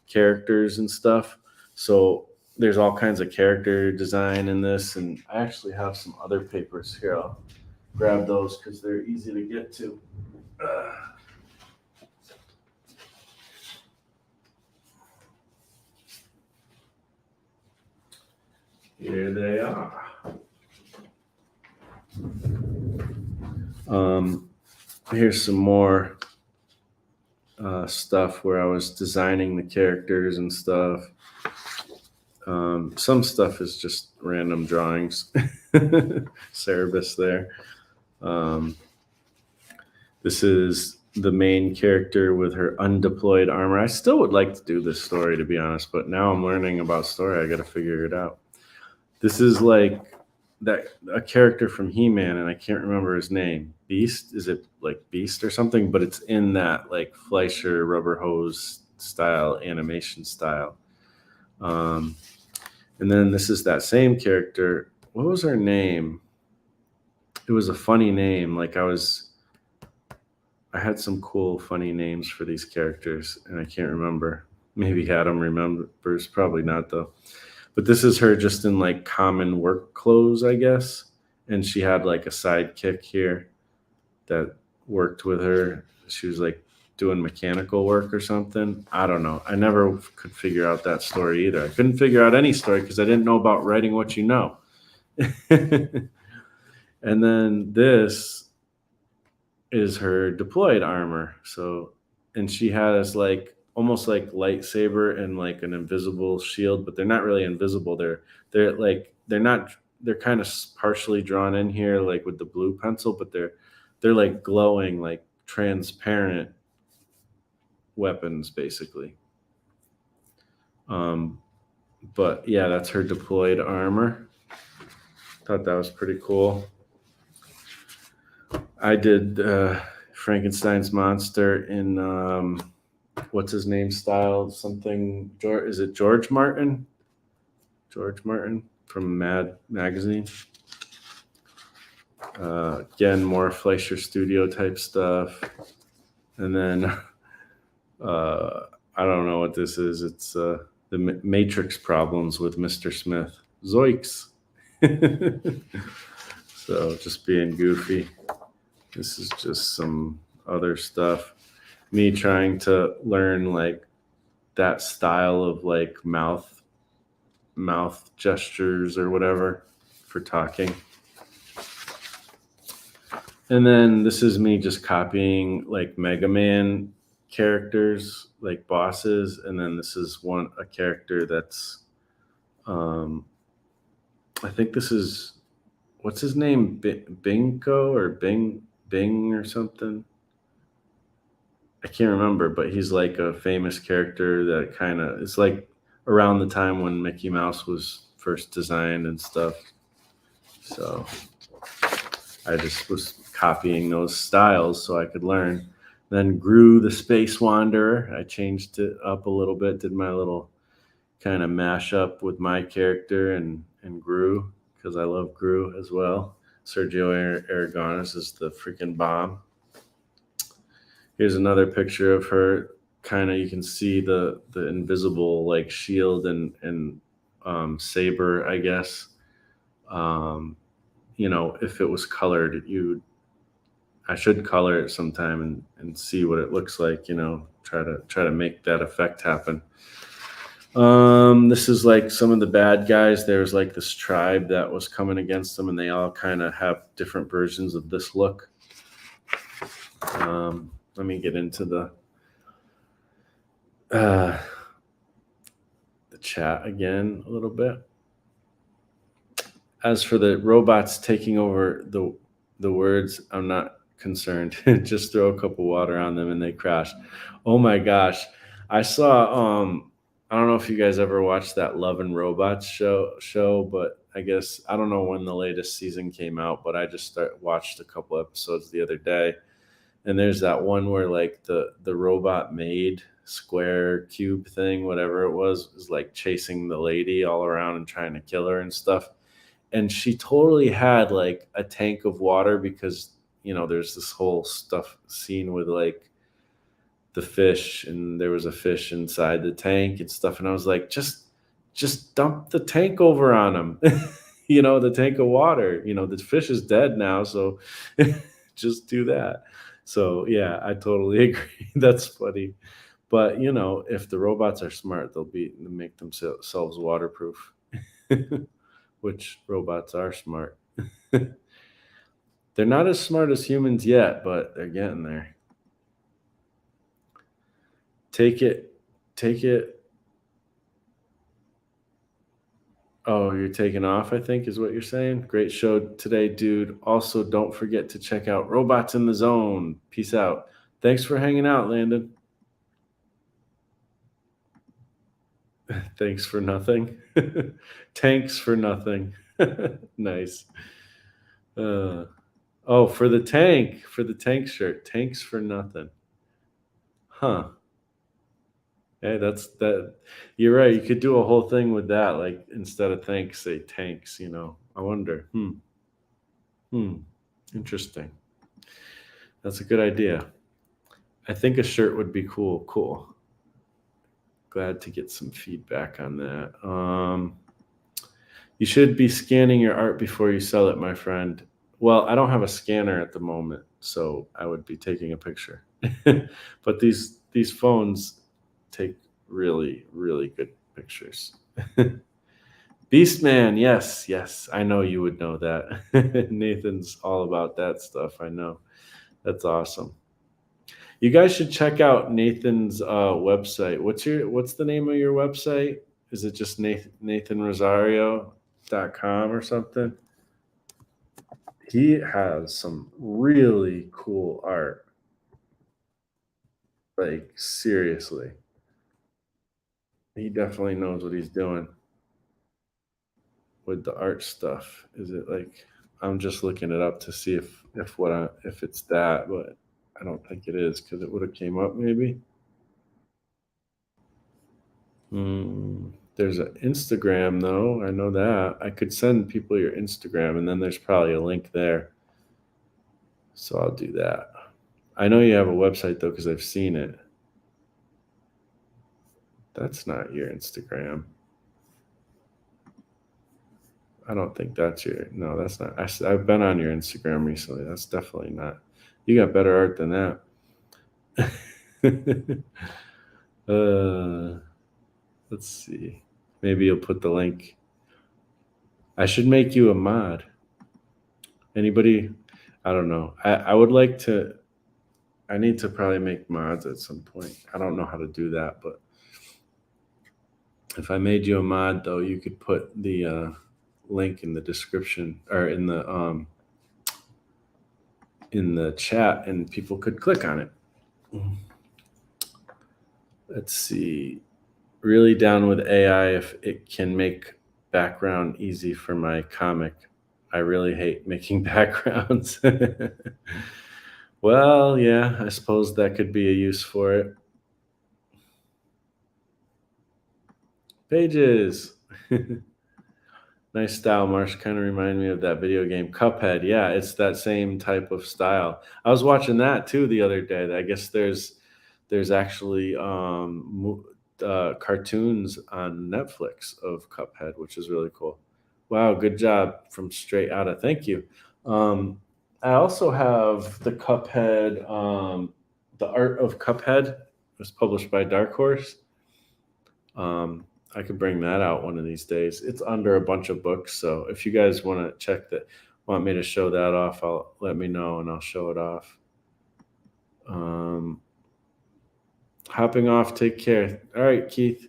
characters and stuff. So there's all kinds of character design in this. And I actually have some other papers here. I'll grab those because they're easy to get to. Here they are. Here's some more stuff where I was designing the characters and stuff. Some stuff is just random drawings. Cerebus there. This is the main character with her undeployed armor. I still would like to do this story, to be honest, but now I'm learning about story. I got to figure it out. This is like that a character from He-Man, and I can't remember his name. Beast? Is it like Beast or something? But it's in that like Fleischer rubber hose style animation style. And then this is that same character. What was her name? It was a funny name. Like I had some cool funny names for these characters, and I can't remember. Maybe Adam remembers. Probably not though. But this is her just in like common work clothes, I guess. And she had like a sidekick here that worked with her. She was like doing mechanical work or something. I don't know. I never could figure out that story either. I couldn't figure out any story because I didn't know about writing what you know. And then this is her deployed armor. So, and she has like almost like lightsaber and like an invisible shield, but they're not really invisible. They're kind of partially drawn in here, like with the blue pencil, but they're like glowing, like transparent weapons, basically. Um, But yeah, that's her deployed armor. Thought that was pretty cool. I did Frankenstein's monster in what's his name style? Something. Is it George Martin? George Martin from Mad Magazine. Again, more Fleischer Studio type stuff. And then I don't know what this is. It's the Matrix problems with Mr. Smith. Zoinks. So just being goofy. This is just some other stuff. Me trying to learn like that style of like mouth gestures or whatever for talking. And then this is me just copying like Mega Man characters, like bosses, and then this is a character that's I think this is what's his name? Binko or Bing or something. I can't remember, but he's like a famous character that kind of it's like around the time when Mickey Mouse was first designed and stuff. So I just was copying those styles so I could learn. Then Gru the Space Wanderer. I changed it up a little bit, did my little kind of mashup with my character and Gru because I love Gru as well. Sergio Aragonis is the freaking bomb. Here's another picture of her. Kind of, you can see the invisible like shield and saber, I guess. Um, if it was colored, I should color it sometime and see what it looks like. Try to make that effect happen. This is like some of the bad guys. There's like this tribe that was coming against them, and they all kind of have different versions of this look. Let me get into the chat again a little bit. As for the robots taking over the words, I'm not concerned. Just throw a cup of water on them and they crash. Oh my gosh. I saw I don't know if you guys ever watched that Love and Robots show, but I guess I don't know when the latest season came out, but I just watched a couple episodes the other day. And there's that one where like the robot maid square cube thing, whatever it was, is like chasing the lady all around and trying to kill her and stuff. And she totally had like a tank of water because there's this whole stuff scene with like the fish, and there was a fish inside the tank and stuff, and I was like, just dump the tank over on him. The tank of water. The fish is dead now, so just do that. So yeah, I totally agree. That's funny. But if the robots are smart, they'll make themselves waterproof. Which robots are smart. They're not as smart as humans yet, but they're getting there. Take it. Oh, you're taking off, I think is what you're saying. Great show today, dude. Also, don't forget to check out Robots in the Zone. Peace out. Thanks for hanging out, Landon. Thanks for nothing. Tanks for nothing. Nice. Oh, for the tank shirt. Tanks for nothing. Huh. Hey, that's that. You're right. You could do a whole thing with that. Like instead of thanks, say tanks. I wonder. Hmm. Interesting. That's a good idea. I think a shirt would be cool. Cool. Glad to get some feedback on that. You should be scanning your art before you sell it, my friend. Well, I don't have a scanner at the moment, so I would be taking a picture. But these phones take really, really good pictures. Beastman, yes, I know you would know that. Nathan's all about that stuff. I know. That's awesome. You guys should check out Nathan's website. What's the name of your website? Is it just nathanrosario.com or something? He has some really cool art. Like seriously. He definitely knows what he's doing. with the art stuff? Is it like I'm just looking it up to see if it's that, but I don't think it is because it would have came up maybe. There's an Instagram though. I know that. I could send people your Instagram, and then there's probably a link there. So I'll do that. I know you have a website though because I've seen it. That's not your Instagram. I don't think that's your. No, that's not. I've been on your Instagram recently. That's definitely not. You got better art than that. uh, let's see. Maybe you'll put the link. I should make you a mod. Anybody? I don't know. I would like to. I need to probably make mods at some point. I don't know how to do that, but if I made you a mod, though, you could put the link in the description or in the chat, and people could click on it. Let's see. Really down with AI if it can make background easy for my comic. I really hate making backgrounds. Well, yeah, I suppose that could be a use for it. Pages. Nice style, Marsh. Kind of remind me of that video game Cuphead. Yeah, it's that same type of style. I was watching that too the other day. I guess there's actually cartoons on Netflix of Cuphead, which is really cool. Wow, good job from Straight Outta. Thank you. I also have the Cuphead, the Art of Cuphead. It was published by Dark Horse. I could bring that out one of these days. It's under a bunch of books, so if you guys want to check that, want me to show that off, I'll let me know and I'll show it off. Hopping off. Take care. All right, Keith.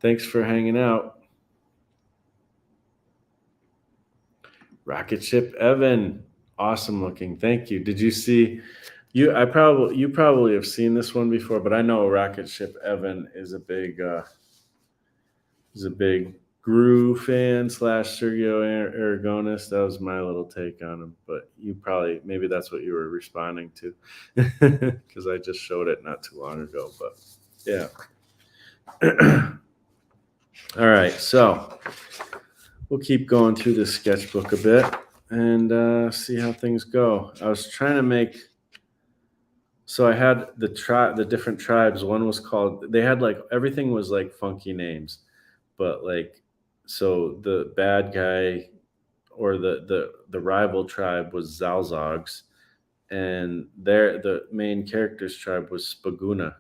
Thanks for hanging out. Rocket ship Evan. Awesome looking. Thank you. Did you see you probably have seen this one before, but I know Rocket ship Evan is a big Gru fan / Sergio Aragonis. That was my little take on him, but maybe that's what you were responding to because I just showed it not too long ago. But yeah. All right, so we'll keep going through this sketchbook a bit and see how things go. I was trying to make. So I had the different tribes. One was called. They had like everything was like funky names, but like, so the bad guy or the rival tribe was Zalzogs, and the main character's tribe was Spaguna.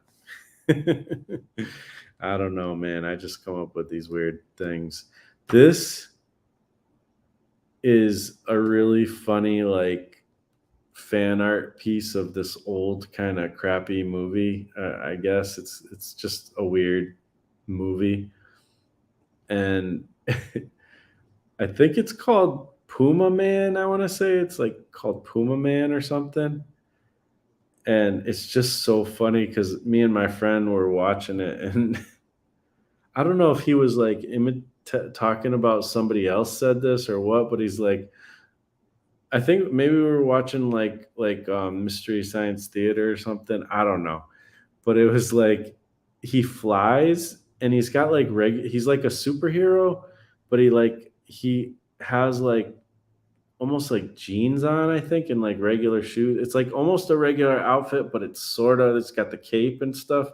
I don't know, man. I just come up with these weird things. This is a really funny like fan art piece of this old kind of crappy movie. I guess it's just a weird movie, and I think it's called Puma Man. I want to say it's like called Puma Man or something. And it's just so funny because me and my friend were watching it, and I don't know if he was like talking about somebody else said this or what, but he's like, I think maybe we were watching like Mystery Science Theater or something. I don't know, but it was like he flies and he's got like he's like a superhero, but he has like almost like jeans on, I think, and like regular shoes. It's like almost a regular outfit, but it's got the cape and stuff.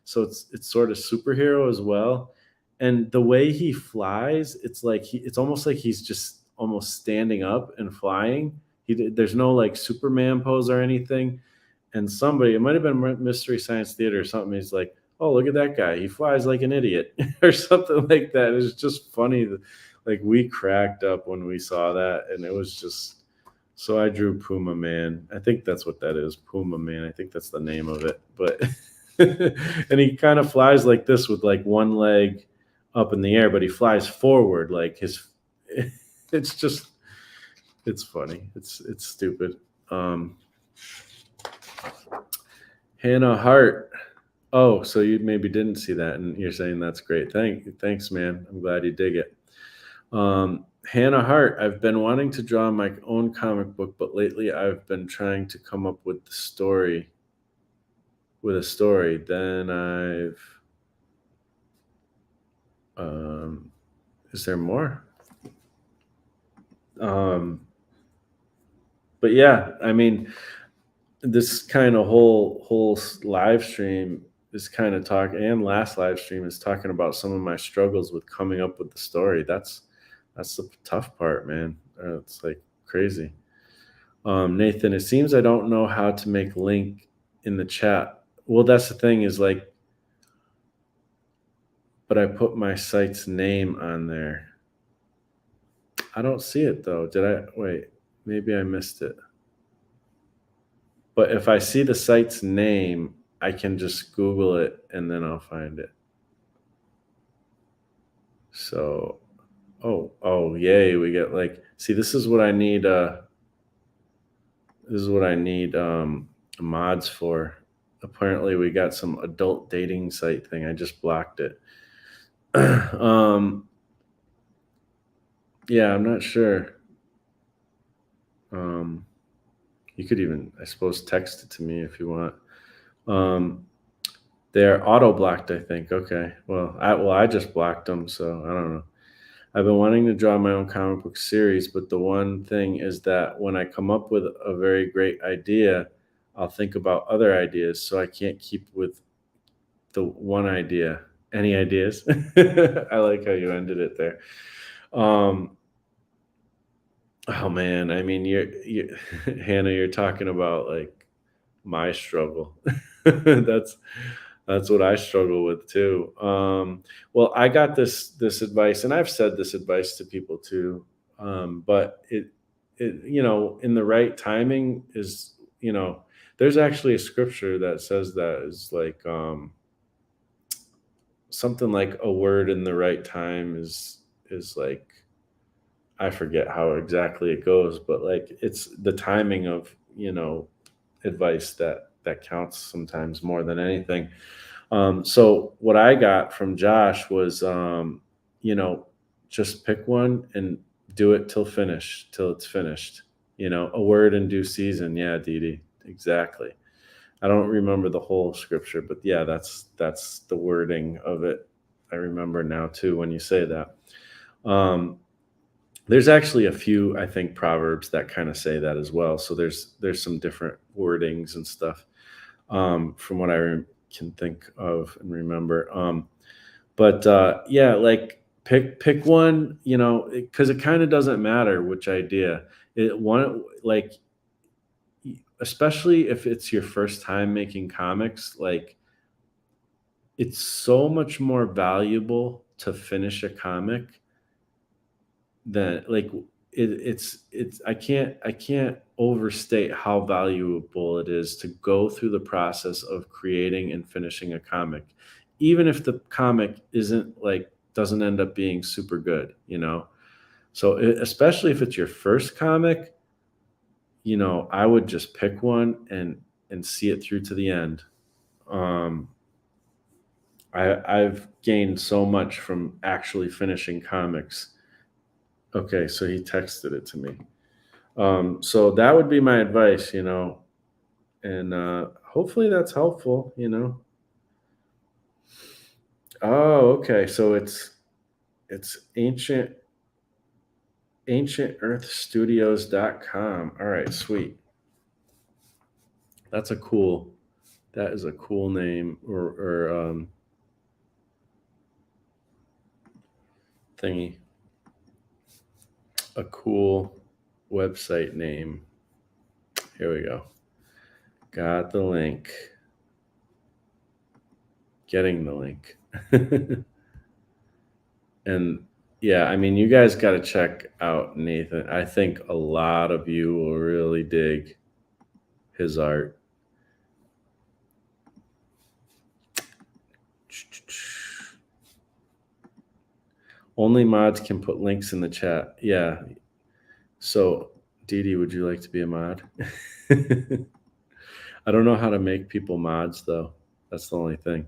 So it's sort of superhero as well. And the way he flies, it's like it's almost like he's just almost standing up and flying. There's no like Superman pose or anything. And it might have been Mystery Science Theater or something. He's like, "Oh, look at that guy! He flies like an idiot," or something like that. It's just funny. Like we cracked up when we saw that, and it was just. So I drew Puma Man. I think that's what that is, Puma Man. I think that's the name of it. But and he kind of flies like this with like one leg up in the air, but he flies forward like his. It's funny. It's stupid. Hannah Hart. Oh, so you maybe didn't see that, and you're saying that's great. Thanks, man. I'm glad you dig it. Hannah Hart, I've been wanting to draw my own comic book, but lately I've been trying to come up with a story. Then um, is there more? Um, but yeah, I mean, this kind of live stream is kind of talk, and last live stream is talking about some of my struggles with coming up with the story. That's the tough part, man. It's like crazy. Nathan, it seems I don't know how to make link in the chat. Well, that's the thing is like, but I put my site's name on there. I don't see it though. Did I? Wait, maybe I missed it. But if I see the site's name, I can just Google it and then I'll find it. So, oh, yay! We get like, see, this is what I need. This is what I need mods for. Apparently, we got some adult dating site thing. I just blocked it. um, yeah, I'm not sure. Um, you could even, I suppose, text it to me if you want. Um, they're auto blocked, I think. Okay. Well, I just blocked them, so I don't know. I've been wanting to draw my own comic book series, but the one thing is that when I come up with a very great idea, I'll think about other ideas, so I can't keep with the one idea. Any ideas? I like how you ended it there. Um, oh man, I mean, you Hannah, you're talking about like my struggle. that's that's what I struggle with too. Well, I got this advice, and I've said this advice to people too. But it in the right timing is there's actually a scripture that says that is like something like a word in the right time is like I forget how exactly it goes, but like it's the timing of advice that counts sometimes more than anything. So what I got from Josh was, you know, just pick one and do it till it's finished. A word in due season. Yeah, Dee Dee, exactly. I don't remember the whole scripture, but yeah, that's the wording of it. I remember now too when you say that. Um, there's actually a few, I think, proverbs that kind of say that as well. So there's some different wordings and stuff from what can think of and remember. But yeah, like pick one, because it kind of doesn't matter which idea. It one like especially if it's your first time making comics, like it's so much more valuable to finish a comic than like it's I can't overstate how valuable it is to go through the process of creating and finishing a comic, even if the comic isn't like doesn't end up being super good. So especially if it's your first comic, I would just pick one and see it through to the end. um I've gained so much from actually finishing comics. Okay, so he texted it to me. So that would be my advice, and hopefully that's helpful. Oh, okay. So it's ancientearthstudios.com. All right, sweet. That's a cool. That is a cool name or thingy. A cool website name. Here we go. Got the link. Getting the link. And yeah, I mean, you guys got to check out Nathan. I think a lot of you will really dig his art. Only mods can put links in the chat. Yeah. So, Dee Dee, would you like to be a mod? I don't know how to make people mods, though. That's the only thing.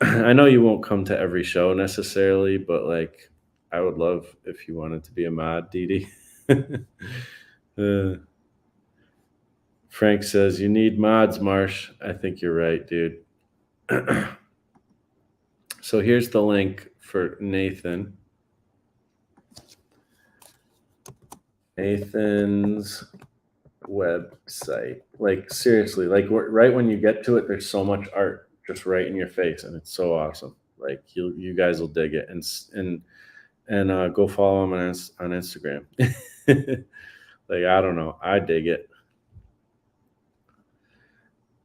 I know you won't come to every show necessarily, but like I would love if you wanted to be a mod, Dee. uh, Frank says you need mods, Marsh. I think you're right, dude. So here's the link for Nathan. Nathan's website. Like seriously, like right when you get to it, there's so much art just right in your face, and it's so awesome. Like you guys will dig it, and go follow him on Instagram. Like I don't know, I dig it.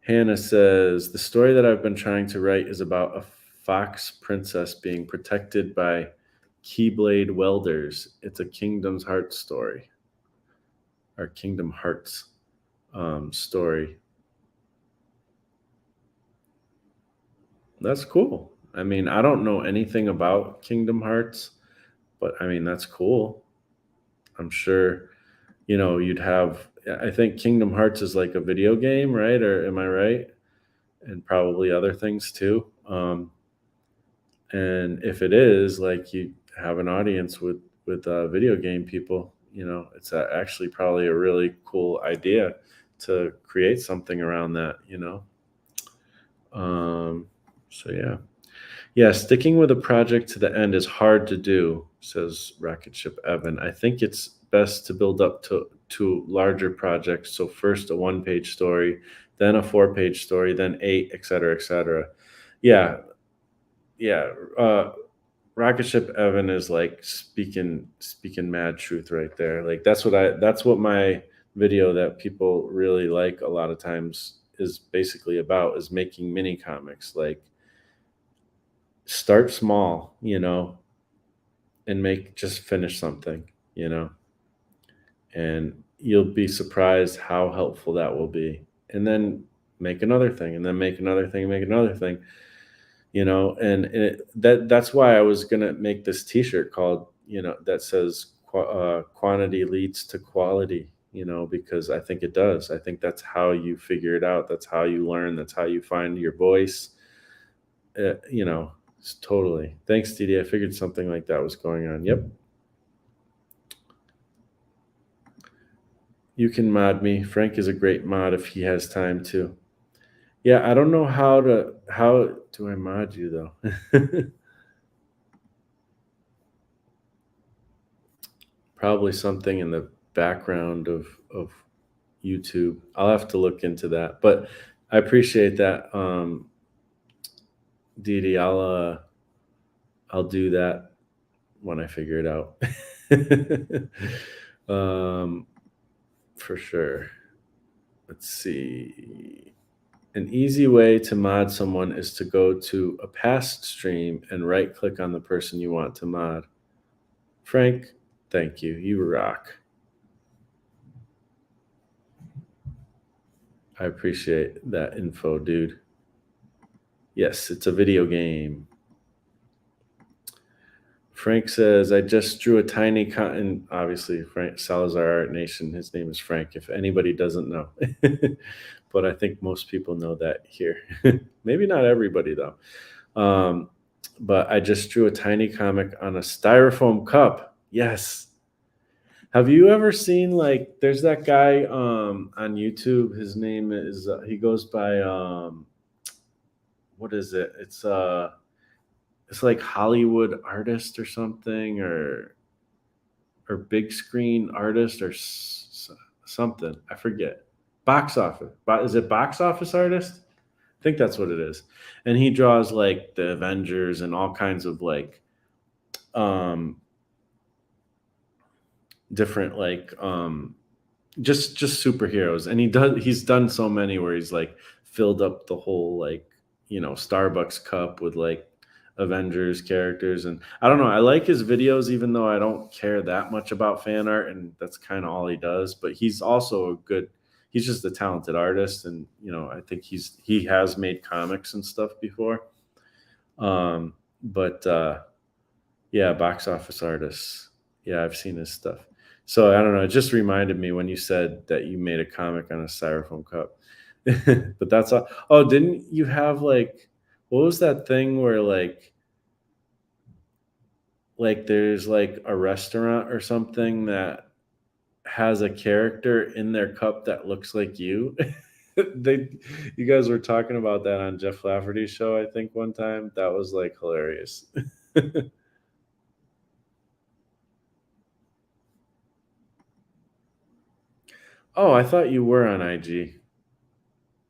Hannah says the story that I've been trying to write is about a fox princess being protected by Keyblade welders. It's a Kingdom's Hearts story, or Kingdom Hearts story. That's cool. I mean, I don't know anything about Kingdom Hearts, but I mean, that's cool. I'm sure, you'd have, I think Kingdom Hearts is like a video game, right? Or am I right? And probably other things too. And if it is, like you have an audience with video game people, it's actually probably a really cool idea to create something around that. Um, so yeah. Yeah, sticking with a project to the end is hard to do, says Rocket Ship Evan. I think it's best to build up to larger projects. So first a one-page story, then a four-page story, then eight, et cetera, et cetera. Yeah, yeah. Rocket Ship Evan is like speaking mad truth right there. Like that's what my video that people really like a lot of times is basically about, is making mini comics. Like start small, and just finish something, and you'll be surprised how helpful that will be. And then make another thing, and then make another thing, make another thing, and that's why I was going to make this t-shirt called, that says quantity leads to quality, because I think it does. I think that's how you figure it out. That's how you learn. That's how you find your voice. Totally. Thanks, Didi. I figured something like that was going on. Yep. You can mod me. Frank is a great mod if he has time to. Yeah, I don't know how do I mod you though? Probably something in the background of YouTube. I'll have to look into that. But I appreciate that. Didi, I'll do that when I figure it out. um for sure. Let's see. An easy way to mod someone is to go to a past stream and right click on the person you want to mod. Frank, thank you. You rock. I appreciate that info, dude. Yes, it's a video game. Frank says, I just drew a tiny and obviously Frank Salazar Art Nation. His name is Frank, if anybody doesn't know. But I think most people know that here. Maybe not everybody though. But I just drew a tiny comic on a styrofoam cup. Yes. Have you ever seen, like, there's that guy on YouTube. His name is he goes by what is it? It's like Hollywood artist or something, or big screen artist, or something. I forget. Box office. Is it box office artist? I think that's what it is. And he draws like the Avengers and all kinds of like um different like just superheroes. And he's done so many where he's like filled up the whole like, Starbucks cup with like Avengers characters. And I don't know, I like his videos even though I don't care that much about fan art, and that's kind of all he does. But he's just a talented artist, and I think he has made comics and stuff before. But yeah, box office artists. Yeah, I've seen his stuff. So I don't know, it just reminded me when you said that you made a comic on a styrofoam cup. But that's all. Oh, didn't you have like, what was that thing where like like there's like a restaurant or something that has a character in their cup that looks like you. they you guys were talking about that on Jeff Lafferty's show, I think, one time. That was like hilarious. Oh, I thought you were on IG.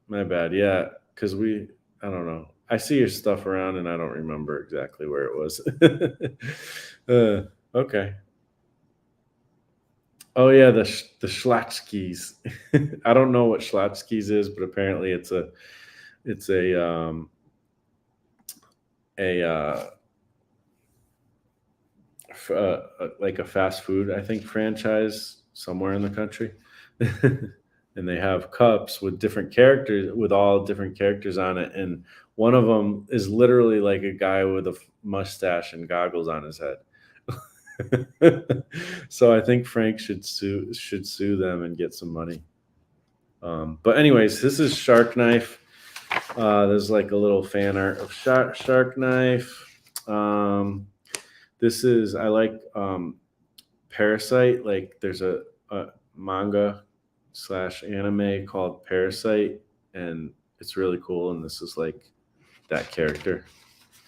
My bad. Yeah, because I don't know. I see your stuff around and I don't remember exactly where it was. Okay. Oh yeah, the Schlatzkys. I don't know what Schlatzkys is, but apparently it's a like a fast food, I think, franchise somewhere in the country. And they have cups with different characters, with all different characters on it, and one of them is literally like a guy with a mustache and goggles on his head. So I think Frank should sue them and get some money. But anyways, this is Shark Knife. There's like a little fan art of Shark Knife. This is I like Parasite. Like there's a manga slash anime called Parasite, and it's really cool. And this is like that character,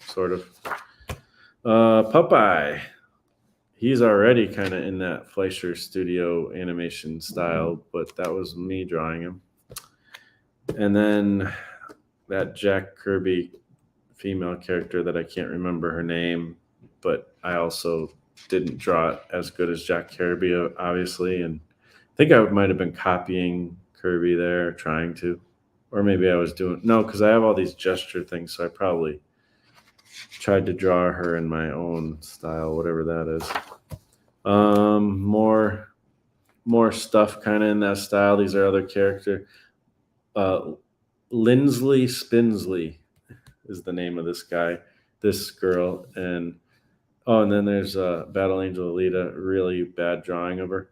sort of. Popeye. He's already kind of in that Fleischer Studio animation style, but that was me drawing him. And then that Jack Kirby female character that I can't remember her name, but I also didn't draw it as good as Jack Kirby, obviously. And I think I might have been copying Kirby there, trying to. Or maybe I was doing, no, because I have all these gesture things, so I probably tried to draw her in my own style, whatever that is. More stuff kind of in that style. These are other character. Uh, Lindsley Spinsley is the name of this guy, this girl, and and then there's Battle Angel Alita, really bad drawing of her.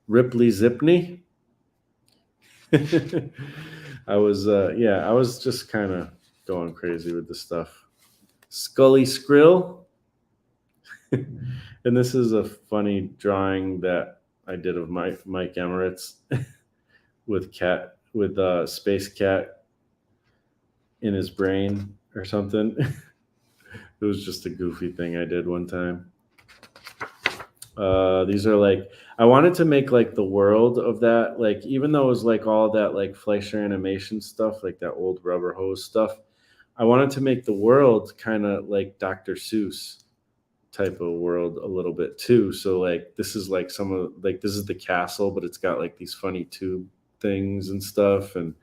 Ripley Zipney. I was just kind of going crazy with the stuff. Scully Skrill. And this is a funny drawing that I did of Mike Emirates with Space Cat in his brain or something. It was just a goofy thing I did one time. These are like, I wanted to make like the world of that, like even though it was like all that like Fleischer animation stuff, like that old rubber hose stuff, I wanted to make the world kind of like Dr. Seuss type of world a little bit too. So like this is like some of like this is the castle, but it's got like these funny tube things and stuff, and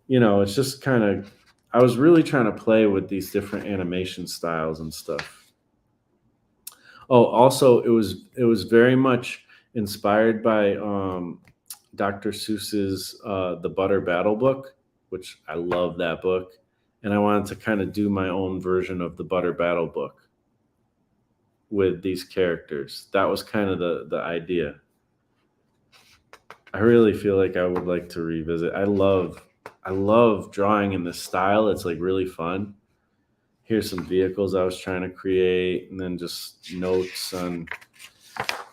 it's just kind of, I was really trying to play with these different animation styles and stuff. Oh, also it was very much inspired by Dr. Seuss's The Butter Battle book, which I love that book, and I wanted to kind of do my own version of the Butter Battle book with these characters. That was kind of the idea. I really feel like I would like to revisit. I love drawing in this style. It's like really fun. Here's some vehicles I was trying to create, and then just notes on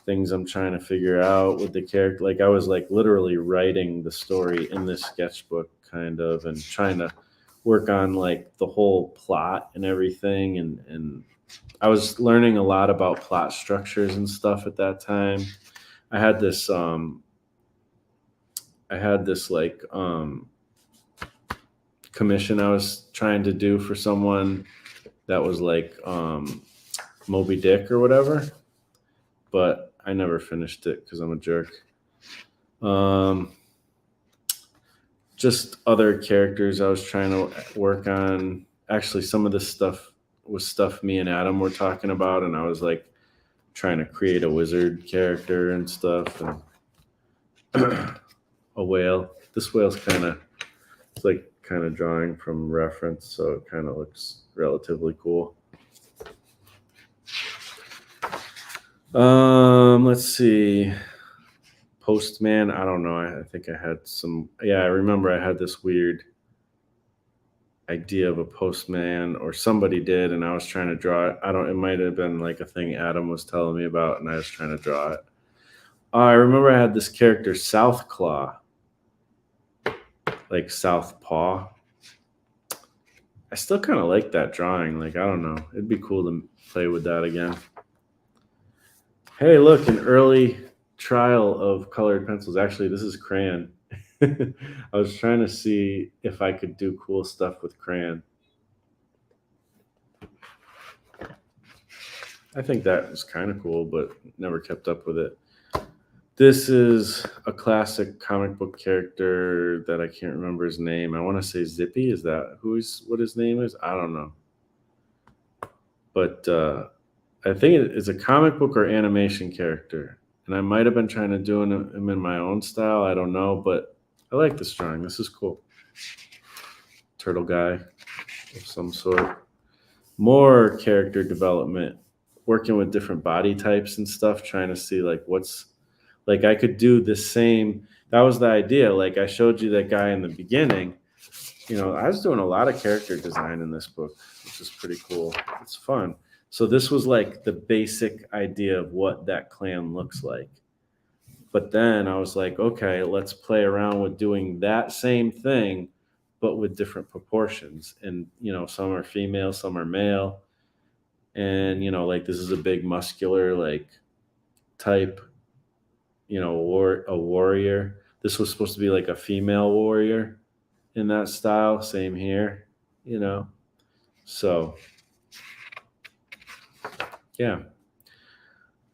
things I'm trying to figure out with the character. Like I was like literally writing the story in this sketchbook kind of, and trying to work on like the whole plot and everything, and I was learning a lot about plot structures and stuff at that time. I had this like commission I was trying to do for someone that was like Moby Dick or whatever, but I never finished it because I'm a jerk. Um, just other characters I was trying to work on. Actually, some of this stuff was stuff me and Adam were talking about, and I was like trying to create a wizard character and stuff, and a whale. This whale's it's like kind of drawing from reference, so it kind of looks relatively cool. Let's see. Postman, I don't know. I think I had some. Yeah, I remember I had this weird idea of a postman, or somebody did, and I was trying to draw it. It might have been like a thing Adam was telling me about, and I was trying to draw it. I remember I had this character, South Claw, like South Paw. I still kind of like that drawing. Like, I don't know. It'd be cool to play with that again. Hey, look, an early trial of colored pencils. Actually, this is crayon. I was trying to see if I could do cool stuff with crayon. I think that was kind of cool, but never kept up with it. This is a classic comic book character that I can't remember his name. I want to say Zippy. Is that what his name is? I don't know. But I think it's a comic book or animation character. And I might have been trying to do him in my own style. I don't know, but I like this drawing. This is cool. Turtle guy of some sort. More character development, working with different body types and stuff, trying to see like I could do the same. That was the idea. Like I showed you that guy in the beginning. I was doing a lot of character design in this book, which is pretty cool. It's fun. So this was like the basic idea of what that clan looks like. But then I was like, okay, let's play around with doing that same thing, but with different proportions. And, some are female, some are male. And, like this is a big muscular, like type, a warrior. This was supposed to be like a female warrior in that style. Same here, So, yeah.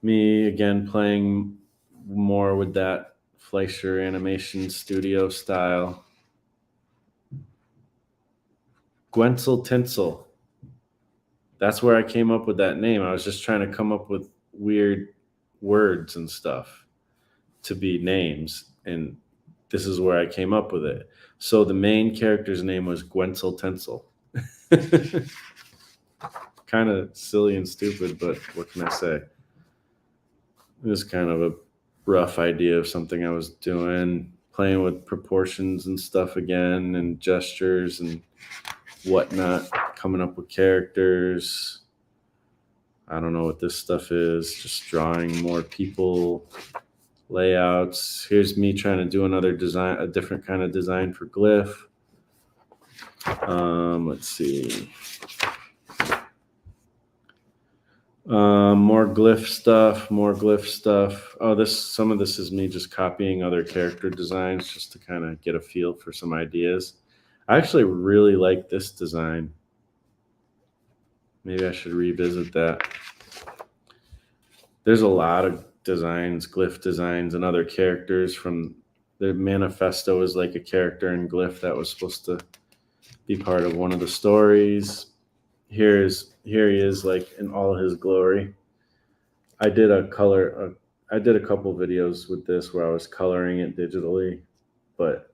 Me again playing more with that Fleischer Animation Studio style. Gwenzel Tinsel. That's where I came up with that name. I was just trying to come up with weird words and stuff to be names. And this is where I came up with it. So the main character's name was Gwenzel Tinsel. Kind of silly and stupid, but what can I say? It was kind of a rough idea of something I was doing, playing with proportions and stuff again, and gestures and whatnot, coming up with characters. I don't know what this stuff is, just drawing more people, layouts. Here's me trying to do another design, a different kind of design for glyph. Let's see. More glyph stuff. Oh, some of this is me just copying other character designs just to kind of get a feel for some ideas. I actually really like this design. Maybe I should revisit that. There's a lot of designs, glyph designs, and other characters from the manifesto is like a character in glyph that was supposed to be part of one of the stories. Here he is like in all his glory. I did a couple videos with this where I was coloring it digitally, but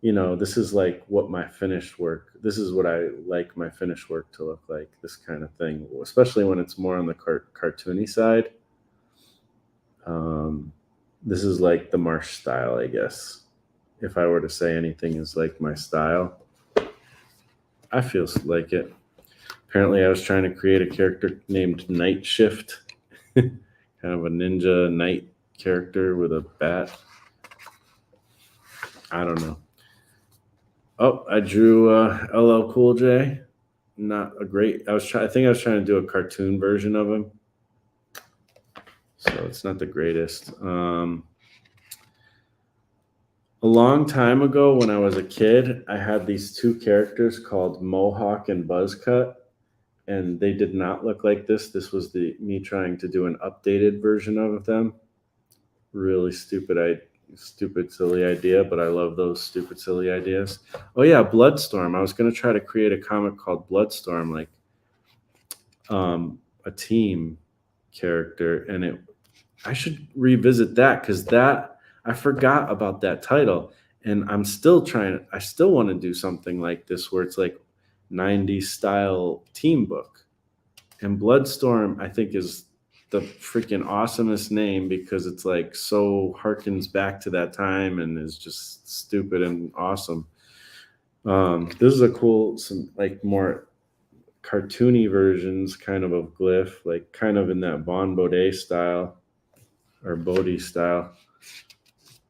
this is like what my finished work, this is what I like my finished work to look like, this kind of thing, especially when it's more on the cartoony side. This is like the Marsh style, I guess. If I were to say anything is like my style, I feel like it. Apparently I was trying to create a character named Night Shift, kind of a ninja knight character with a bat. I don't know. Oh, I drew LL Cool J. Not a great. I think I was trying to do a cartoon version of him, so it's not the greatest. A long time ago, when I was a kid, I had these two characters called Mohawk and Buzzcut, and they did not look like this. This was me trying to do an updated version of them. Really stupid, silly idea, but I love those stupid, silly ideas. Oh yeah, Bloodstorm. I was going to try to create a comic called Bloodstorm, like a team character, and I should revisit that because I forgot about that title, and I still want to do something like this where it's like 90s style team book. And Bloodstorm, I think, is the freaking awesomest name because it's like so harkens back to that time and is just stupid and awesome. This is a cool, some like more cartoony versions kind of Glyph, like kind of in that Bon Baudet style or Bodhi style.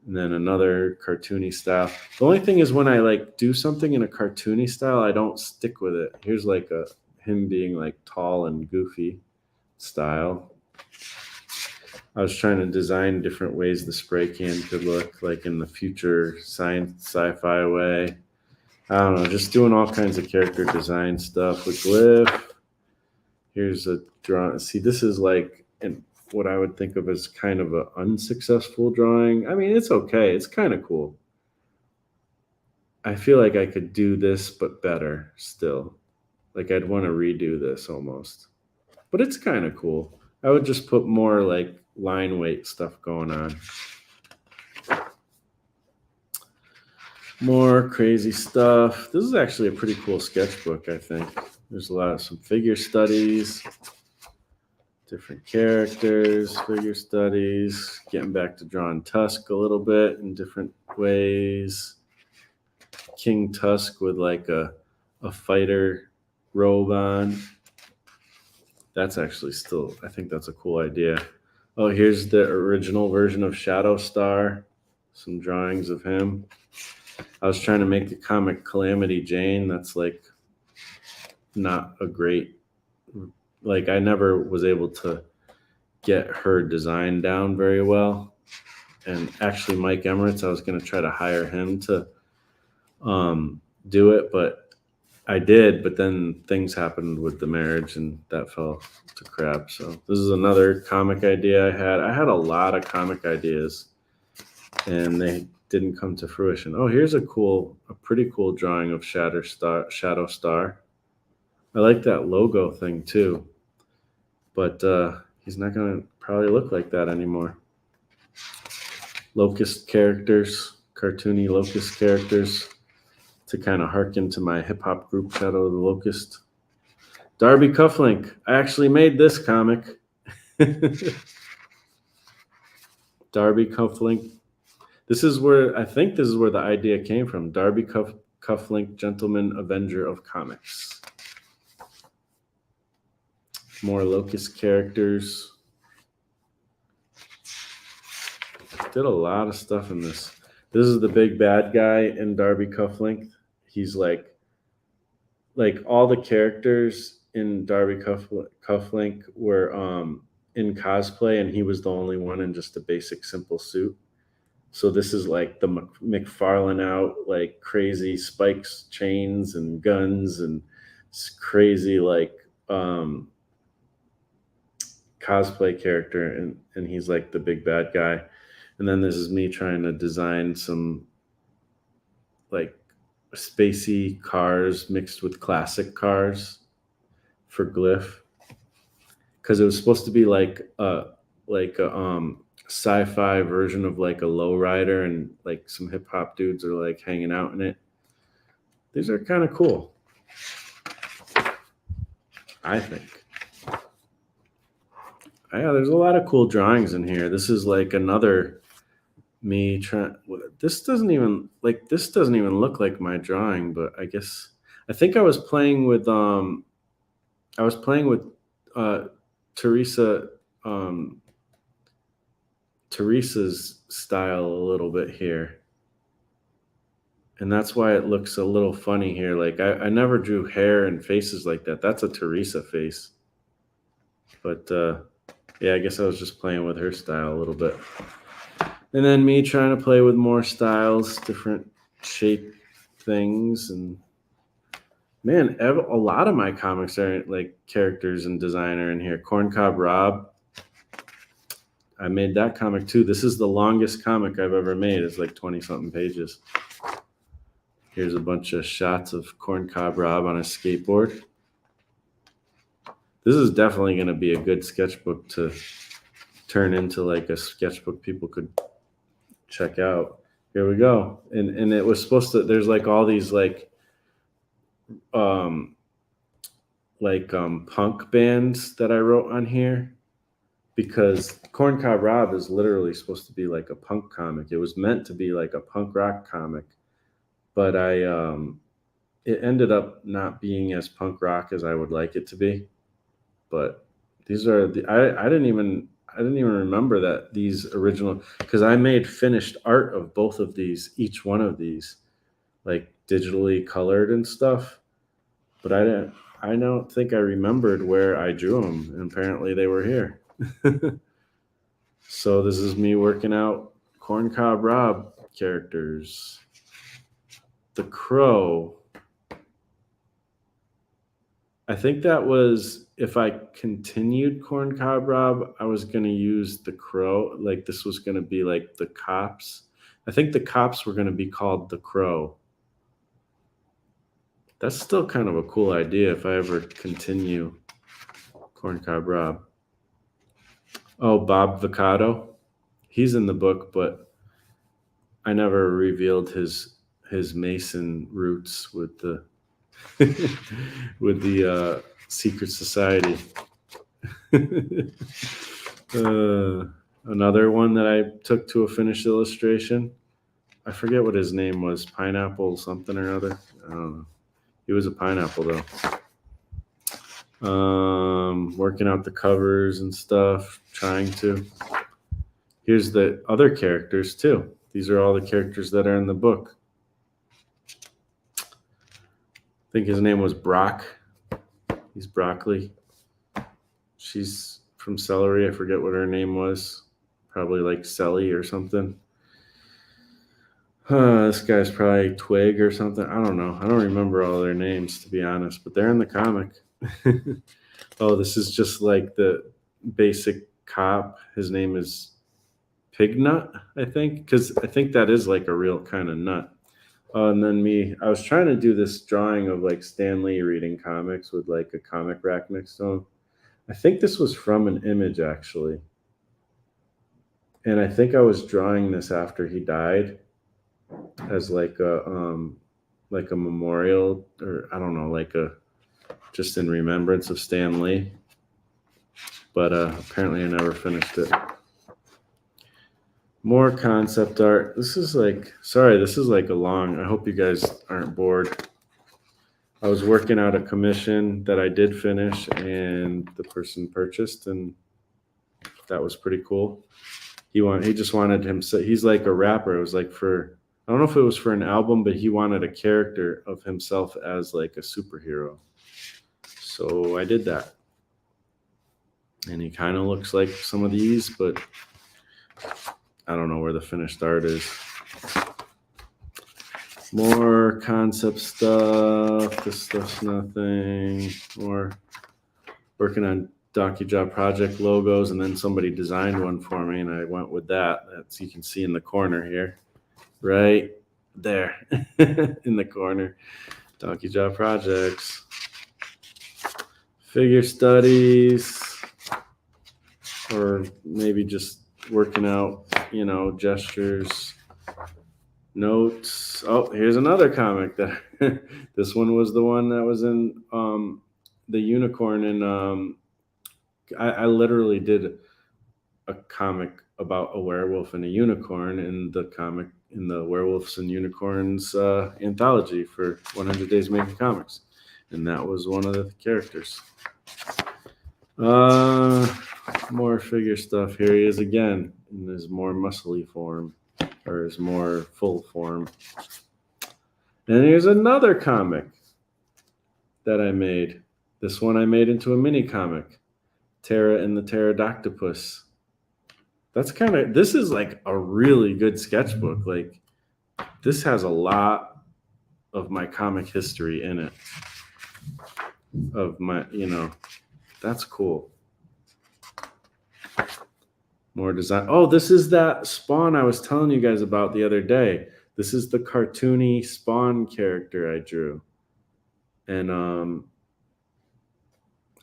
And then another cartoony style. The only thing is when I like do something in a cartoony style, I don't stick with it. Here's like a him being like tall and goofy style. I was trying to design different ways the spray can could look like in the future science sci-fi way. I don't know, just doing all kinds of character design stuff with Glyph. Here's a drawing. See, this is like what I would think of as kind of an unsuccessful drawing. I mean, it's okay. It's kind of cool. I feel like I could do this, but better still. Like I'd want to redo this almost. But it's kind of cool. I would just put more like line weight stuff going on. More crazy stuff. This is actually a pretty cool sketchbook, I think. There's a lot of some figure studies, different characters, figure studies, getting back to drawing Tusk a little bit in different ways. King Tusk with like a fighter robe on. That's actually still, I think that's a cool idea. Oh, here's the original version of Shadow Star. Some drawings of him. I was trying to make the comic Calamity Jane. That's like not a great, like I never was able to get her design down very well. And actually, Mike Emirates, I was going to try to hire him to do it, but I did. But then things happened with the marriage, and that fell to crap. So this is another comic idea I had. I had a lot of comic ideas, and they didn't come to fruition. Oh, here's a pretty cool drawing of Shadow Star. I like that logo thing too, but he's not going to probably look like that anymore. Locust characters, cartoony locust characters, to kind of harken to my hip hop group Shadow of the Locust. Darby Cufflink. I actually made this comic. Darby Cufflink. This is where the idea came from. Darby Cufflink, Gentleman Avenger of Comics. More locust characters. Did a lot of stuff in this. This is the big bad guy in Darby Cufflink. He's like all the characters in Darby Cufflink were in cosplay, and he was the only one in just a basic simple suit. So this is like the McFarlane out, like crazy spikes, chains, and guns, and crazy like cosplay character, and he's like the big bad guy. And then this is me trying to design some like spacey cars mixed with classic cars for Glyph, because it was supposed to be like a sci-fi version of like a lowrider, and like some hip hop dudes are like hanging out in it. These are kind of cool, I think. Yeah, there's a lot of cool drawings in here. This is like another me trying. This doesn't even look like my drawing, but I think I was playing with Teresa Teresa's style a little bit here, and that's why it looks a little funny here. Like I never drew hair and faces like that. That's a Teresa face, but yeah, I guess I was just playing with her style a little bit. And then me trying to play with more styles, different shape things. And man, a lot of my comics are like characters and designer in here. Corncob Rob. I made that comic too. This is the longest comic I've ever made. It's like 20-something pages. Here's a bunch of shots of Corncob Rob on a skateboard. This is definitely going to be a good sketchbook to turn into like a sketchbook people could check out. Here we go. And it was supposed to, there's like all these like punk bands that I wrote on here, because Corncob Rob is literally supposed to be like a punk comic. It was meant to be like a punk rock comic, but I it ended up not being as punk rock as I would like it to be. But these are I didn't even remember that these original, because I made finished art of both of these, each one of these, like digitally colored and stuff. But I don't think I remembered where I drew them, and apparently they were here. So this is me working out Corncob Rob characters. The Crow. I think that was, if I continued Corncob Rob, I was going to use the Crow. Like this was going to be like the cops. I think the cops were going to be called the Crow. That's still kind of a cool idea if I ever continue Corncob Rob. Oh, Bob Vicado. He's in the book, but I never revealed his Mason roots with the with the secret society. Another one that I took to a finished illustration. I forget what his name was. Pineapple something or other. I don't know. He was a pineapple though. Working out the covers and stuff. Trying to. Here's the other characters too. These are all the characters that are in the book. I think his name was Brock. He's Broccoli. She's from Celery. I forget what her name was. Probably like Selly or something. This guy's probably Twig or something. I don't know. I don't remember all their names, to be honest, but they're in the comic. Oh, this is just like the basic cop. His name is Pignut, I think, because I think that is like a real kind of nut. And then I was trying to do this drawing of like Stan Lee reading comics with like a comic rack next to him. I think this was from an image actually. And I think I was drawing this after he died as like a memorial, or I don't know, like a just in remembrance of Stan Lee. But apparently I never finished it. More concept art. This is like a long, I hope you guys aren't bored. I was working out a commission that I did finish and the person purchased, and that was pretty cool. He just wanted himself. He's like a rapper. It was like I don't know if it was for an album, but he wanted a character of himself as like a superhero. So I did that. And he kind of looks like some of these, but I don't know where the finished art is. More concept stuff. This stuff's nothing. More working on Donkey Job project logos, and then somebody designed one for me, and I went with that. That's, you can see in the corner here, right there in the corner. Donkey Job projects, figure studies, or maybe just working out, gestures, notes. Oh, here's another comic that this one was the one that was in the unicorn, and I literally did a comic about a werewolf and a unicorn in the Werewolves and Unicorns anthology for 100 Days Making Comics, and that was one of the characters. More figure stuff. Here he is again in his more muscly form, or his more full form. And here's another comic that I made. This one I made into a mini comic, Terra and the Pterodactylus. This is like a really good sketchbook. Like, this has a lot of my comic history in it. Of my, that's cool. More design. Oh, this is that Spawn I was telling you guys about the other day. This is the cartoony Spawn character I drew. And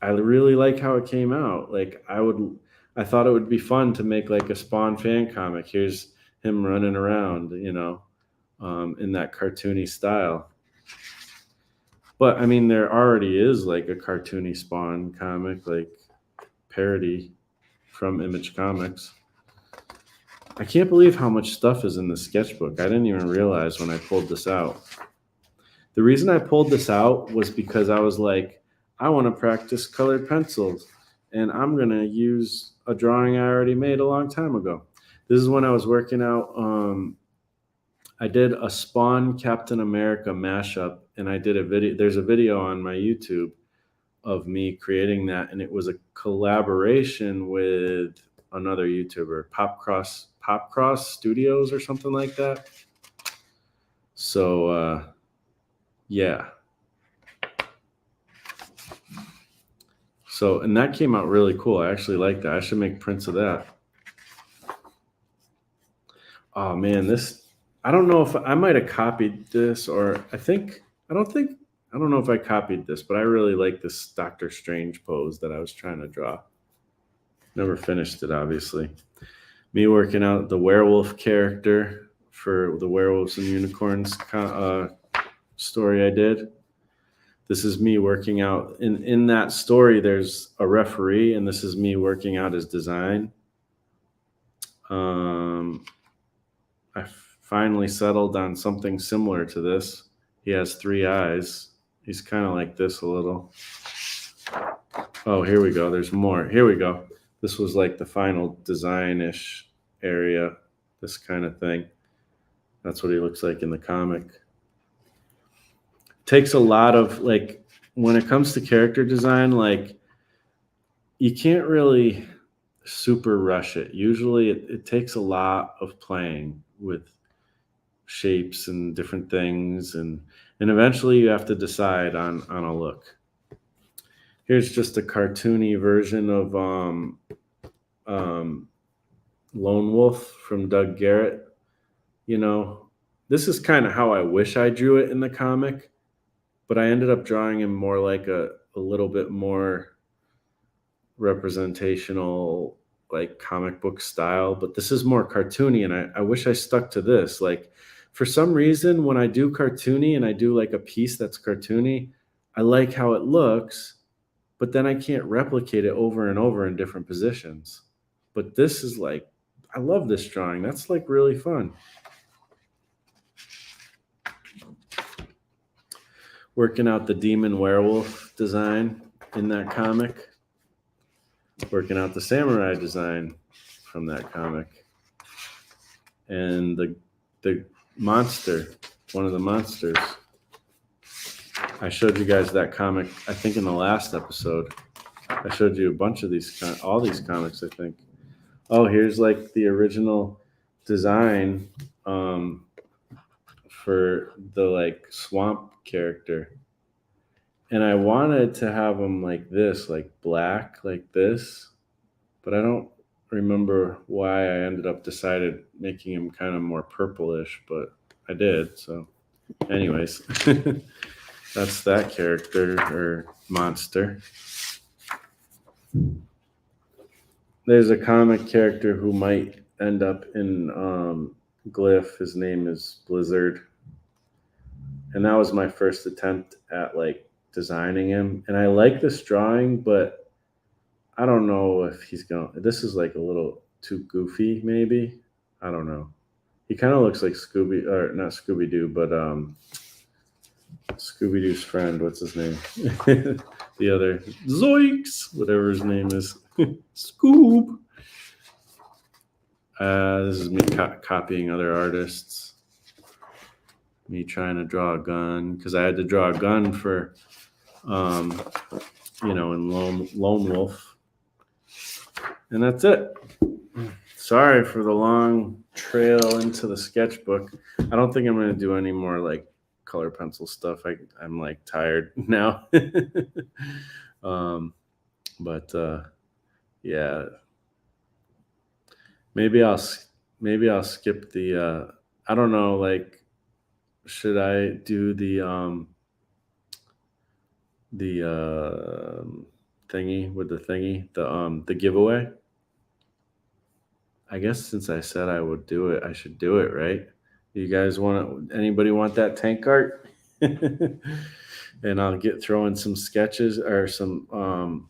I really like how it came out. Like, I thought it would be fun to make like a Spawn fan comic. Here's him running around, in that cartoony style. But I mean, there already is like a cartoony Spawn comic, like parody from Image Comics. I can't believe how much stuff is in the sketchbook. I didn't even realize when I pulled this out. The reason I pulled this out was because I was like, I want to practice colored pencils, and I'm going to use a drawing I already made a long time ago. This is when I was working out. I did a Spawn Captain America mashup, and I did a video. There's a video on my YouTube of me creating that, and it was a collaboration with another YouTuber, Popcross Studios or something like that. So yeah. So, and that came out really cool. I actually like that. I should make prints of that. Oh man, this, I don't know if I might have copied this, or I don't know if I copied this, but I really like this Doctor Strange pose that I was trying to draw. Never finished it, obviously. Me working out the werewolf character for the Werewolves and Unicorns story I did. This is me working out. In that story, there's a referee, and this is me working out his design. I finally settled on something similar to this. He has 3 eyes. He's kind of like this a little. Oh, here we go. There's more. Here we go. This was like the final design-ish area, this kind of thing. That's what he looks like in the comic. Takes a lot of, like, when it comes to character design, like, you can't really super rush it. Usually it takes a lot of playing with shapes and different things, and eventually you have to decide on a look. Here's just a cartoony version of Lone Wolf from Doug Garrett. You know, this is kind of how I wish I drew it in the comic, but I ended up drawing him more like a little bit more representational, like comic book style. But this is more cartoony, and I wish I stuck to this. Like, for some reason, when I do cartoony and I do like a piece that's cartoony, I like how it looks, but then I can't replicate it over and over in different positions. But this is like, I love this drawing. That's like really fun. Working out the demon werewolf design in that comic. Working out the samurai design from that comic. And the monster, one of the monsters. I showed you guys that comic, I think, in the last episode. I showed you a bunch of these, all these comics, I think. Oh, here's like the original design for the like swamp character. And I wanted to have him like this, like black, like this. But I don't remember why I ended up decided making him kind of more purplish, but I did. So anyways, that's that character or monster. There's a comic character who might end up in Glyph. His name is Blizzard. And that was my first attempt at like designing him. And I like this drawing, but I don't know if he's going to, this is like a little too goofy, maybe. I don't know. He kind of looks like Scooby, or not Scooby-Doo, but Scooby-Doo's friend. What's his name? The other, Zoinks, whatever his name is. Scoob. This is me copying other artists. Me trying to draw a gun, because I had to draw a gun for, in Lone Wolf. And that's it. Sorry for the long trail into the sketchbook. I don't think I'm going to do any more like color pencil stuff. I'm like tired now. Yeah. Maybe I'll skip the I don't know, like, should I do the thingy with the thingy, the giveaway? I guess since I said I would do it, I should do it, right? You guys anybody want that tank art? And I'll throw in some sketches or some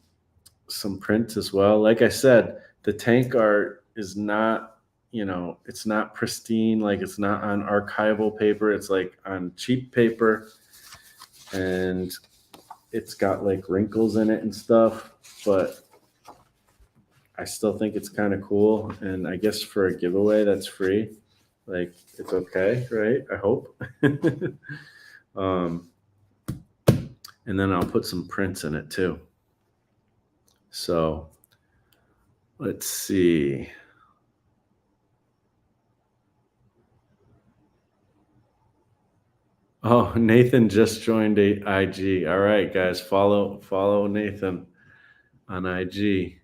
prints as well. Like I said, the tank art is not, it's not pristine. Like, it's not on archival paper. It's like on cheap paper. and it's got like wrinkles in it and stuff, but I still think it's kind of cool. And I guess for a giveaway that's free, like it's okay, right? I hope. um, and then I'll put some prints in it too. So let's see. Oh, Nathan just joined a IG. All right, guys, follow Nathan on IG.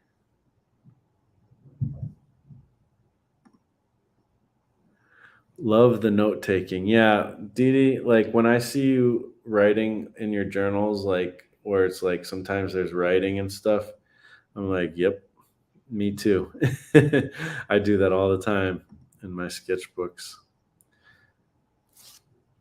Love the note taking. Yeah, Didi, like when I see you writing in your journals, like where it's like sometimes there's writing and stuff, I'm like, yep, me too. I do that all the time in my sketchbooks.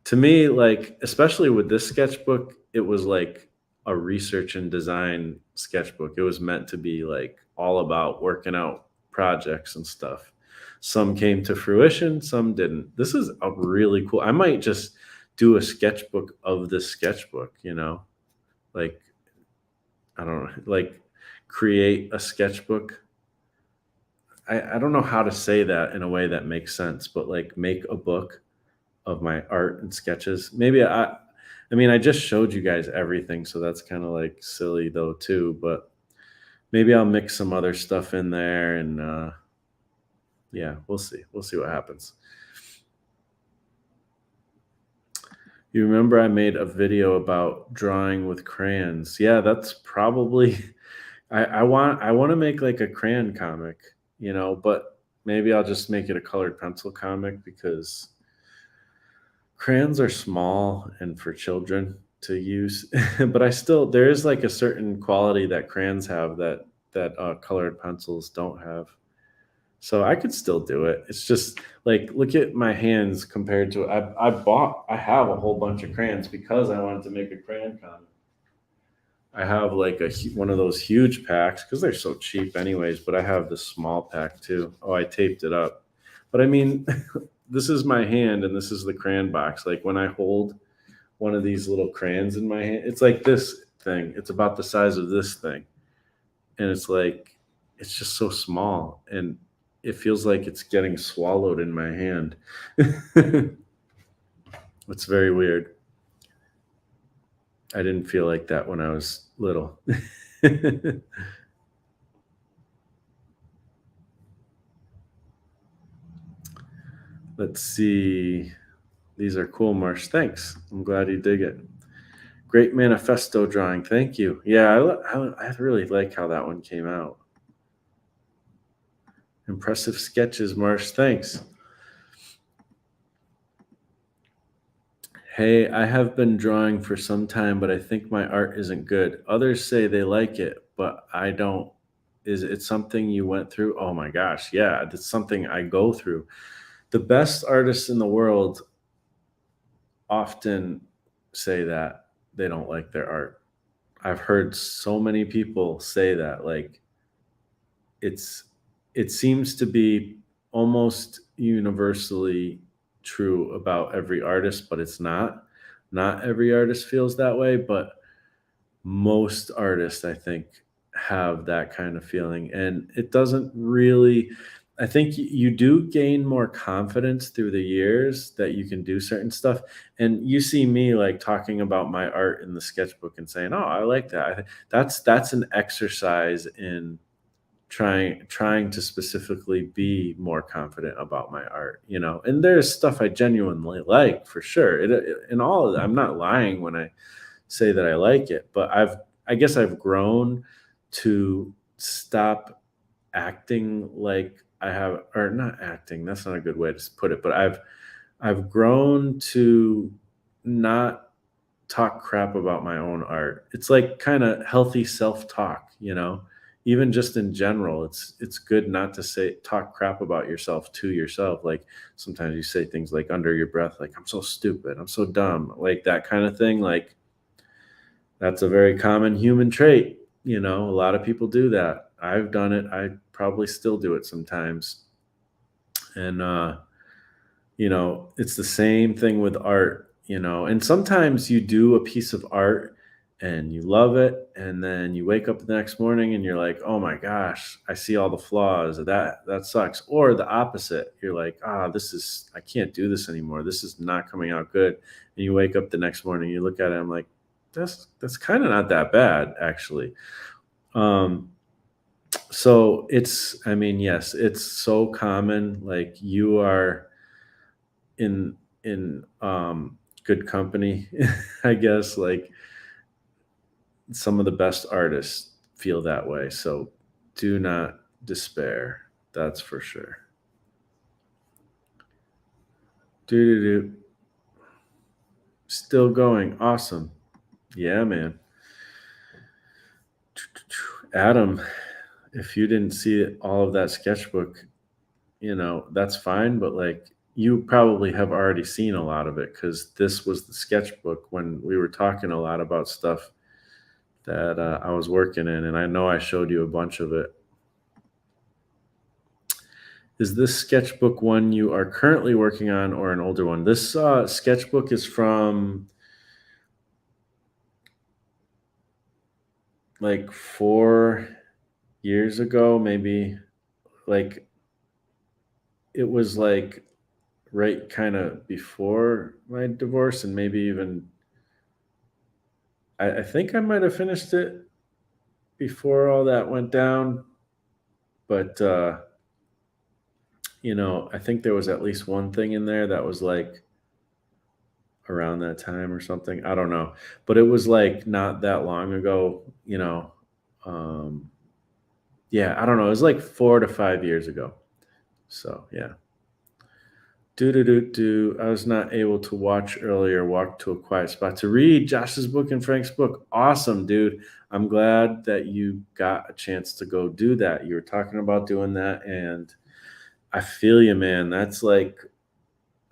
To me, like, especially with this sketchbook, it was like a research and design sketchbook. It was meant to be like all about working out projects and stuff. Some came to fruition, some didn't. This is a really cool. I might just do a sketchbook of this sketchbook, like, I don't know, like create a sketchbook. I don't know how to say that in a way that makes sense, but like make a book of my art and sketches. Maybe I mean I just showed you guys everything, so that's kind of like silly though too, but maybe I'll mix some other stuff in there and yeah, we'll see. We'll see what happens. You remember I made a video about drawing with crayons. Yeah, that's probably I want to make like a crayon comic, but maybe I'll just make it a colored pencil comic because crayons are small and for children to use, but there is like a certain quality that crayons have that colored pencils don't have. So I could still do it. It's just like look at my hands compared to I have a whole bunch of crayons because I wanted to make a crayon comic. I have like one of those huge packs because they're so cheap anyways, but I have this small pack too. Oh, I taped it up. But I mean, this is my hand and this is the crayon box. Like when I hold one of these little crayons in my hand, it's like this thing. It's about the size of this thing. And it's like it's just so small and it feels like it's getting swallowed in my hand. It's very weird. I didn't feel like that when I was little. Let's see. These are cool, Marsh. Thanks. I'm glad you dig it. Great manifesto drawing. Thank you. Yeah, I really like how that one came out. Impressive sketches, Marsh. Thanks. Hey, I have been drawing for some time, but I think my art isn't good. Others say they like it, but I don't. Is it something you went through? Oh my gosh, yeah, it's something I go through. The best artists in the world often say that they don't like their art. I've heard so many people say that. Like it's it seems to be almost universally true about every artist, but it's not. Not every artist feels that way, but most artists I think have that kind of feeling, and it doesn't really. I think you do gain more confidence through the years that you can do certain stuff, and you see me like talking about my art in the sketchbook and saying, oh, I like that. That's an exercise in trying to specifically be more confident about my art, and there's stuff I genuinely like for sure. In all of that, I'm not lying when I say that I like it, but I guess I've grown to stop acting like I have, or not acting, that's not a good way to put it, but I've grown to not talk crap about my own art. It's like kind of healthy self-talk, even just in general. It's good not to say talk crap about yourself to yourself. Like sometimes you say things like under your breath, like I'm so stupid, I'm so dumb, like that kind of thing. Like that's a very common human trait. A lot of people do that. I've done it. I probably still do it sometimes. And it's the same thing with art. And sometimes you do a piece of art and you love it, and then you wake up the next morning and you're like, oh my gosh, I see all the flaws. That sucks. Or the opposite, you're like, I can't do this anymore, this is not coming out good. And you wake up the next morning, you look at it, I'm like, that's kind of not that bad, actually. um so I mean, yes, it's so common. Like, you are in good company. I guess, like, some of the best artists feel that way. So do not despair. That's for sure. Do do do. Still going. Awesome. Yeah, man. Adam, if you didn't see all of that sketchbook, that's fine. But, like, you probably have already seen a lot of it, because this was the sketchbook when we were talking a lot about stuff that I was working in, and I know I showed you a bunch of it. Is this sketchbook one you are currently working on, or an older one? This sketchbook is from like 4 years ago, maybe. Like, it was like right kind of before my divorce, and maybe even, I think I might have finished it before all that went down. But, I think there was at least one thing in there that was like around that time or something. I don't know. But it was like not that long ago. Um, yeah, I don't know. It was like 4 to 5 years ago. So yeah. Do do do do. I was not able to watch earlier. Walk to a quiet spot to read Josh's book and Frank's book. Awesome, dude. I'm glad that you got a chance to go do that. You were talking about doing that, and I feel you, man. That's like,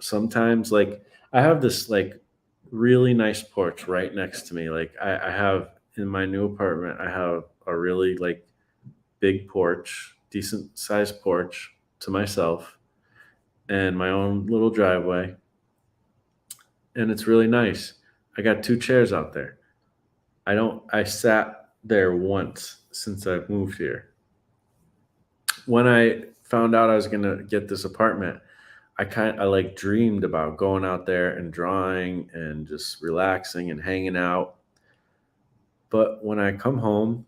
sometimes, like, I have this like really nice porch right next to me. Like, I have, in my new apartment, I have a really like big porch, decent sized porch to myself, and my own little driveway, and it's really nice. I got two chairs out there. I sat there once since I've moved here. When I found out I was going to get this apartment, I like dreamed about going out there and drawing and just relaxing and hanging out. But when I come home,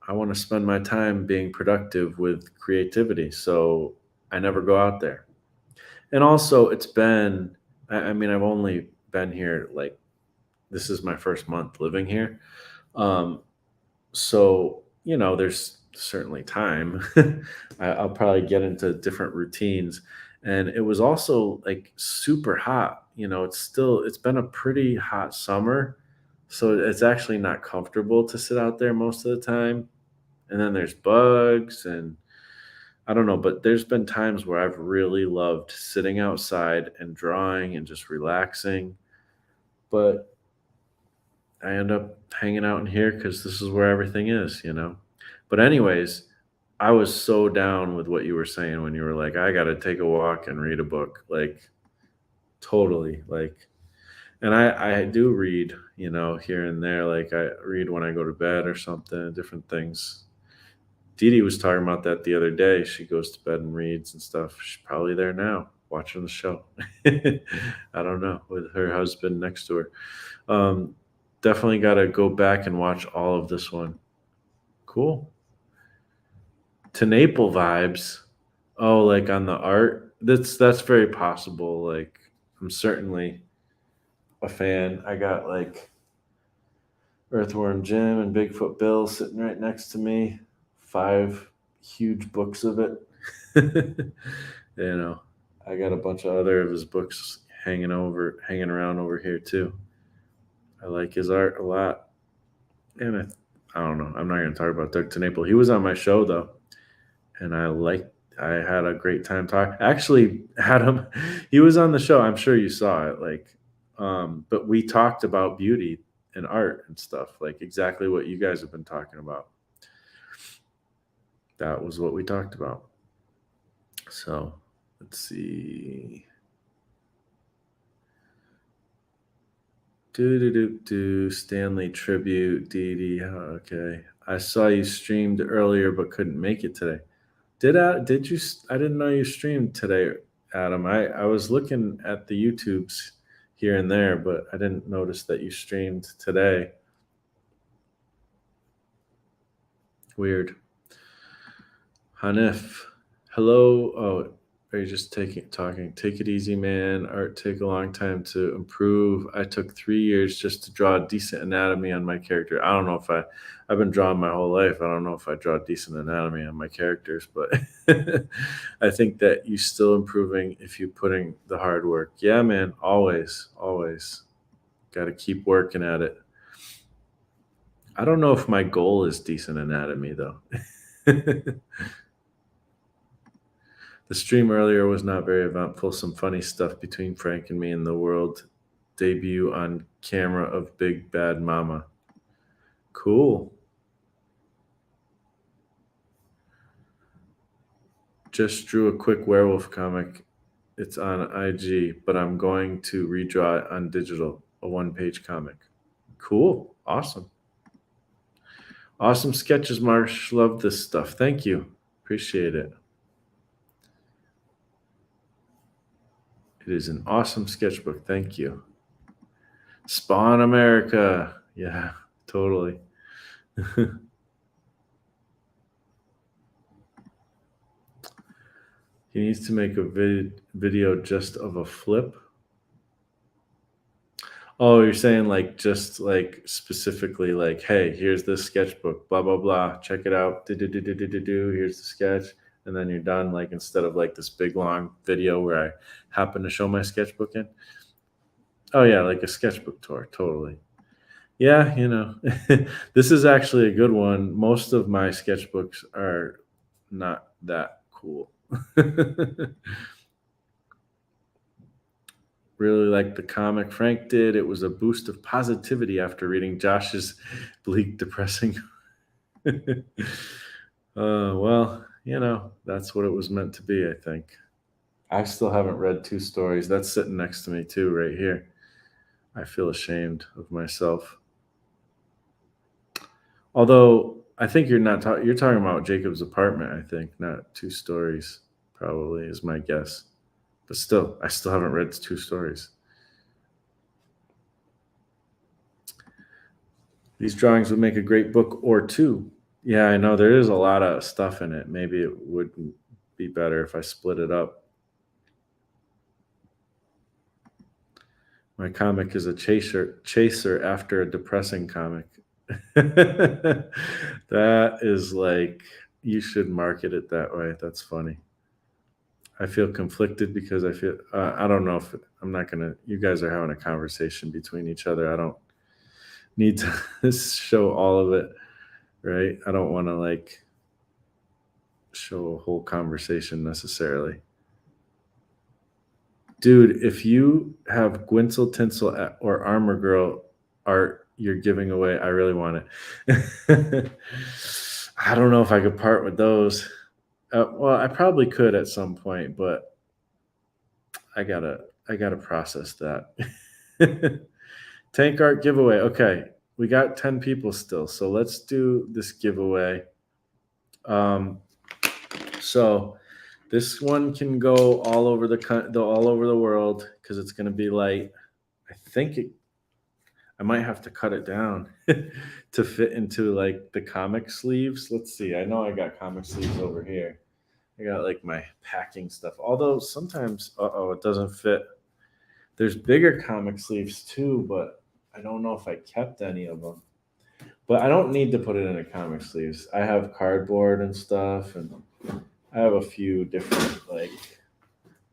I want to spend my time being productive with creativity. So I never go out there. And also, I mean, I've only been here, like, this is my first month living here. Um, so, there's certainly time. I'll probably get into different routines. And it was also like super hot. It's been a pretty hot summer. So it's actually not comfortable to sit out there most of the time. And then there's bugs, and I don't know, but there's been times where I've really loved sitting outside and drawing and just relaxing. But I end up hanging out in here because this is where everything is. But, anyways, I was so down with what you were saying when you were like, I got to take a walk and read a book. Like, totally. Like, and I do read, here and there. Like, I read when I go to bed or something, different things. Dee Dee was talking about that the other day. She goes to bed and reads and stuff. She's probably there now watching the show. I don't know, with her husband next to her. Um, Definitely got to go back and watch all of this one. Cool. To Naples vibes. Oh, like on the art. That's very possible. Like, I'm certainly a fan. I got like Earthworm Jim and Bigfoot Bill sitting right next to me. 5 huge books of it. you know, I got a bunch of other of his books hanging around over here too. I like his art a lot. And I don't know. I'm not going to talk about Doug TeNapel. He was on my show though, and I had a great time talking. Actually, Adam, he was on the show. I'm sure you saw it. Like, but we talked about beauty and art and stuff, like exactly what you guys have been talking about. That was what we talked about. So let's see. Stanley tribute. Dee. Okay. I saw you streamed earlier but couldn't make it today. Did you? I didn't know you streamed today, Adam. I was looking at the YouTubes here and there, but I didn't notice that you streamed today. Weird. Hanif, hello. Oh, are you just talking? Take it easy, man. Art take a long time to improve. I took 3 years just to draw a decent anatomy on my character. I don't know if I've been drawing my whole life. I don't know if I draw decent anatomy on my characters, but I think that you're still improving if you're putting the hard work. Yeah, man. Always, always. Got to keep working at it. I don't know if my goal is decent anatomy though. The stream earlier was not very eventful. Some funny stuff between Frank and me and the world debut on camera of Big Bad Mama. Cool. Just drew a quick werewolf comic. It's on IG, but I'm going to redraw it on digital, a one-page comic. Cool. Awesome. Awesome sketches, Marsh. Love this stuff. Thank you. Appreciate it. It is an awesome sketchbook. Thank you. Spawn America. Yeah, totally. He needs to make a video just of a flip. Oh, you're saying like just like specifically like, hey, here's this sketchbook, blah blah blah. Check it out. Here's the sketch, and then you're done. Like instead of like this big long video where I happen to show my sketchbook in. Oh yeah, like a sketchbook tour, totally. Yeah, this is actually a good one. Most of my sketchbooks are not that cool. Really like the comic Frank did. It was a boost of positivity after reading Josh's bleak, depressing. Well, that's what it was meant to be, I think. I still haven't read two stories. That's sitting next to me, too, right here. I feel ashamed of myself. Although I think you're not you're talking about Jacob's apartment, I think, not two stories, probably is my guess. But still, I still haven't read two stories. These drawings would make a great book or two. Yeah, I know there is a lot of stuff in it. Maybe it would be better if I split it up. My comic is a chaser after a depressing comic. That is like, you should market it that way. That's funny. I feel conflicted because I feel, I don't know if I'm not going to, you guys are having a conversation between each other. I don't need to show all of it, right? I don't want to like show a whole conversation necessarily. Dude, if you have Gwinsel Tinsel or Armor Girl art you're giving away, I really want it. I don't know if I could part with those. Well, I probably could at some point, but I gotta process that. Tank art giveaway. Okay, we got 10 people still, so let's do this giveaway. So this one can go all over the world because it's going to be light. I might have to cut it down to fit into like the comic sleeves. Let's see. I know I got comic sleeves over here. I got like my packing stuff. Although sometimes, it doesn't fit. There's bigger comic sleeves too, but I don't know if I kept any of them. But I don't need to put it in a comic sleeves. I have cardboard and stuff, and I have a few different like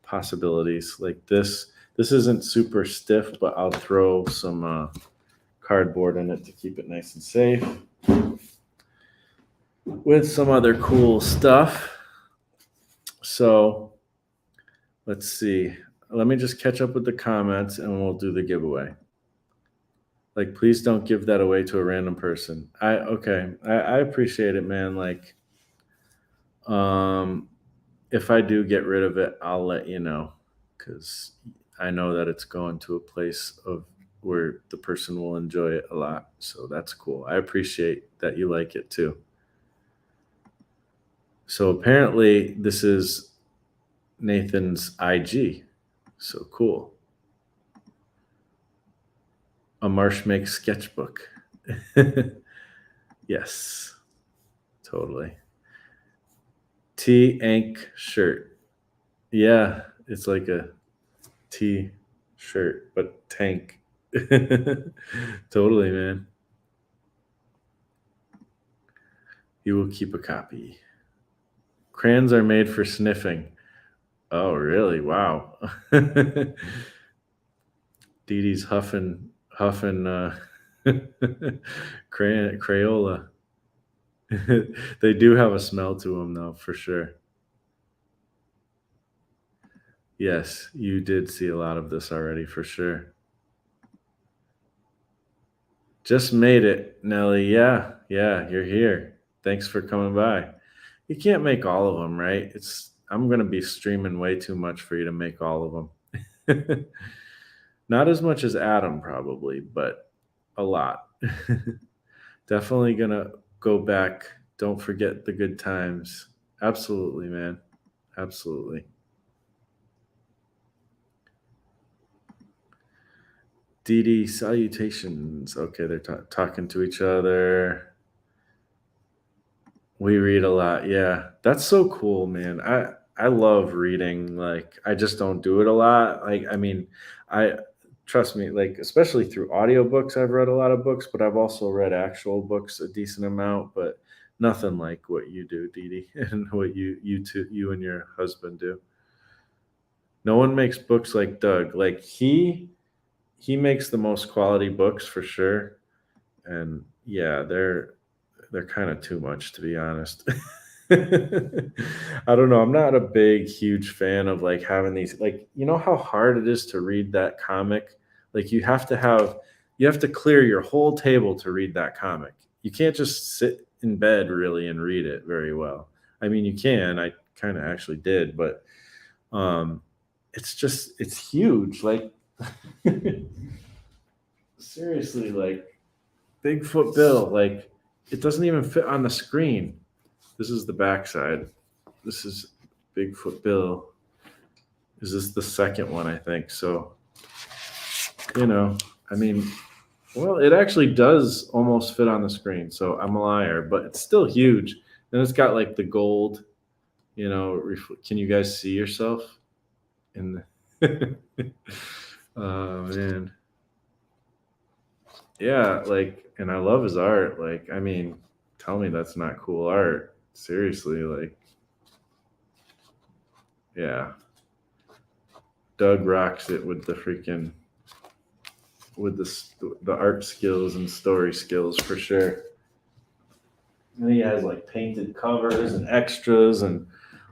possibilities. Like this isn't super stiff, but I'll throw some cardboard in it to keep it nice and safe with some other cool stuff. So let's see. Let me just catch up with the comments and we'll do the giveaway. Like, please don't give that away to a random person. I appreciate it, man. Like, if I do get rid of it, I'll let you know because I know that it's going to a place of where the person will enjoy it a lot. So that's cool. I appreciate that you like it too. So apparently, this is Nathan's IG. So cool. A Marsh Makes sketchbook. Yes, totally. T Ank shirt. Yeah, it's like a T shirt, but tank. Totally, man. You will keep a copy. Crayons are made for sniffing. Oh, really? Wow. Dee Dee's huffing Crayola. They do have a smell to them, though, for sure. Yes, you did see a lot of this already, for sure. Just made it, Nelly. Yeah, yeah, you're here. Thanks for coming by. You can't make all of them, right? I'm gonna be streaming way too much for you to make all of them. Not as much as Adam, probably, but a lot. Definitely gonna go back. Don't forget the good times. Absolutely, man. Absolutely. Dee Dee, salutations. Okay, they're talking to each other. We read a lot. Yeah. That's so cool, man. I love reading. Like I just don't do it a lot. Like I mean, I trust me, like especially through audiobooks, I've read a lot of books, but I've also read actual books a decent amount, but nothing like what you do, Dee Dee, and what you and your husband do. No one makes books like Doug. Like he makes the most quality books for sure. And yeah, they're kind of too much, to be honest. I don't know. I'm not a big, huge fan of like having these, like, you know how hard it is to read that comic? Like, you have to clear your whole table to read that comic. You can't just sit in bed really and read it very well. I mean, you can. I kind of actually did, but um, it's huge. Like, seriously, like, Bigfoot Bill, like it doesn't even fit on the screen. This is the backside. This is Bigfoot Bill. Is this the second one? I think so. You know, I mean, well, it actually does almost fit on the screen. So I'm a liar, but it's still huge. And it's got like the gold. You know, can you guys see yourself in the? Oh man, yeah. Like, and I love his art. Like, I mean, tell me that's not cool art. Seriously, like, yeah. Doug rocks it with the art skills and story skills for sure. And he has like painted covers and extras, and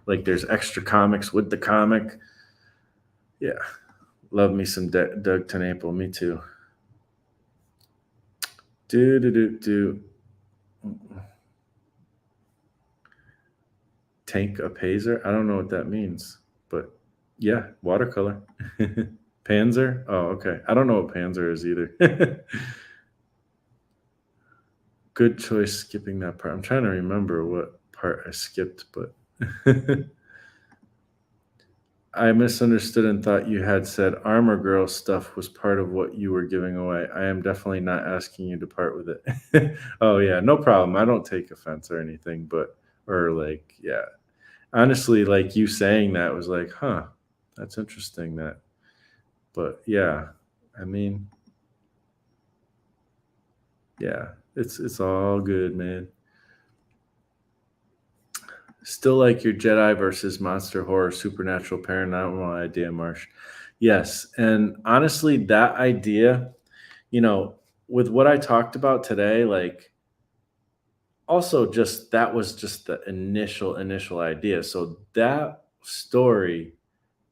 like there's extra comics with the comic. Yeah, love me some Doug Tenaple. Me too. Do do do do. Tank a Pazer. I don't know what that means, but yeah, watercolor. Panzer. Oh, okay. I don't know what Panzer is either. Good choice skipping that part. I'm trying to remember what part I skipped, but I misunderstood and thought you had said Armor Girl stuff was part of what you were giving away. I am definitely not asking you to part with it. Oh yeah, no problem. I don't take offense or anything, but or like yeah. Honestly, like you saying that was like, huh, that's interesting that. But yeah, I mean, yeah, it's all good, man. Still like your Jedi versus monster horror supernatural paranormal idea, Marsh. Yes, and honestly, that idea, you know, with what I talked about today, like also just that was just the initial idea. So that story,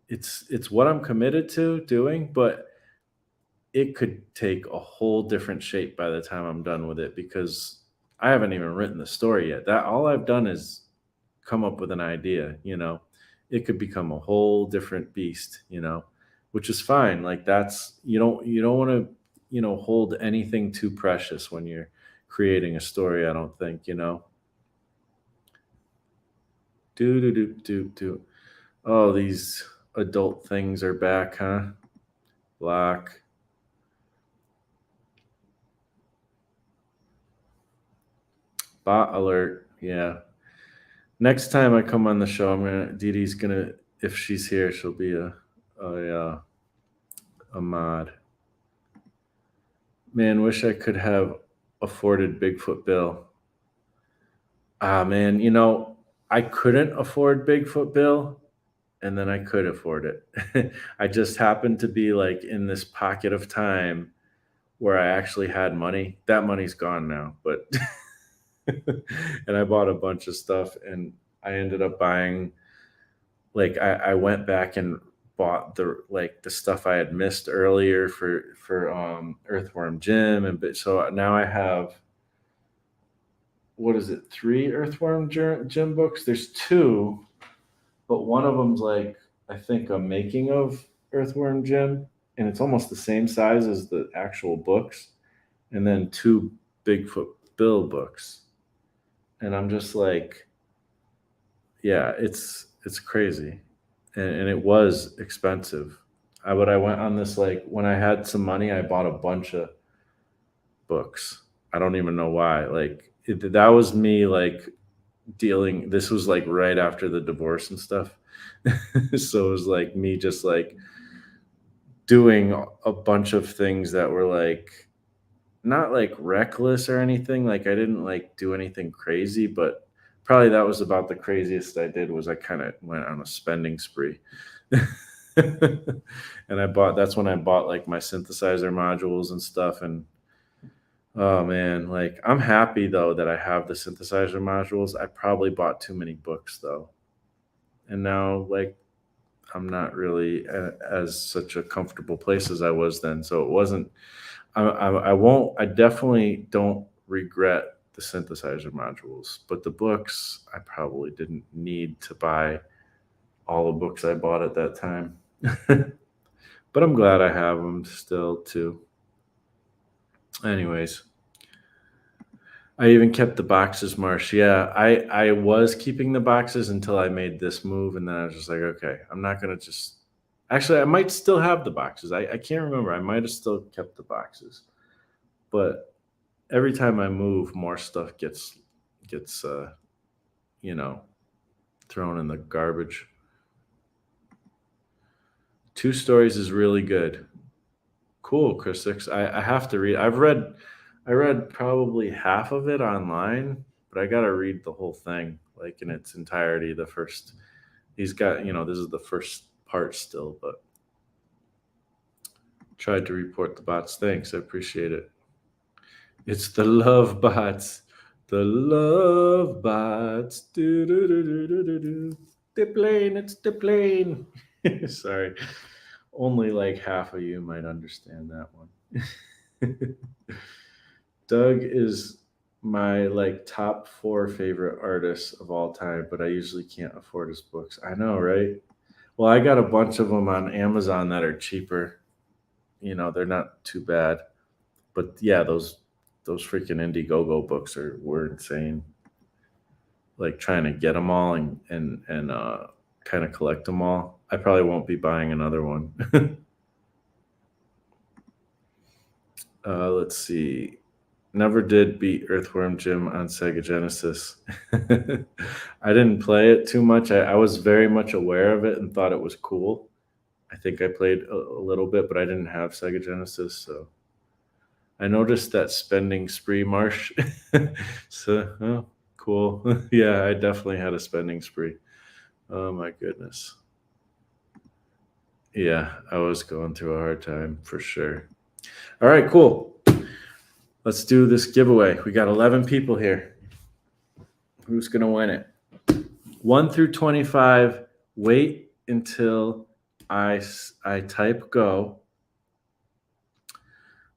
it's what I'm committed to doing, but it could take a whole different shape by the time I'm done with it because I haven't even written the story yet. That all I've done is come up with an idea, you know. It could become a whole different beast, you know, which is fine. Like that's you don't want to hold anything too precious when you're creating a story, I don't think. Do do do do do. Oh, these adult things are back, huh? Block. Bot alert. Yeah. Next time I come on the show, Dee Dee's gonna, if she's here, she'll be a mod. Man, wish I could have afforded Bigfoot Bill. Ah, man, I couldn't afford Bigfoot Bill, and then I could afford it. I just happened to be like in this pocket of time where I actually had money. That money's gone now, but and I bought a bunch of stuff, and I ended up buying, like, I went back and bought the stuff I had missed earlier for Earthworm Jim, so now I have, what is it, three Earthworm Jim books. There's two, but one of them's like, I think, a making of Earthworm Jim, and it's almost the same size as the actual books, and then two Bigfoot Bill books, and I'm just like, yeah, it's crazy, and it was expensive. But I went on this, like, when I had some money, I bought a bunch of books. I don't even know why. Like, that was me, like, dealing. This was like right after the divorce and stuff, so it was like me just like doing a bunch of things that were like not like reckless or anything. Like, I didn't like do anything crazy, but probably that was about the craziest I did, was I kind of went on a spending spree. And that's when I bought like my synthesizer modules and stuff. And oh man, like, I'm happy though that I have the synthesizer modules. I probably bought too many books though. And now, like, I'm not really as such a comfortable place as I was then. So it wasn't, I won't, I definitely don't regret the synthesizer modules, but the books, I probably didn't need to buy all the books I bought at that time. But I'm glad I have them still too. Anyways, I even kept the boxes, Marsh. Yeah, I was keeping the boxes until I made this move, and then I was just like, okay, I'm not gonna just. Actually, I might still have the boxes. I can't remember. I might have still kept the boxes, but every time I move, more stuff gets you know thrown in the garbage. Two Stories is really good. Cool, Chris Six. I have to read. I read probably half of it online, but I got to read the whole thing, like, in its entirety. The first, he's got, this is the first part still, but tried to report the bots. Thanks, I appreciate it. It's the love bots, the love bots. Do do do do do do do. The plane, it's the plane. Sorry, only like half of you might understand that one. Doug is my like top four favorite artists of all time, but I usually can't afford his books. I know, right? Well, I got a bunch of them on Amazon that are cheaper. They're not too bad. But yeah, those freaking Indiegogo books were insane. Like, trying to get them all and kind of collect them all. I probably won't be buying another one. Let's see. Never did beat Earthworm Jim on Sega Genesis. I didn't play it too much. I was very much aware of it and thought it was cool. I think I played a little bit, but I didn't have Sega Genesis, so I noticed that spending spree, Marsh. So, oh, cool. Yeah, I definitely had a spending spree. Oh my goodness. Yeah, I was going through a hard time for sure. All right, cool. Let's do this giveaway. We got 11 people here. Who's going to win it? 1 through 25. Wait until I type go.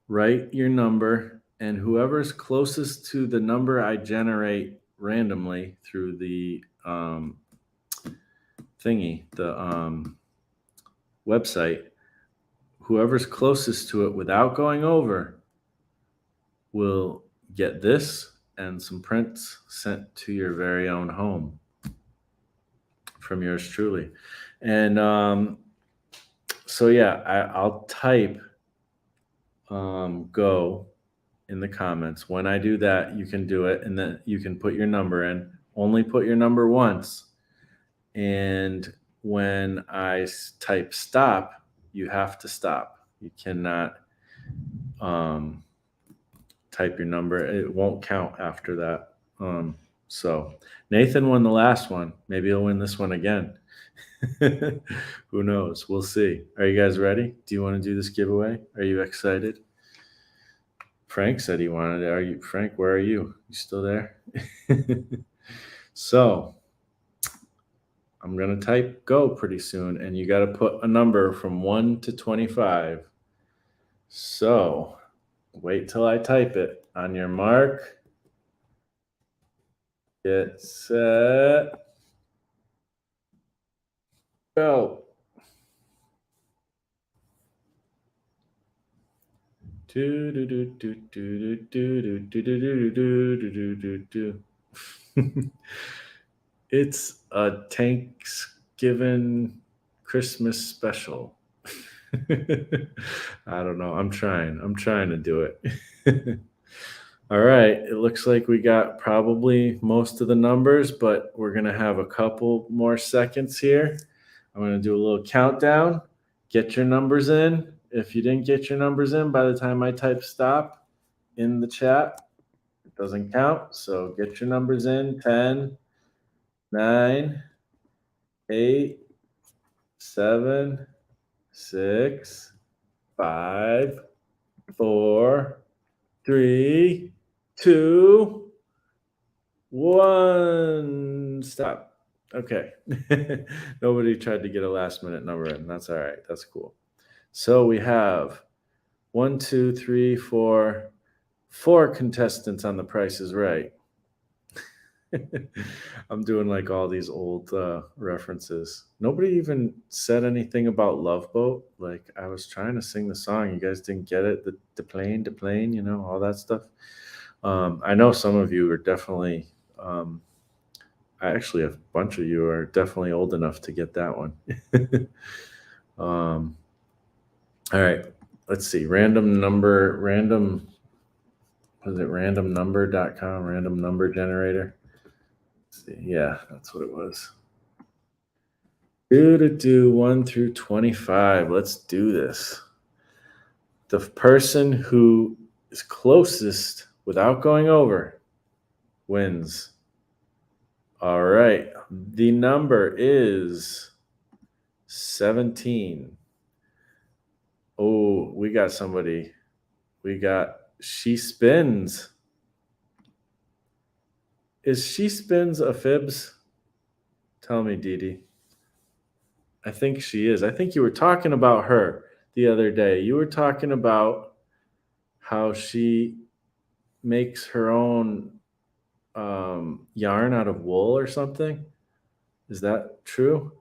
Write your number, and whoever's closest to the number I generate randomly through the thingy, the website, whoever's closest to it without going over will get this and some prints sent to your very own home from yours truly. And so yeah, I'll type go in the comments. When I do that, you can do it, and then you can put your number in. Only put your number once. And when I type stop, you have to stop. You cannot type your number. It won't count after that. So Nathan won the last one. Maybe he'll win this one again. Who knows? We'll see. Are you guys ready? Do you want to do this giveaway? Are you excited? Frank said he wanted it. Are you, Frank? Where are you? You still there? So I'm gonna type go pretty soon, and you got to put a number from 1 to 25. So wait till I type it. On your mark, get set, go. It's a Thanksgiving Christmas special. I don't know. I'm trying to do it. All right. It looks like we got probably most of the numbers, but we're going to have a couple more seconds here. I'm going to do a little countdown. Get your numbers in. If you didn't get your numbers in by the time I type stop in the chat, it doesn't count. So get your numbers in. 10, 9, 8, 7, 6, 5, 4, 3, 2, 1. Stop. Okay. Nobody tried to get a last minute number in. That's all right. That's cool. So we have 1, 2, 3, 4 contestants on The Price is Right. I'm doing like all these old references. Nobody even said anything about Love Boat. Like I was trying to sing the song. You guys didn't get it. The plane, all that stuff. I know some of you are definitely, I actually have a bunch of you are definitely old enough to get that one. All right, let's see. Was it randomnumber.com, random number generator? Let's see. Yeah, that's what it was. 1 through 25. Let's do this. The person who is closest without going over wins. All right. The number is 17. Oh, we got somebody. We got She Spins. Is She Spins a fibs? Tell me, Dee Dee. I think she is. I think you were talking about her the other day. You were talking about how she makes her own yarn out of wool or something. Is that true?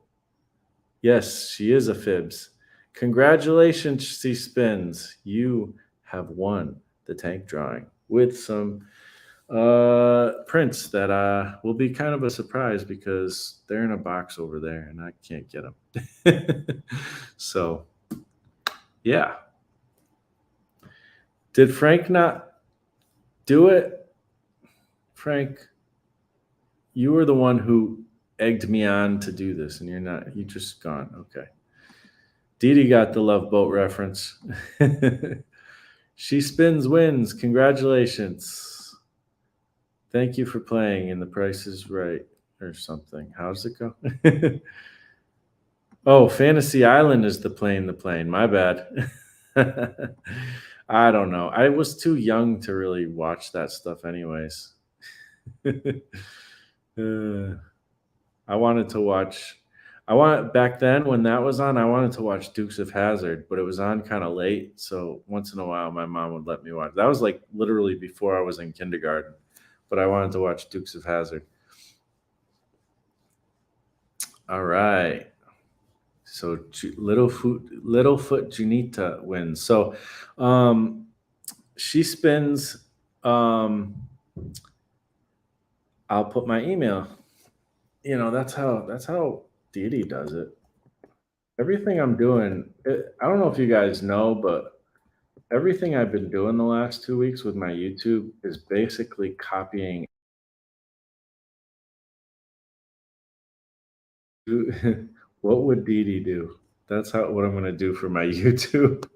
Yes, she is a fibs. Congratulations, She Spins. You have won the tank drawing with some prints that will be kind of a surprise because they're in a box over there and I can't get them. So, yeah. Did Frank not do it? Frank, you were the one who egged me on to do this, and you just gone. Okay. Dee Dee got the Love Boat reference. She Spins wins. Congratulations. Thank you for playing, and The Price is Right or something. How's it go? Oh, Fantasy Island is the plane. My bad. I don't know. I was too young to really watch that stuff anyways. I wanted to watch back then when that was on, I wanted to watch Dukes of Hazzard, but it was on kind of late. So once in a while my mom would let me watch. That was like literally before I was in kindergarten, but I wanted to watch Dukes of Hazzard. All right. So Littlefoot Junita wins. So um, she spins. Um, I'll put my email. That's how Didi does it. Everything I'm doing, I don't know if you guys know, but everything I've been doing the last 2 weeks with my YouTube is basically copying. What would Didi do? That's what I'm gonna do for my YouTube.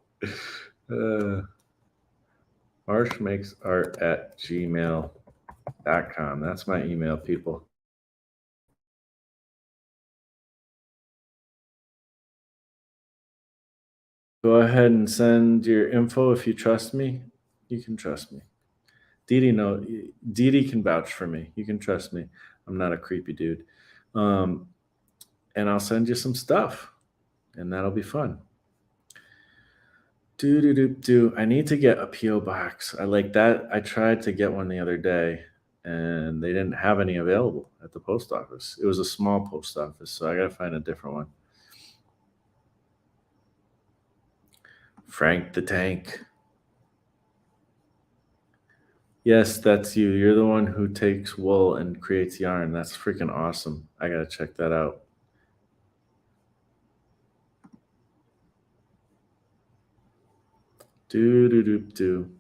uh, Marshmakesart at gmail.com. That's my email, people. Go ahead and send your info if you trust me. You can trust me. Didi know Didi can vouch for me. You can trust me. I'm not a creepy dude. Um, and I'll send you some stuff, and that'll be fun. Do do do do. I need to get a PO box. I like that. I tried to get one the other day, and they didn't have any available at the post office. It was a small post office, so I gotta find a different one. Frank the Tank. Yes, that's you. You're the one who takes wool and creates yarn. That's freaking awesome. I gotta check that out. Do do do do.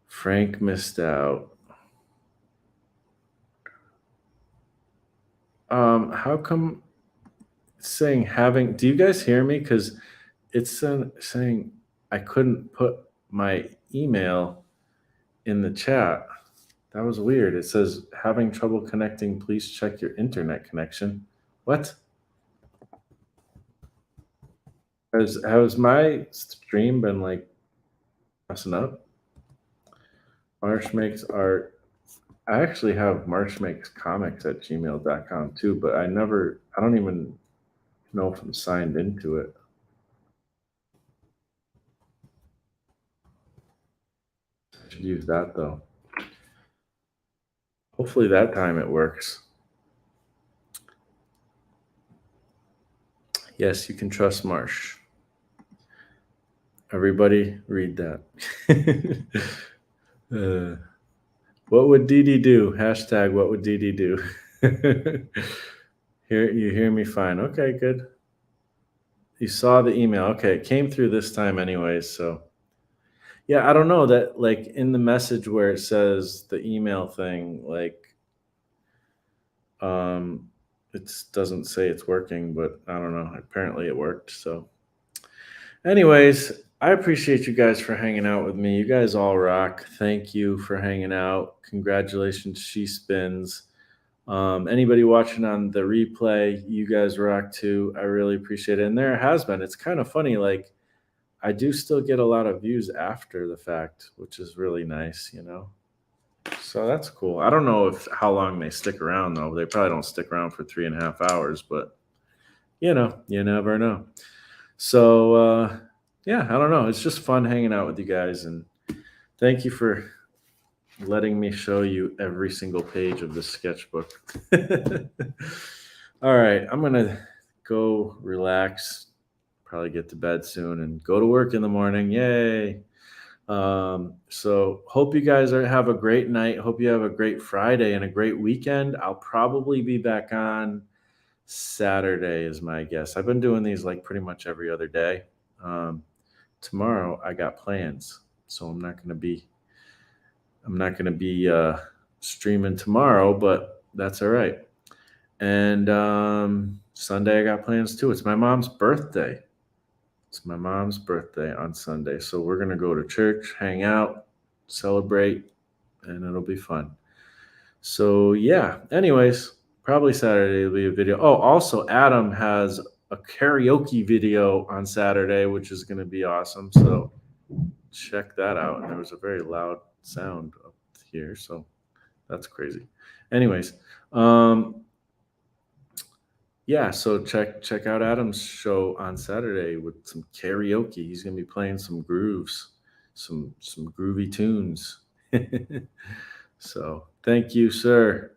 Frank missed out. How come it's saying having? Do you guys hear me? Because it's saying I couldn't put my email in the chat. That was weird. It says having trouble connecting. Please check your internet connection. What? Has my stream been like messing up? Marsh makes art. I actually have Marsh makes comics at gmail.com too, but I don't even know if I'm signed into it. I should use that though. Hopefully that time it works. Yes, you can trust Marsh. Everybody read that. uh, what would Didi do? Hashtag what would Didi do? Here you hear me fine. Okay, good. You saw the email. Okay, it came through this time anyways, so yeah, I don't know that like in the message where it says the email thing, like um it doesn't say it's working, but I don't know. Apparently it worked. So anyways, I appreciate you guys for hanging out with me. You guys all rock. Thank you for hanging out. Congratulations, She Spins. Anybody watching on the replay, you guys rock too. I really appreciate it. And there has been. It's kind of funny. Like I do still get a lot of views after the fact, which is really nice. So that's cool. I don't know if how long they stick around though. They probably don't stick around for 3.5 hours, but you never know. So yeah, I don't know. It's just fun hanging out with you guys, and thank you for letting me show you every single page of this sketchbook. All right, I'm gonna go relax, probably get to bed soon, and go to work in the morning. Yay! So hope you guys have a great night. Hope you have a great Friday and a great weekend. I'll probably be back on Saturday, is my guess. I've been doing these like pretty much every other day. Um, Tomorrow I got plans, so I'm not gonna be streaming tomorrow, but that's all right. And Sunday I got plans too. It's my mom's birthday. It's my mom's birthday on Sunday, so we're gonna go to church, hang out, celebrate, and it'll be fun. So yeah. Anyways, probably Saturday will be a video. Oh, also Adam has a karaoke video on Saturday, which is gonna be awesome. So check that out. And there was a very loud sound up here, so that's crazy. Anyways, um, yeah, so check out Adam's show on Saturday with some karaoke. He's gonna be playing some grooves, some groovy tunes. So thank you, sir.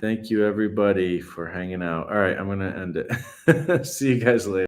Thank you, everybody, for hanging out. All right, I'm going to end it. See you guys later.